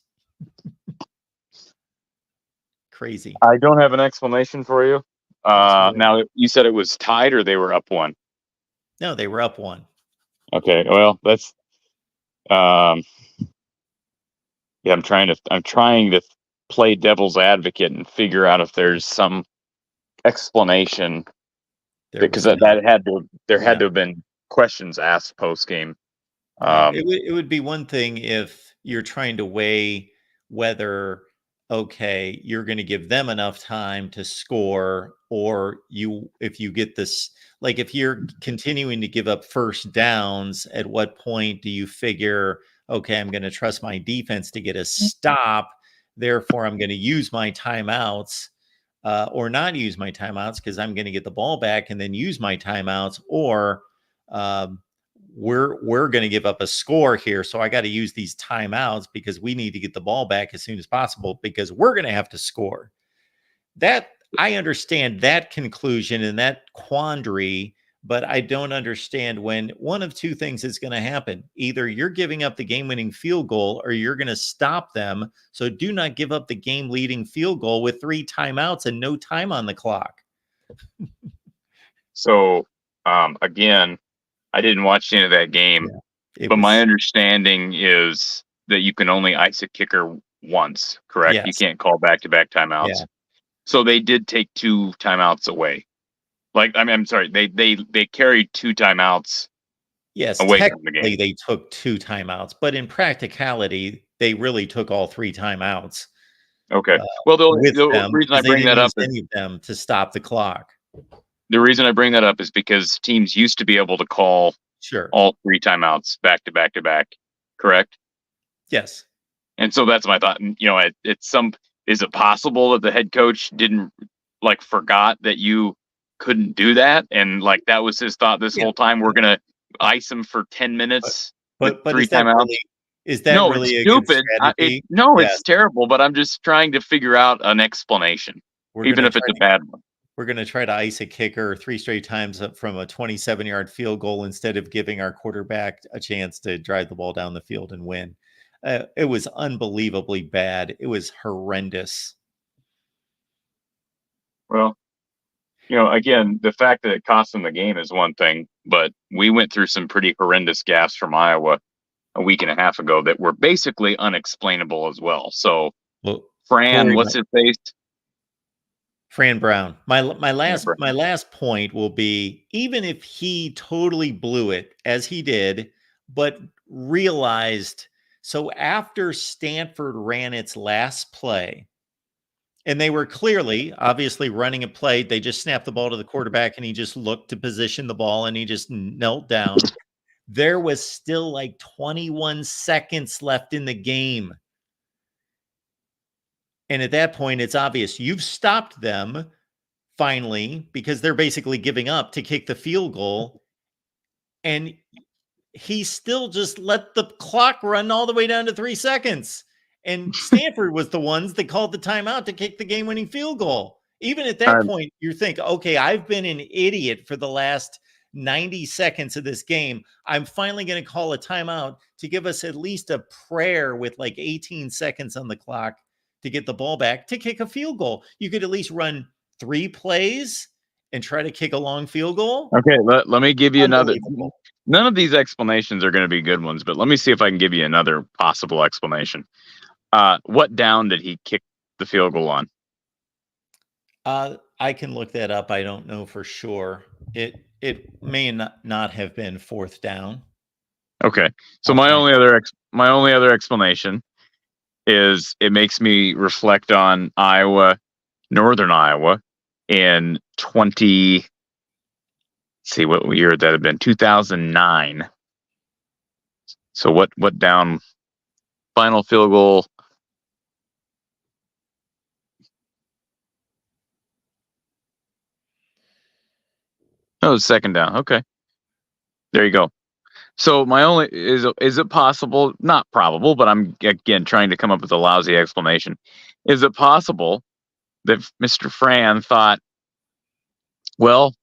Crazy. I don't have an explanation for you. Now, you said it was tied or they were up 1? No, they were up 1. Okay, well, that's yeah, I'm trying to play devil's advocate and figure out if there's some explanation, because there had to have been questions asked post game. It would be one thing if you're trying to weigh whether, okay, you're going to give them enough time to score, or if you get this, like if you're continuing to give up first downs, at what point do you figure, okay, I'm going to trust my defense to get a stop, therefore I'm going to use my timeouts, or not use my timeouts because I'm going to get the ball back and then use my timeouts, or we're going to give up a score here, so I got to use these timeouts because we need to get the ball back as soon as possible because we're going to have to score. That I understand that conclusion and that quandary, but I don't understand when one of 2 things is going to happen. Either you're giving up the game-winning field goal or you're going to stop them. So do not give up the game-leading field goal with 3 timeouts and no time on the clock. So, again, I didn't watch any of that game, but my understanding is that you can only ice a kicker once, correct? Yes. You can't call back-to-back timeouts. Yeah. So they did take 2 timeouts away. I'm sorry, they carried 2 timeouts. Yes, away technically from the game. They took 2 timeouts, but in practicality, they really took all 3 timeouts. Okay. Well, the reason I bring that up is any of them to stop the clock. The reason I bring that up is because teams used to be able to call all 3 timeouts back to back to back, correct? Yes. And so that's my thought. You know, is it possible that the head coach didn't forgot that you couldn't do that, and that was his thought this whole time? We're gonna ice him for 10 minutes, but 3 timeouts. Is that really it's stupid? It's terrible. But I'm just trying to figure out an explanation, even if it's a bad one. We're going to try to ice a kicker 3 straight times from a 27-yard field goal instead of giving our quarterback a chance to drive the ball down the field and win. It was unbelievably bad. It was horrendous. Well, again, the fact that it cost them the game is one thing, but we went through some pretty horrendous gaffes from Iowa a week and a half ago that were basically unexplainable as well. So, Fran, what's his face? Fran Brown. My last point will be, even if he totally blew it as he did, but realized, so after Stanford ran its last play, and they were obviously running a play, they just snapped the ball to the quarterback and he just looked to position the ball and he just knelt down. There was still 21 seconds left in the game. And at that point, it's obvious you've stopped them finally because they're basically giving up to kick the field goal. And he still just let the clock run all the way down to 3 seconds. And Stanford was the ones that called the timeout to kick the game-winning field goal. Even at that point, you think, okay, I've been an idiot for the last 90 seconds of this game. I'm finally going to call a timeout to give us at least a prayer with 18 seconds on the clock to get the ball back to kick a field goal. You could at least run 3 plays and try to kick a long field goal. Okay, let me give you another. None of these explanations are going to be good ones, but let me see if I can give you another possible explanation. What down did he kick the field goal on? I can look that up. I don't know for sure. It may not have been fourth down. Okay, so I'll my find only other explanation is it makes me reflect on Northern Iowa, in 20. See what year that had been, 2009. So what down? Final field goal. Oh, second down. Okay, there you go. So my only is it possible? Not probable, but I'm again trying to come up with a lousy explanation. Is it possible that Mr. Fran thought, well,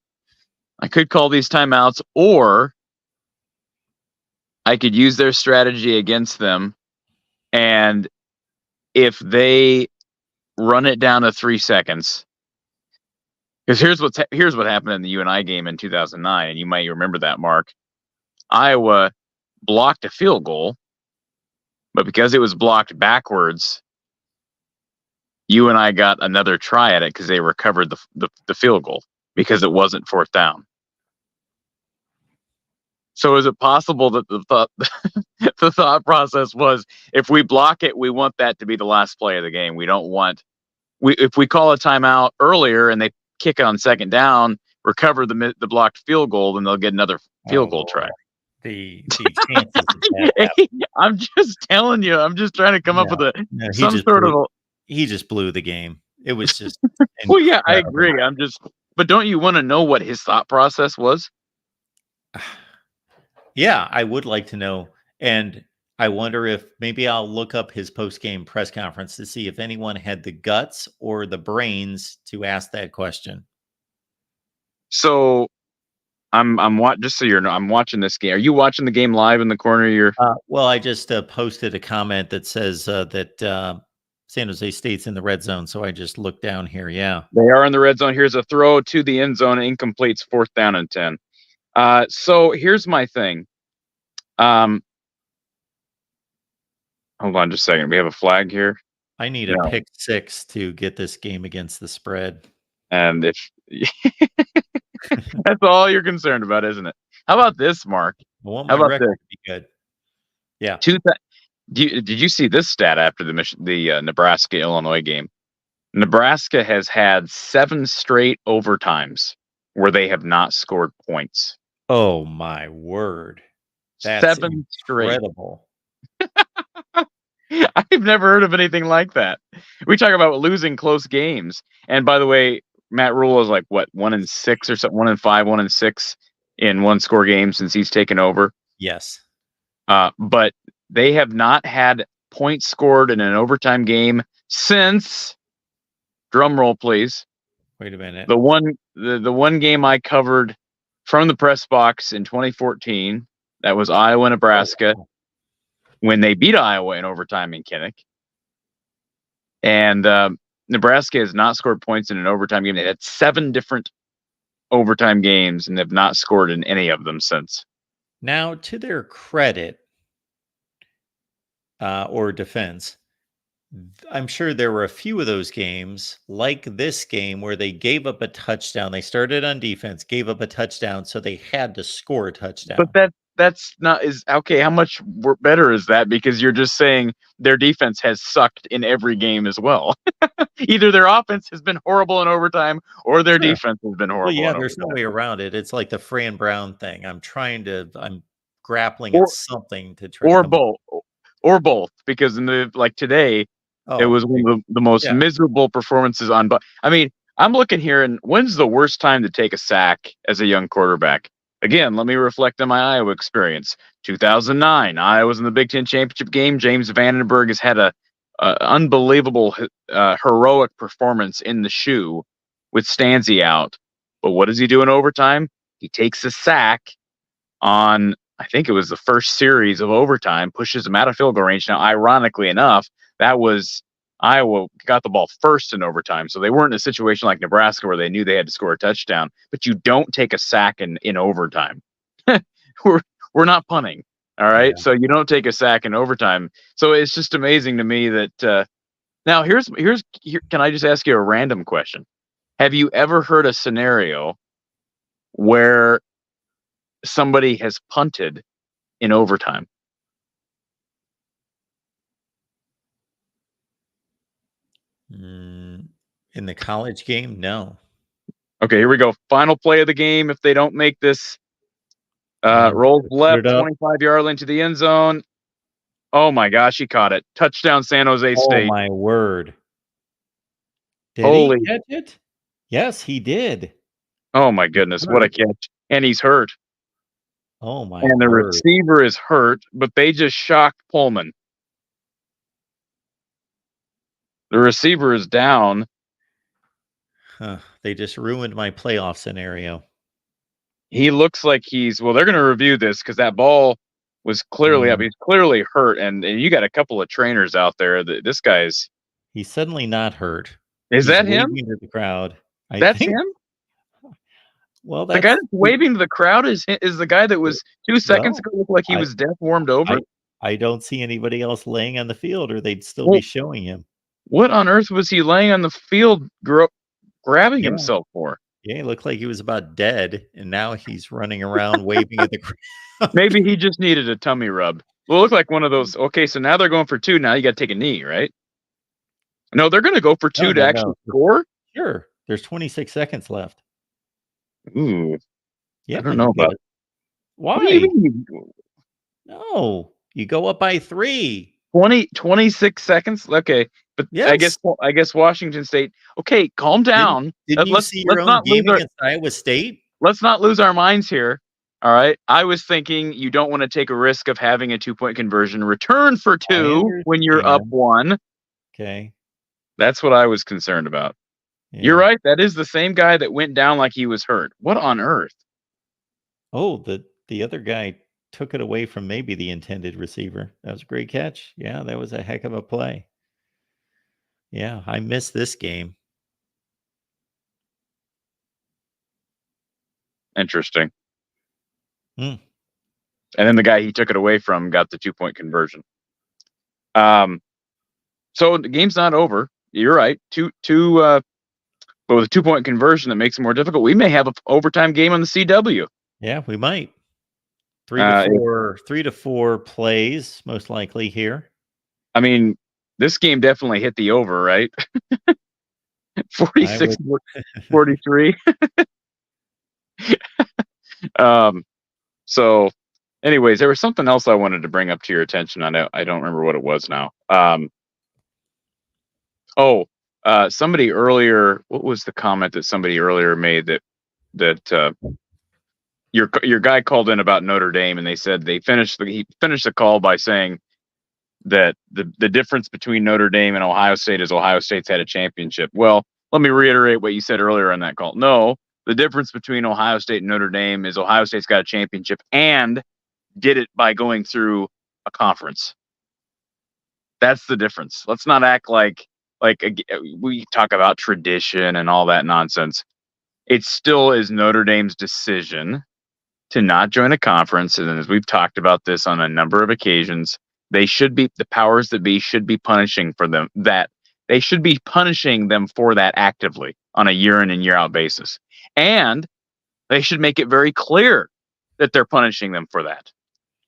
I could call these timeouts, or I could use their strategy against them, and if they run it down to 3 seconds, because here's what happened in the UNI game in 2009, and you might remember that, Mark. Iowa blocked a field goal, but because it was blocked backwards, UNI got another try at it because they recovered the field goal because it wasn't fourth down. So is it possible that the thought process was, if we block it, we want that to be the last play of the game. We don't want if we call a timeout earlier and they kick it on second down, recover the blocked field goal, then they'll get another field goal try. The chances of that. I'm just telling you. I'm just trying to come up with He just blew the game. It was just. Well, yeah, I agree. But don't you want to know what his thought process was? Yeah, I would like to know. And I wonder if maybe I'll look up his post-game press conference to see if anyone had the guts or the brains to ask that question. So I'm just so you're I'm watching this game. Are you watching the game live in the corner of your? Well, I just posted a comment that says that San Jose State's in the red zone. So I just looked down here. Yeah, they are in the red zone. Here's a throw to the end zone. Incomplete's 4th down and 10. So here's my thing. Hold on just a second. We have a flag here. I need a pick 6 to get this game against the spread. And if that's all you're concerned about, isn't it? How about this, Mark? I want my record to be good. Yeah. Did you see this stat after the Nebraska-Illinois game? Nebraska has had 7 straight overtimes where they have not scored points. Oh my word! That's 7 incredible. I've never heard of anything like that. We talk about losing close games, and by the way, Matt Rule is like what 1-6 or something, 1-5, 1-6 in 1-score games since he's taken over. Yes, but they have not had points scored in an overtime game since. Drum roll, please. Wait a minute. The one game I covered from the press box in 2014, that was Iowa, Nebraska, when they beat Iowa in overtime in Kinnick. And Nebraska has not scored points in an overtime game. They had 7 different overtime games and have not scored in any of them since. Now, to their credit or defense, I'm sure there were a few of those games, like this game, where they gave up a touchdown. They started on defense, gave up a touchdown, so they had to score a touchdown. But that's not okay. How much better is that? Because you're just saying their defense has sucked in every game as well. Either their offense has been horrible in overtime, or their defense has been horrible. Well, yeah, there's no way around it. It's like the Fran Brown thing. I'm grappling at something to try. Or both, because in today. It was one of the most miserable performances on. But I mean, I'm looking here, and when's the worst time to take a sack as a young quarterback? Again, let me reflect on my Iowa experience. 2009, Iowa was in the Big Ten championship game. James Vandenberg has had a unbelievable heroic performance in the shoe with Stanzi out. But what does he do in overtime? He takes a sack on, I think it was the first series of overtime, pushes him out of field goal range. Now, ironically enough, that was Iowa got the ball first in overtime. So they weren't in a situation like Nebraska where they knew they had to score a touchdown, but you don't take a sack in overtime. we're not punting. All right. Yeah. So you don't take a sack in overtime. So it's just amazing to me that now here, can I just ask you a random question? Have you ever heard a scenario where somebody has punted in overtime? In the college game, no. Okay, here we go. Final play of the game. If they don't make this, rolls Put left, it up. 25-yard line to the end zone. Oh my gosh, he caught it. Touchdown, San Jose Oh State. my word! Did Holy. he catch it? Yes, he did. Oh my goodness, what a catch. And he's hurt. Oh my And the word! receiver is hurt, but they just shocked Pullman. The receiver is down. Huh, they just ruined my playoff scenario. He looks like they're going to review this because that ball was clearly up. He's clearly hurt. And you got a couple of trainers out there. This guy's. He's suddenly not hurt. Is that him? Waving to the crowd. That's him? Well, the guy that's waving to the crowd is the guy that was 2 seconds ago looked like he was deformed over. I don't see anybody else laying on the field, or they'd still be showing him. What on earth was he laying on the field grabbing himself for? Yeah, he looked like he was about dead, and now he's running around waving at the crowd. Maybe he just needed a tummy rub. Well, it looked like one of those. Okay, so now they're going for 2. Now you got to take a knee, right? No, they're going to go for 2 to actually score? Sure. There's 26 seconds left. Ooh. Yeah, I don't know about it. Why? No, you go up by 3. 26 seconds? Okay. But yes. I guess Washington State. Okay, calm down. Didn't you see your own game against Iowa State? Let's not lose our minds here. All right. I was thinking you don't want to take a risk of having a 2-point conversion return for 2 when you're up 1. Okay. That's what I was concerned about. Yeah. You're right. That is the same guy that went down like he was hurt. What on earth? Oh, the other guy took it away from maybe the intended receiver. That was a great catch. Yeah, that was a heck of a play. Yeah, I missed this game. Interesting. And then the guy he took it away from got the 2-point conversion. So the game's not over. You're right. But with a 2-point conversion that makes it more difficult, we may have an overtime game on the CW. Yeah, we might. 3 to 4 plays, most likely here. I mean, this game definitely hit the over, right? 46-43. So anyways, there was something else I wanted to bring up to your attention. I don't remember what it was now. Somebody earlier, what was the comment that somebody earlier made that your guy called in about Notre Dame, and they said he finished the call by saying that the difference between Notre Dame and Ohio State is Ohio State's had a championship. Well, let me reiterate what you said earlier on that call. No, the difference between Ohio State and Notre Dame is Ohio State's got a championship and did it by going through a conference. That's the difference. Let's not act like we talk about tradition and all that nonsense. It still is Notre Dame's decision to not join a conference. And as we've talked about this on a number of occasions, the powers that be should be punishing for them that they should be punishing them for that actively on a year in and year out basis. And they should make it very clear that they're punishing them for that.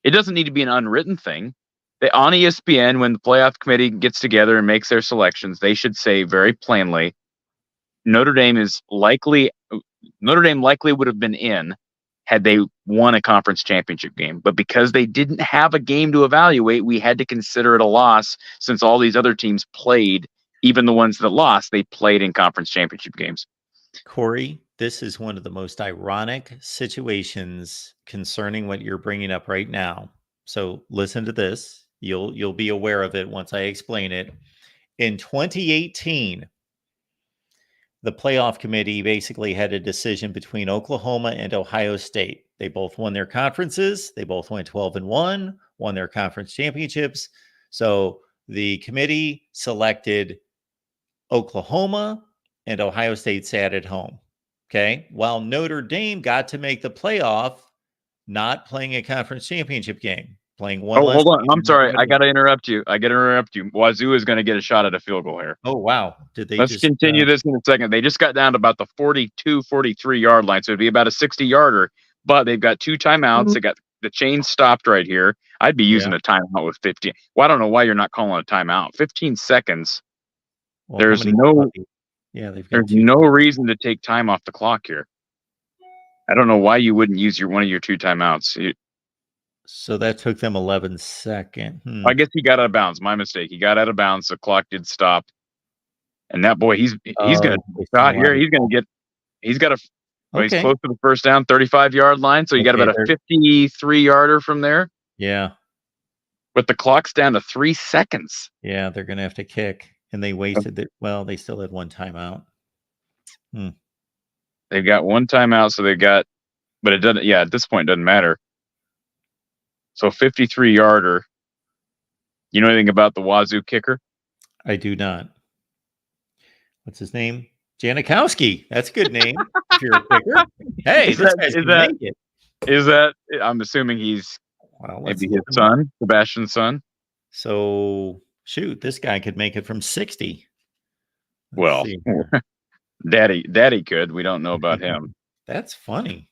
It doesn't need to be an unwritten thing. On ESPN, when the playoff committee gets together and makes their selections, they should say very plainly, Notre Dame likely would have been in had they won a conference championship game. But because they didn't have a game to evaluate, we had to consider it a loss since all these other teams played, even the ones that lost, they played in conference championship games. Corey, this is one of the most ironic situations concerning what you're bringing up right now. So listen to this. You'll be aware of it once I explain it. In 2018, the playoff committee basically had a decision between Oklahoma and Ohio State. They both won their conferences. They both went 12-1, won their conference championships. So the committee selected Oklahoma, and Ohio State sat at home. Okay. While Notre Dame got to make the playoff, not playing a conference championship game, playing one Oh, less. hold on. game I'm than sorry. I everybody got to else. interrupt you. Wazoo is going to get a shot at a field goal here. Oh, wow. Did they Let's just continue this in a second. They just got down to about the 42, 43-yard line. So it'd be about a 60-yarder. But they've got 2 timeouts. They got the chain stopped right here. I'd be using a timeout with 15. Well, I don't know why you're not calling a timeout. 15 seconds. Well, how There's many no puppies? Yeah, they've got there's 2. no reason to take time off the clock here. I don't know why you wouldn't use one of your 2 timeouts. So that took them 11 seconds. I guess he got out of bounds. My mistake. He got out of bounds. The clock did stop. And that boy, he's going to shot here. He's going to get. He's got a. Well, he's close to the first down, 35-yard line. So you got about a 53-yarder from there. Yeah. But the clock's down to 3 seconds. Yeah, they're going to have to kick. And they wasted it. Well, they still had 1 timeout. They've got 1 timeout, so they got. But it doesn't. Yeah, at this point, it doesn't matter. So 53-yarder. You know anything about the Wazoo kicker? I do not. What's his name? Janikowski. That's a good name. If you're a kicker. Hey, this guy's going to make it. Is that? I'm assuming he's maybe his son, Sebastian's son. So shoot, this guy could make it from 60. Well, daddy could. We don't know about him. That's funny.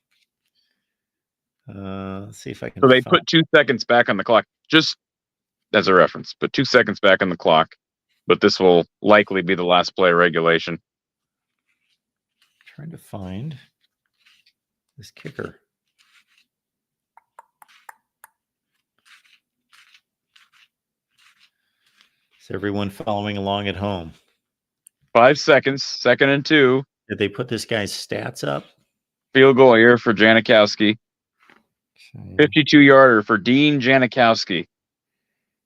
Let's see if I can. So they put 2 seconds back on the clock, just as a reference. Put 2 seconds back on the clock, but this will likely be the last play of regulation. Trying to find this kicker. Is everyone following along at home? 5 seconds, 2nd and 2. Did they put this guy's stats up? Field goal here for Janikowski. 52-yarder for Dean Janikowski.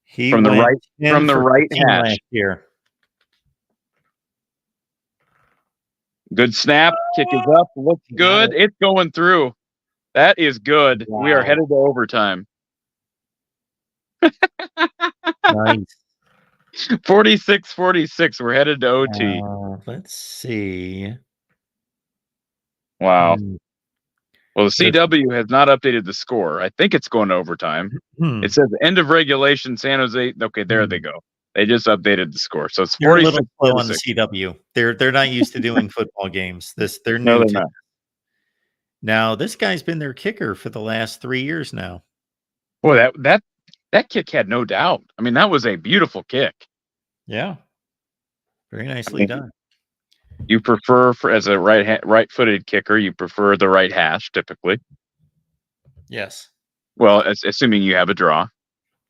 He from the went right hash. last year. Good snap. Kick is up. Looks good. It's going through. That is good. Wow. We are headed to overtime. Nice. 46-46. We're headed to OT. Let's see. Wow. Well, the CW has not updated the score. I think it's going to overtime. It says end of regulation, San Jose. Okay, there they go. They just updated the score. So it's 46. You're a little slow on the CW. They're not used to doing football games. They're new. No, they're not. Now, this guy's been their kicker for the last 3 years now. Boy, that kick had no doubt. I mean, that was a beautiful kick. Yeah. Very nicely done. You prefer, as a right-footed kicker, you prefer the right hash typically. Yes. Well, assuming you have a draw,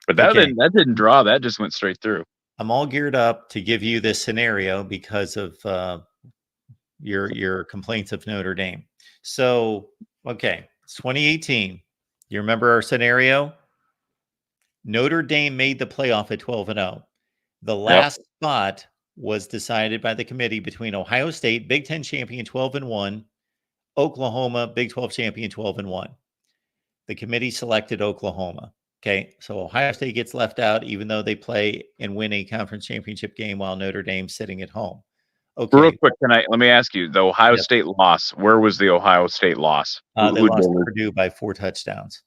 but that didn't draw. That just went straight through. I'm all geared up to give you this scenario because of your complaints of Notre Dame. So, okay, it's 2018. You remember our scenario? Notre Dame made the playoff at 12-0. The last spot was decided by the committee between Ohio State, Big Ten champion 12-1, Oklahoma, Big 12 champion 12-1. The committee selected Oklahoma. Okay, so Ohio State gets left out, even though they play and win a conference championship game while Notre Dame's sitting at home. Okay. Real quick tonight, let me ask you: the Ohio State loss. Where was the Ohio State loss? They lost to Purdue by 4 touchdowns.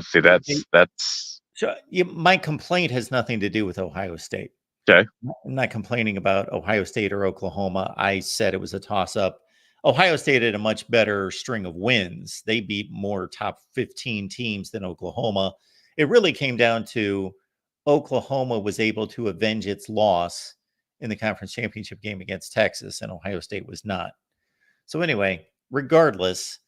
See, that's. So my complaint has nothing to do with Ohio State. Okay. I'm not complaining about Ohio State or Oklahoma. I said it was a toss-up. Ohio State had a much better string of wins. They beat more top 15 teams than Oklahoma. It really came down to Oklahoma was able to avenge its loss in the conference championship game against Texas, and Ohio State was not. So anyway, regardless,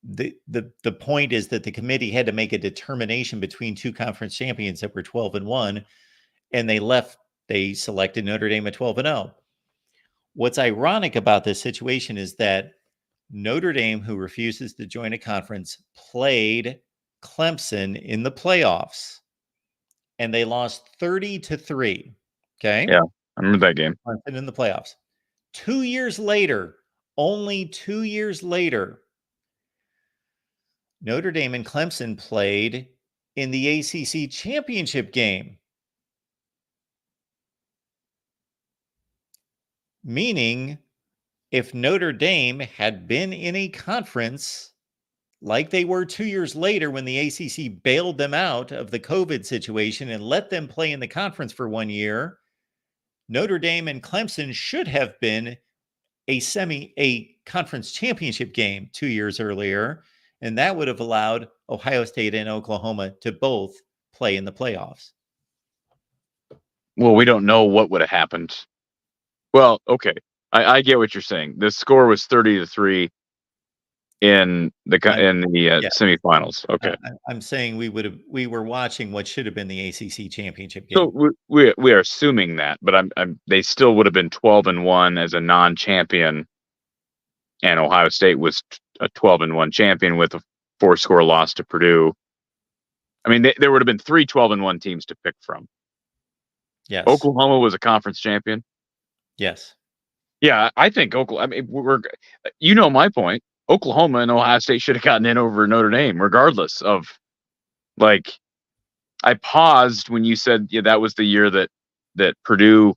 the point is that the committee had to make a determination between 2 conference champions that were 12-1, and they selected Notre Dame at 12-0. What's ironic about this situation is that Notre Dame, who refuses to join a conference, played Clemson in the playoffs, and they lost 30-3. Okay. Yeah, I remember that game. Clemson in the playoffs. 2 years later, only 2 years later, Notre Dame and Clemson played in the ACC championship game. Meaning, if Notre Dame had been in a conference like they were 2 years later when the ACC bailed them out of the COVID situation and let them play in the conference for 1 year, Notre Dame and Clemson should have been a conference championship game 2 years earlier, and that would have allowed Ohio State and Oklahoma to both play in the playoffs. Well, we don't know what would have happened. Well, okay, I get what you're saying. The score was 30-3 in the semifinals. Okay, I'm saying we were watching what should have been the ACC championship game. so we are assuming that, but they still would have been 12-1 as a non-champion, and Ohio State was a 12-1 champion with a 4-score loss to Purdue. I mean, there would have been 3 12-1 teams to pick from. Yes. Oklahoma was a conference champion. Yes. Yeah, I think Oklahoma. I mean, my point. Oklahoma and Ohio State should have gotten in over Notre Dame, regardless of, like, I paused when you said that was the year that Purdue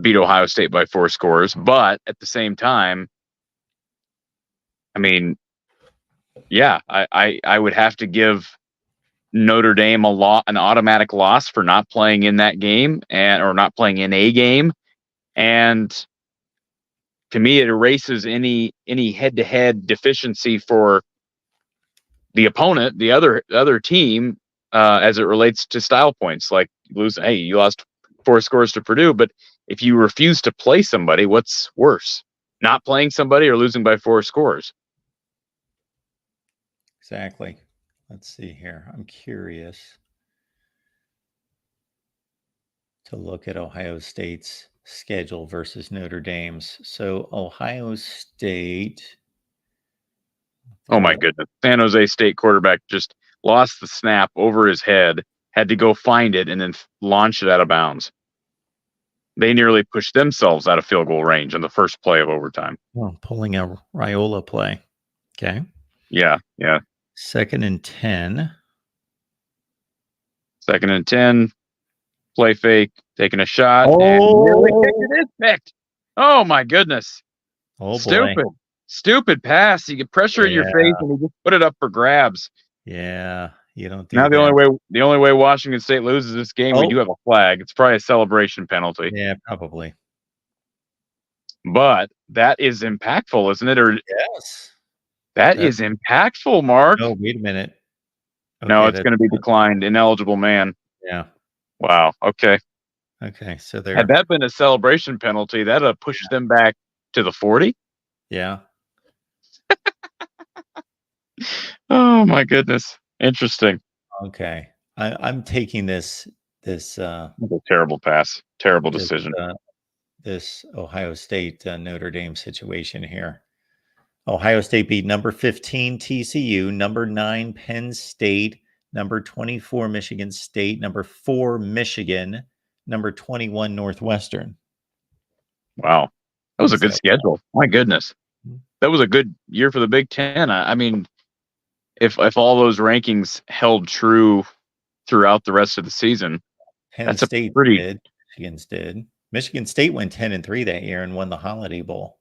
beat Ohio State by 4 scores, but at the same time, I mean, yeah, I would have to give Notre Dame an automatic loss for not playing in that game or not playing in a game, and to me, it erases any head-to-head deficiency for the opponent, the other team, as it relates to style points. Like losing, hey, you lost 4 scores to Purdue, but if you refuse to play somebody, what's worse? Not playing somebody or losing by 4 scores? Exactly. Let's see here. I'm curious to look at Ohio State's schedule versus Notre Dame's. So Ohio State. Oh my goodness. San Jose State quarterback just lost the snap over his head, had to go find it, and then launch it out of bounds. They nearly pushed themselves out of field goal range on the first play of overtime. Oh, pulling a Raiola play. Okay. Yeah. 2nd and 10. 2nd and 10. Play fake, taking a shot, and nearly it is picked. Oh my goodness! Oh boy. Stupid pass. You get pressure in your face, and you just put it up for grabs. Yeah, you don't. Now the only way Washington State loses this game, we do have a flag. It's probably a celebration penalty. Yeah, probably. But that is impactful, isn't it? Or yes, that is impactful, Mark. No, wait a minute. Okay, no, it's going to be declined. Ineligible man. Yeah. Wow. Okay. So there. Had that been a celebration penalty, that'd have pushed them back to the 40. Yeah. Oh my goodness. Interesting. Okay. I'm taking this a terrible pass. Terrible decision. This Ohio State Notre Dame situation here. Ohio State beat number 15 TCU, number 9 Penn State, number 24 Michigan State, number 4 Michigan, number 21 Northwestern. Wow. That was a good schedule. My goodness. That was a good year for the Big Ten. I mean, if all those rankings held true throughout the rest of the season, Penn State did. Michigan's did. Michigan State went 10-3 that year and won the Holiday Bowl.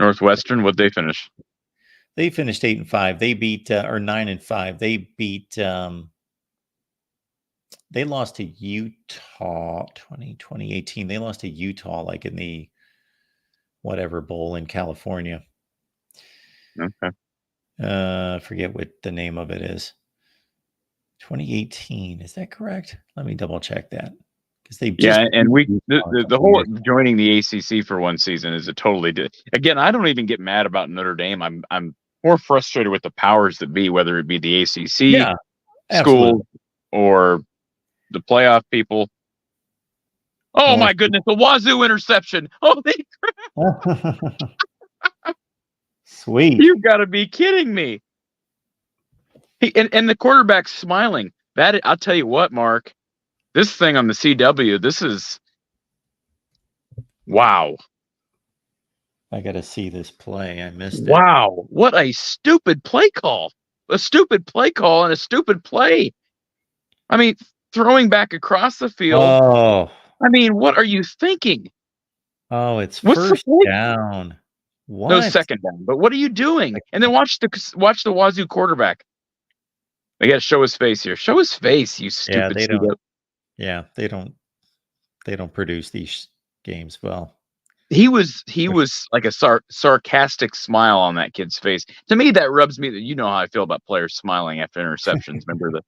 Northwestern, what'd they finish? They finished 8-5. They beat or 9-5. They beat. They lost to Utah 2018. They lost to Utah like in the whatever bowl in California. Okay. Forget what the name of it is. 2018. Is that correct? Let me double check that. Because they and the whole joining the ACC for one season is a totally again. I don't even get mad about Notre Dame. I'm more frustrated with the powers that be, whether it be the ACC school or the playoff people. Oh my goodness, the Wazoo interception! Holy crap! Sweet! You've got to be kidding me! And the quarterback's smiling. That I'll tell you what, Mark. This thing on the CW, this is wow. I got to see this play. I missed it. Wow. What a stupid play call. A stupid play call and a stupid play. I mean, throwing back across the field. Oh. I mean, what are you thinking? Oh, it's What's first down. What? No second down. But what are you doing? And then watch the Wazoo quarterback. I got to show his face here. Show his face, you Yeah, stupid. they don't. Yeah, they don't produce these games well. He was like a sarcastic smile on that kid's face. To me, that rubs me. You know how I feel about players smiling after interceptions. Remember the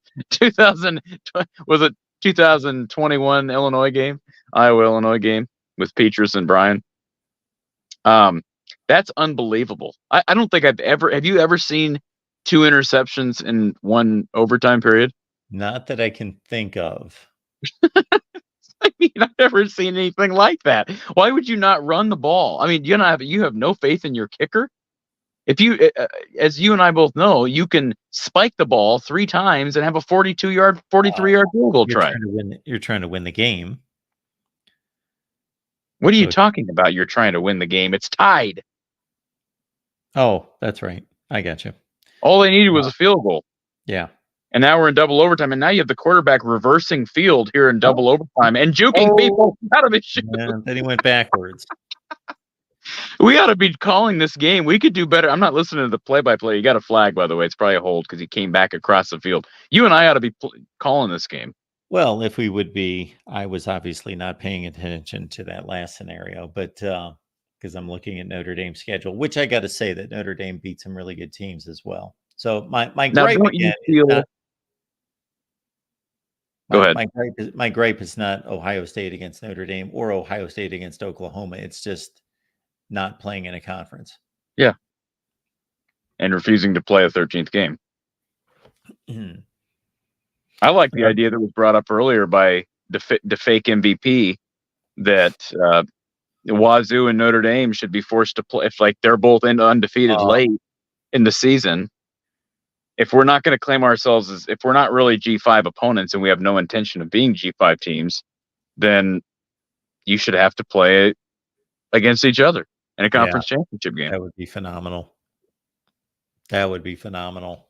2021 Illinois game, Iowa-Illinois game with Petrus and Bryan. That's unbelievable. I don't think have you ever seen 2 interceptions in one overtime period? Not that I can think of. I mean, I've never seen anything like that. Why would you not run the ball? I mean, you have no faith in your kicker. If you, as you and I both know, you can spike the ball 3 times and have a 43-yard field goal try. You're trying to win the game. What are you talking about? You're trying to win the game. It's tied. Oh, that's right. I got you. All they needed was a field goal. Yeah. And now we're in double overtime, and now you have the quarterback reversing field here in double overtime and juking people out of his shoes. Yeah, then he went backwards. We ought to be calling this game. We could do better. I'm not listening to the play-by-play. You got a flag, by the way. It's probably a hold because he came back across the field. You and I ought to be calling this game. Well, if we would be, I was obviously not paying attention to that last scenario, but because I'm looking at Notre Dame's schedule, which I got to say that Notre Dame beat some really good teams as well. So my gripe again. Go ahead. My gripe is not Ohio State against Notre Dame or Ohio State against Oklahoma. It's just not playing in a conference. Yeah. And refusing to play a 13th game. I like the idea that was brought up earlier by the fake MVP that Wazoo and Notre Dame should be forced to play if like they're both undefeated late in the season. If we're not going to claim ourselves as if we're not really G5 opponents and we have no intention of being G5 teams, then you should have to play against each other in a conference championship game. That would be phenomenal. That would be phenomenal.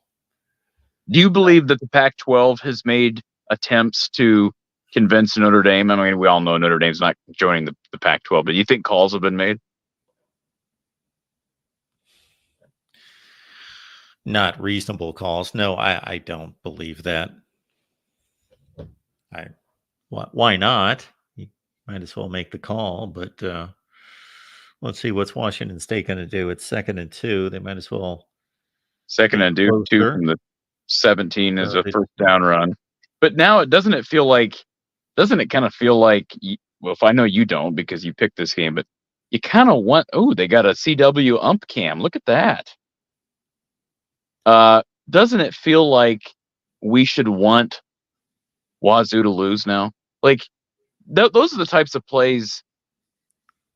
Do you believe that the Pac-12 has made attempts to convince Notre Dame? I mean, we all know Notre Dame's not joining the Pac-12, but do you think calls have been made? Not reasonable calls. No, I don't believe that. Why not? You might as well make the call, but let's see what's Washington State going to do. It's 2nd and 2. They might as well. 2nd and 2 from the 17 is a first down run. But now doesn't it kind of feel like, well, if I know you don't because you picked this game, but you kind of want, they got a CW ump cam. Look at that. Doesn't it feel like we should want Wazoo to lose now? Like those are the types of plays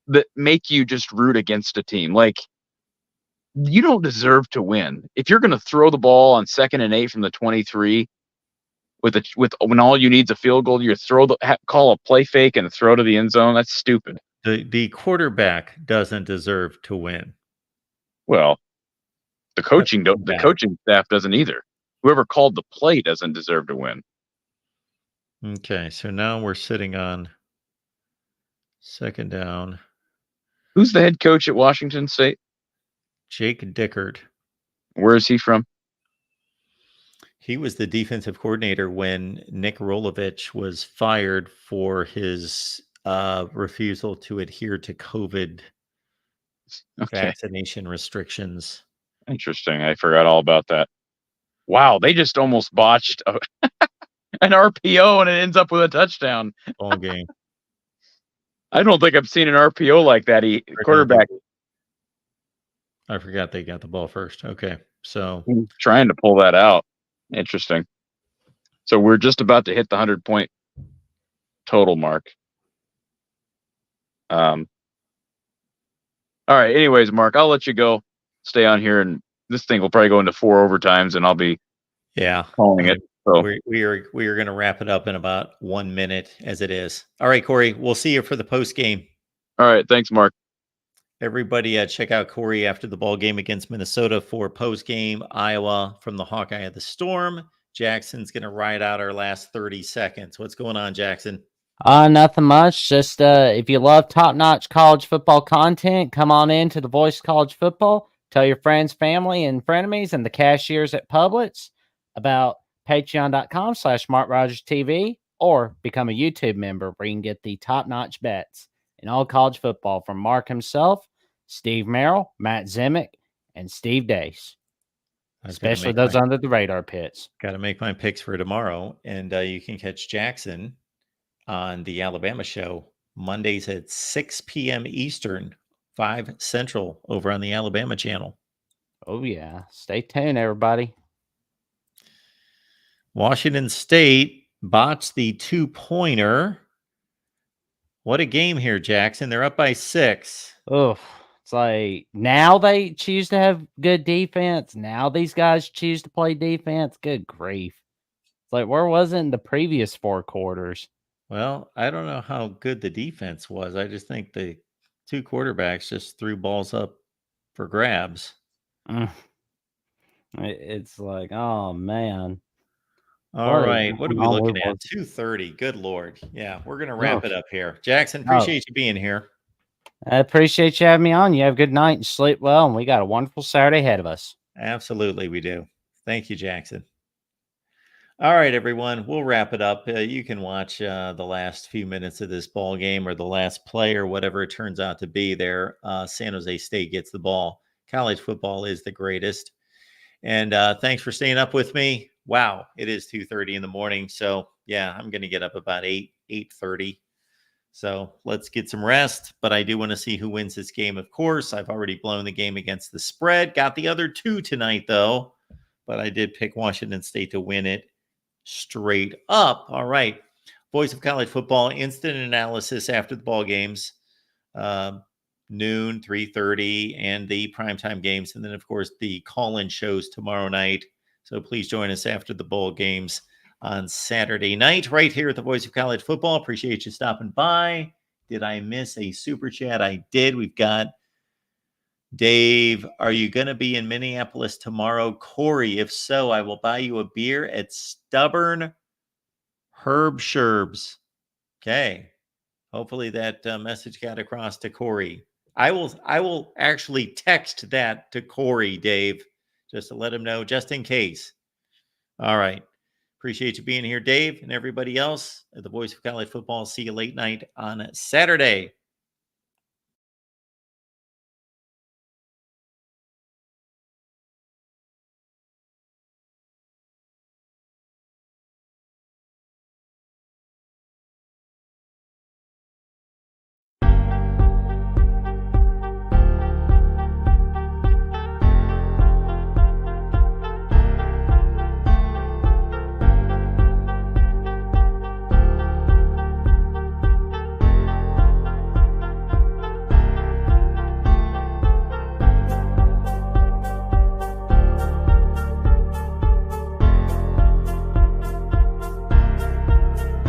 that make you just root against a team. Like you don't deserve to win. If you're going to throw the ball on 2nd and 8 from the 23 with when all you need is a field goal, you call a play fake and throw to the end zone. That's stupid. The quarterback doesn't deserve to win. Well, the coaching staff doesn't either. Whoever called the play doesn't deserve to win. Okay, so now we're sitting on 2nd down. Who's the head coach at Washington State? Jake Dickert. Where is he from? He was the defensive coordinator when Nick Rolovich was fired for his refusal to adhere to COVID vaccination restrictions. Interesting. I forgot all about that. Wow, they just almost botched an RPO and it ends up with a touchdown. All game. I don't think I've seen an RPO like that. Quarterback. I forgot they got the ball first. Okay, so he's trying to pull that out. Interesting. So we're just about to hit the 100-point total mark. All right. Anyways, Mark, I'll let you go. Stay on here, and this thing will probably go into 4 overtimes, and I'll be calling it. So we are going to wrap it up in about 1 minute as it is. All right, Corey, we'll see you for the post game. All right. Thanks, Mark. Everybody, check out Corey after the ball game against Minnesota for post game. Iowa from the Hawkeye of the Storm. Jackson's going to ride out our last 30 seconds. What's going on, Jackson? Nothing much. Just if you love top-notch college football content, come on in to the Voice of College Football. Tell your friends, family, and frenemies and the cashiers at Publix about patreon.com/markrogerstv or become a YouTube member where you can get the top-notch bets in all college football from Mark himself, Steve Merrill, Matt Zimick, and Steve Dace, especially those under the radar pits. Got to make my picks for tomorrow, and you can catch Jackson on the Alabama show Mondays at 6 p.m. Eastern, 5 Central over on the Alabama channel. Oh, yeah. Stay tuned, everybody. Washington State botched the 2-pointer. What a game here, Jackson. They're up by 6. Oh, it's like now they choose to have good defense. Now these guys choose to play defense. Good grief. It's like, where was it in the previous 4 quarters? Well, I don't know how good the defense was. I just think the 2 quarterbacks just threw balls up for grabs. It's like, oh, man. All right. What are we looking at? 2:30. Good Lord. Yeah, we're going to wrap it up here. Jackson, appreciate you being here. I appreciate you having me on. You have a good night and sleep well, and we got a wonderful Saturday ahead of us. Absolutely, we do. Thank you, Jackson. All right, everyone, we'll wrap it up. You can watch the last few minutes of this ball game or the last play or whatever it turns out to be there. San Jose State gets the ball. College football is the greatest. And thanks for staying up with me. Wow, it is 2:30 in the morning. So, yeah, I'm going to get up about 8:30. So let's get some rest. But I do want to see who wins this game, of course. I've already blown the game against the spread. Got the other 2 tonight, though. But I did pick Washington State to win it straight up. All right. Voice of College Football, instant analysis after the ball games. Noon, 3:30, and the primetime games. And then, of course, the call-in shows tomorrow night. So please join us after the bowl games on Saturday night right here at the Voice of College Football. Appreciate you stopping by. Did I miss a super chat? I did. We've got Dave. Are you going to be in Minneapolis tomorrow? Corey, if so, I will buy you a beer at Stubborn Herb Sherbs. Okay. Hopefully that message got across to Corey. I will actually text that to Corey, Dave, just to let him know, just in case. All right. Appreciate you being here, Dave, and everybody else at the Voice of College Football. See you late night on Saturday.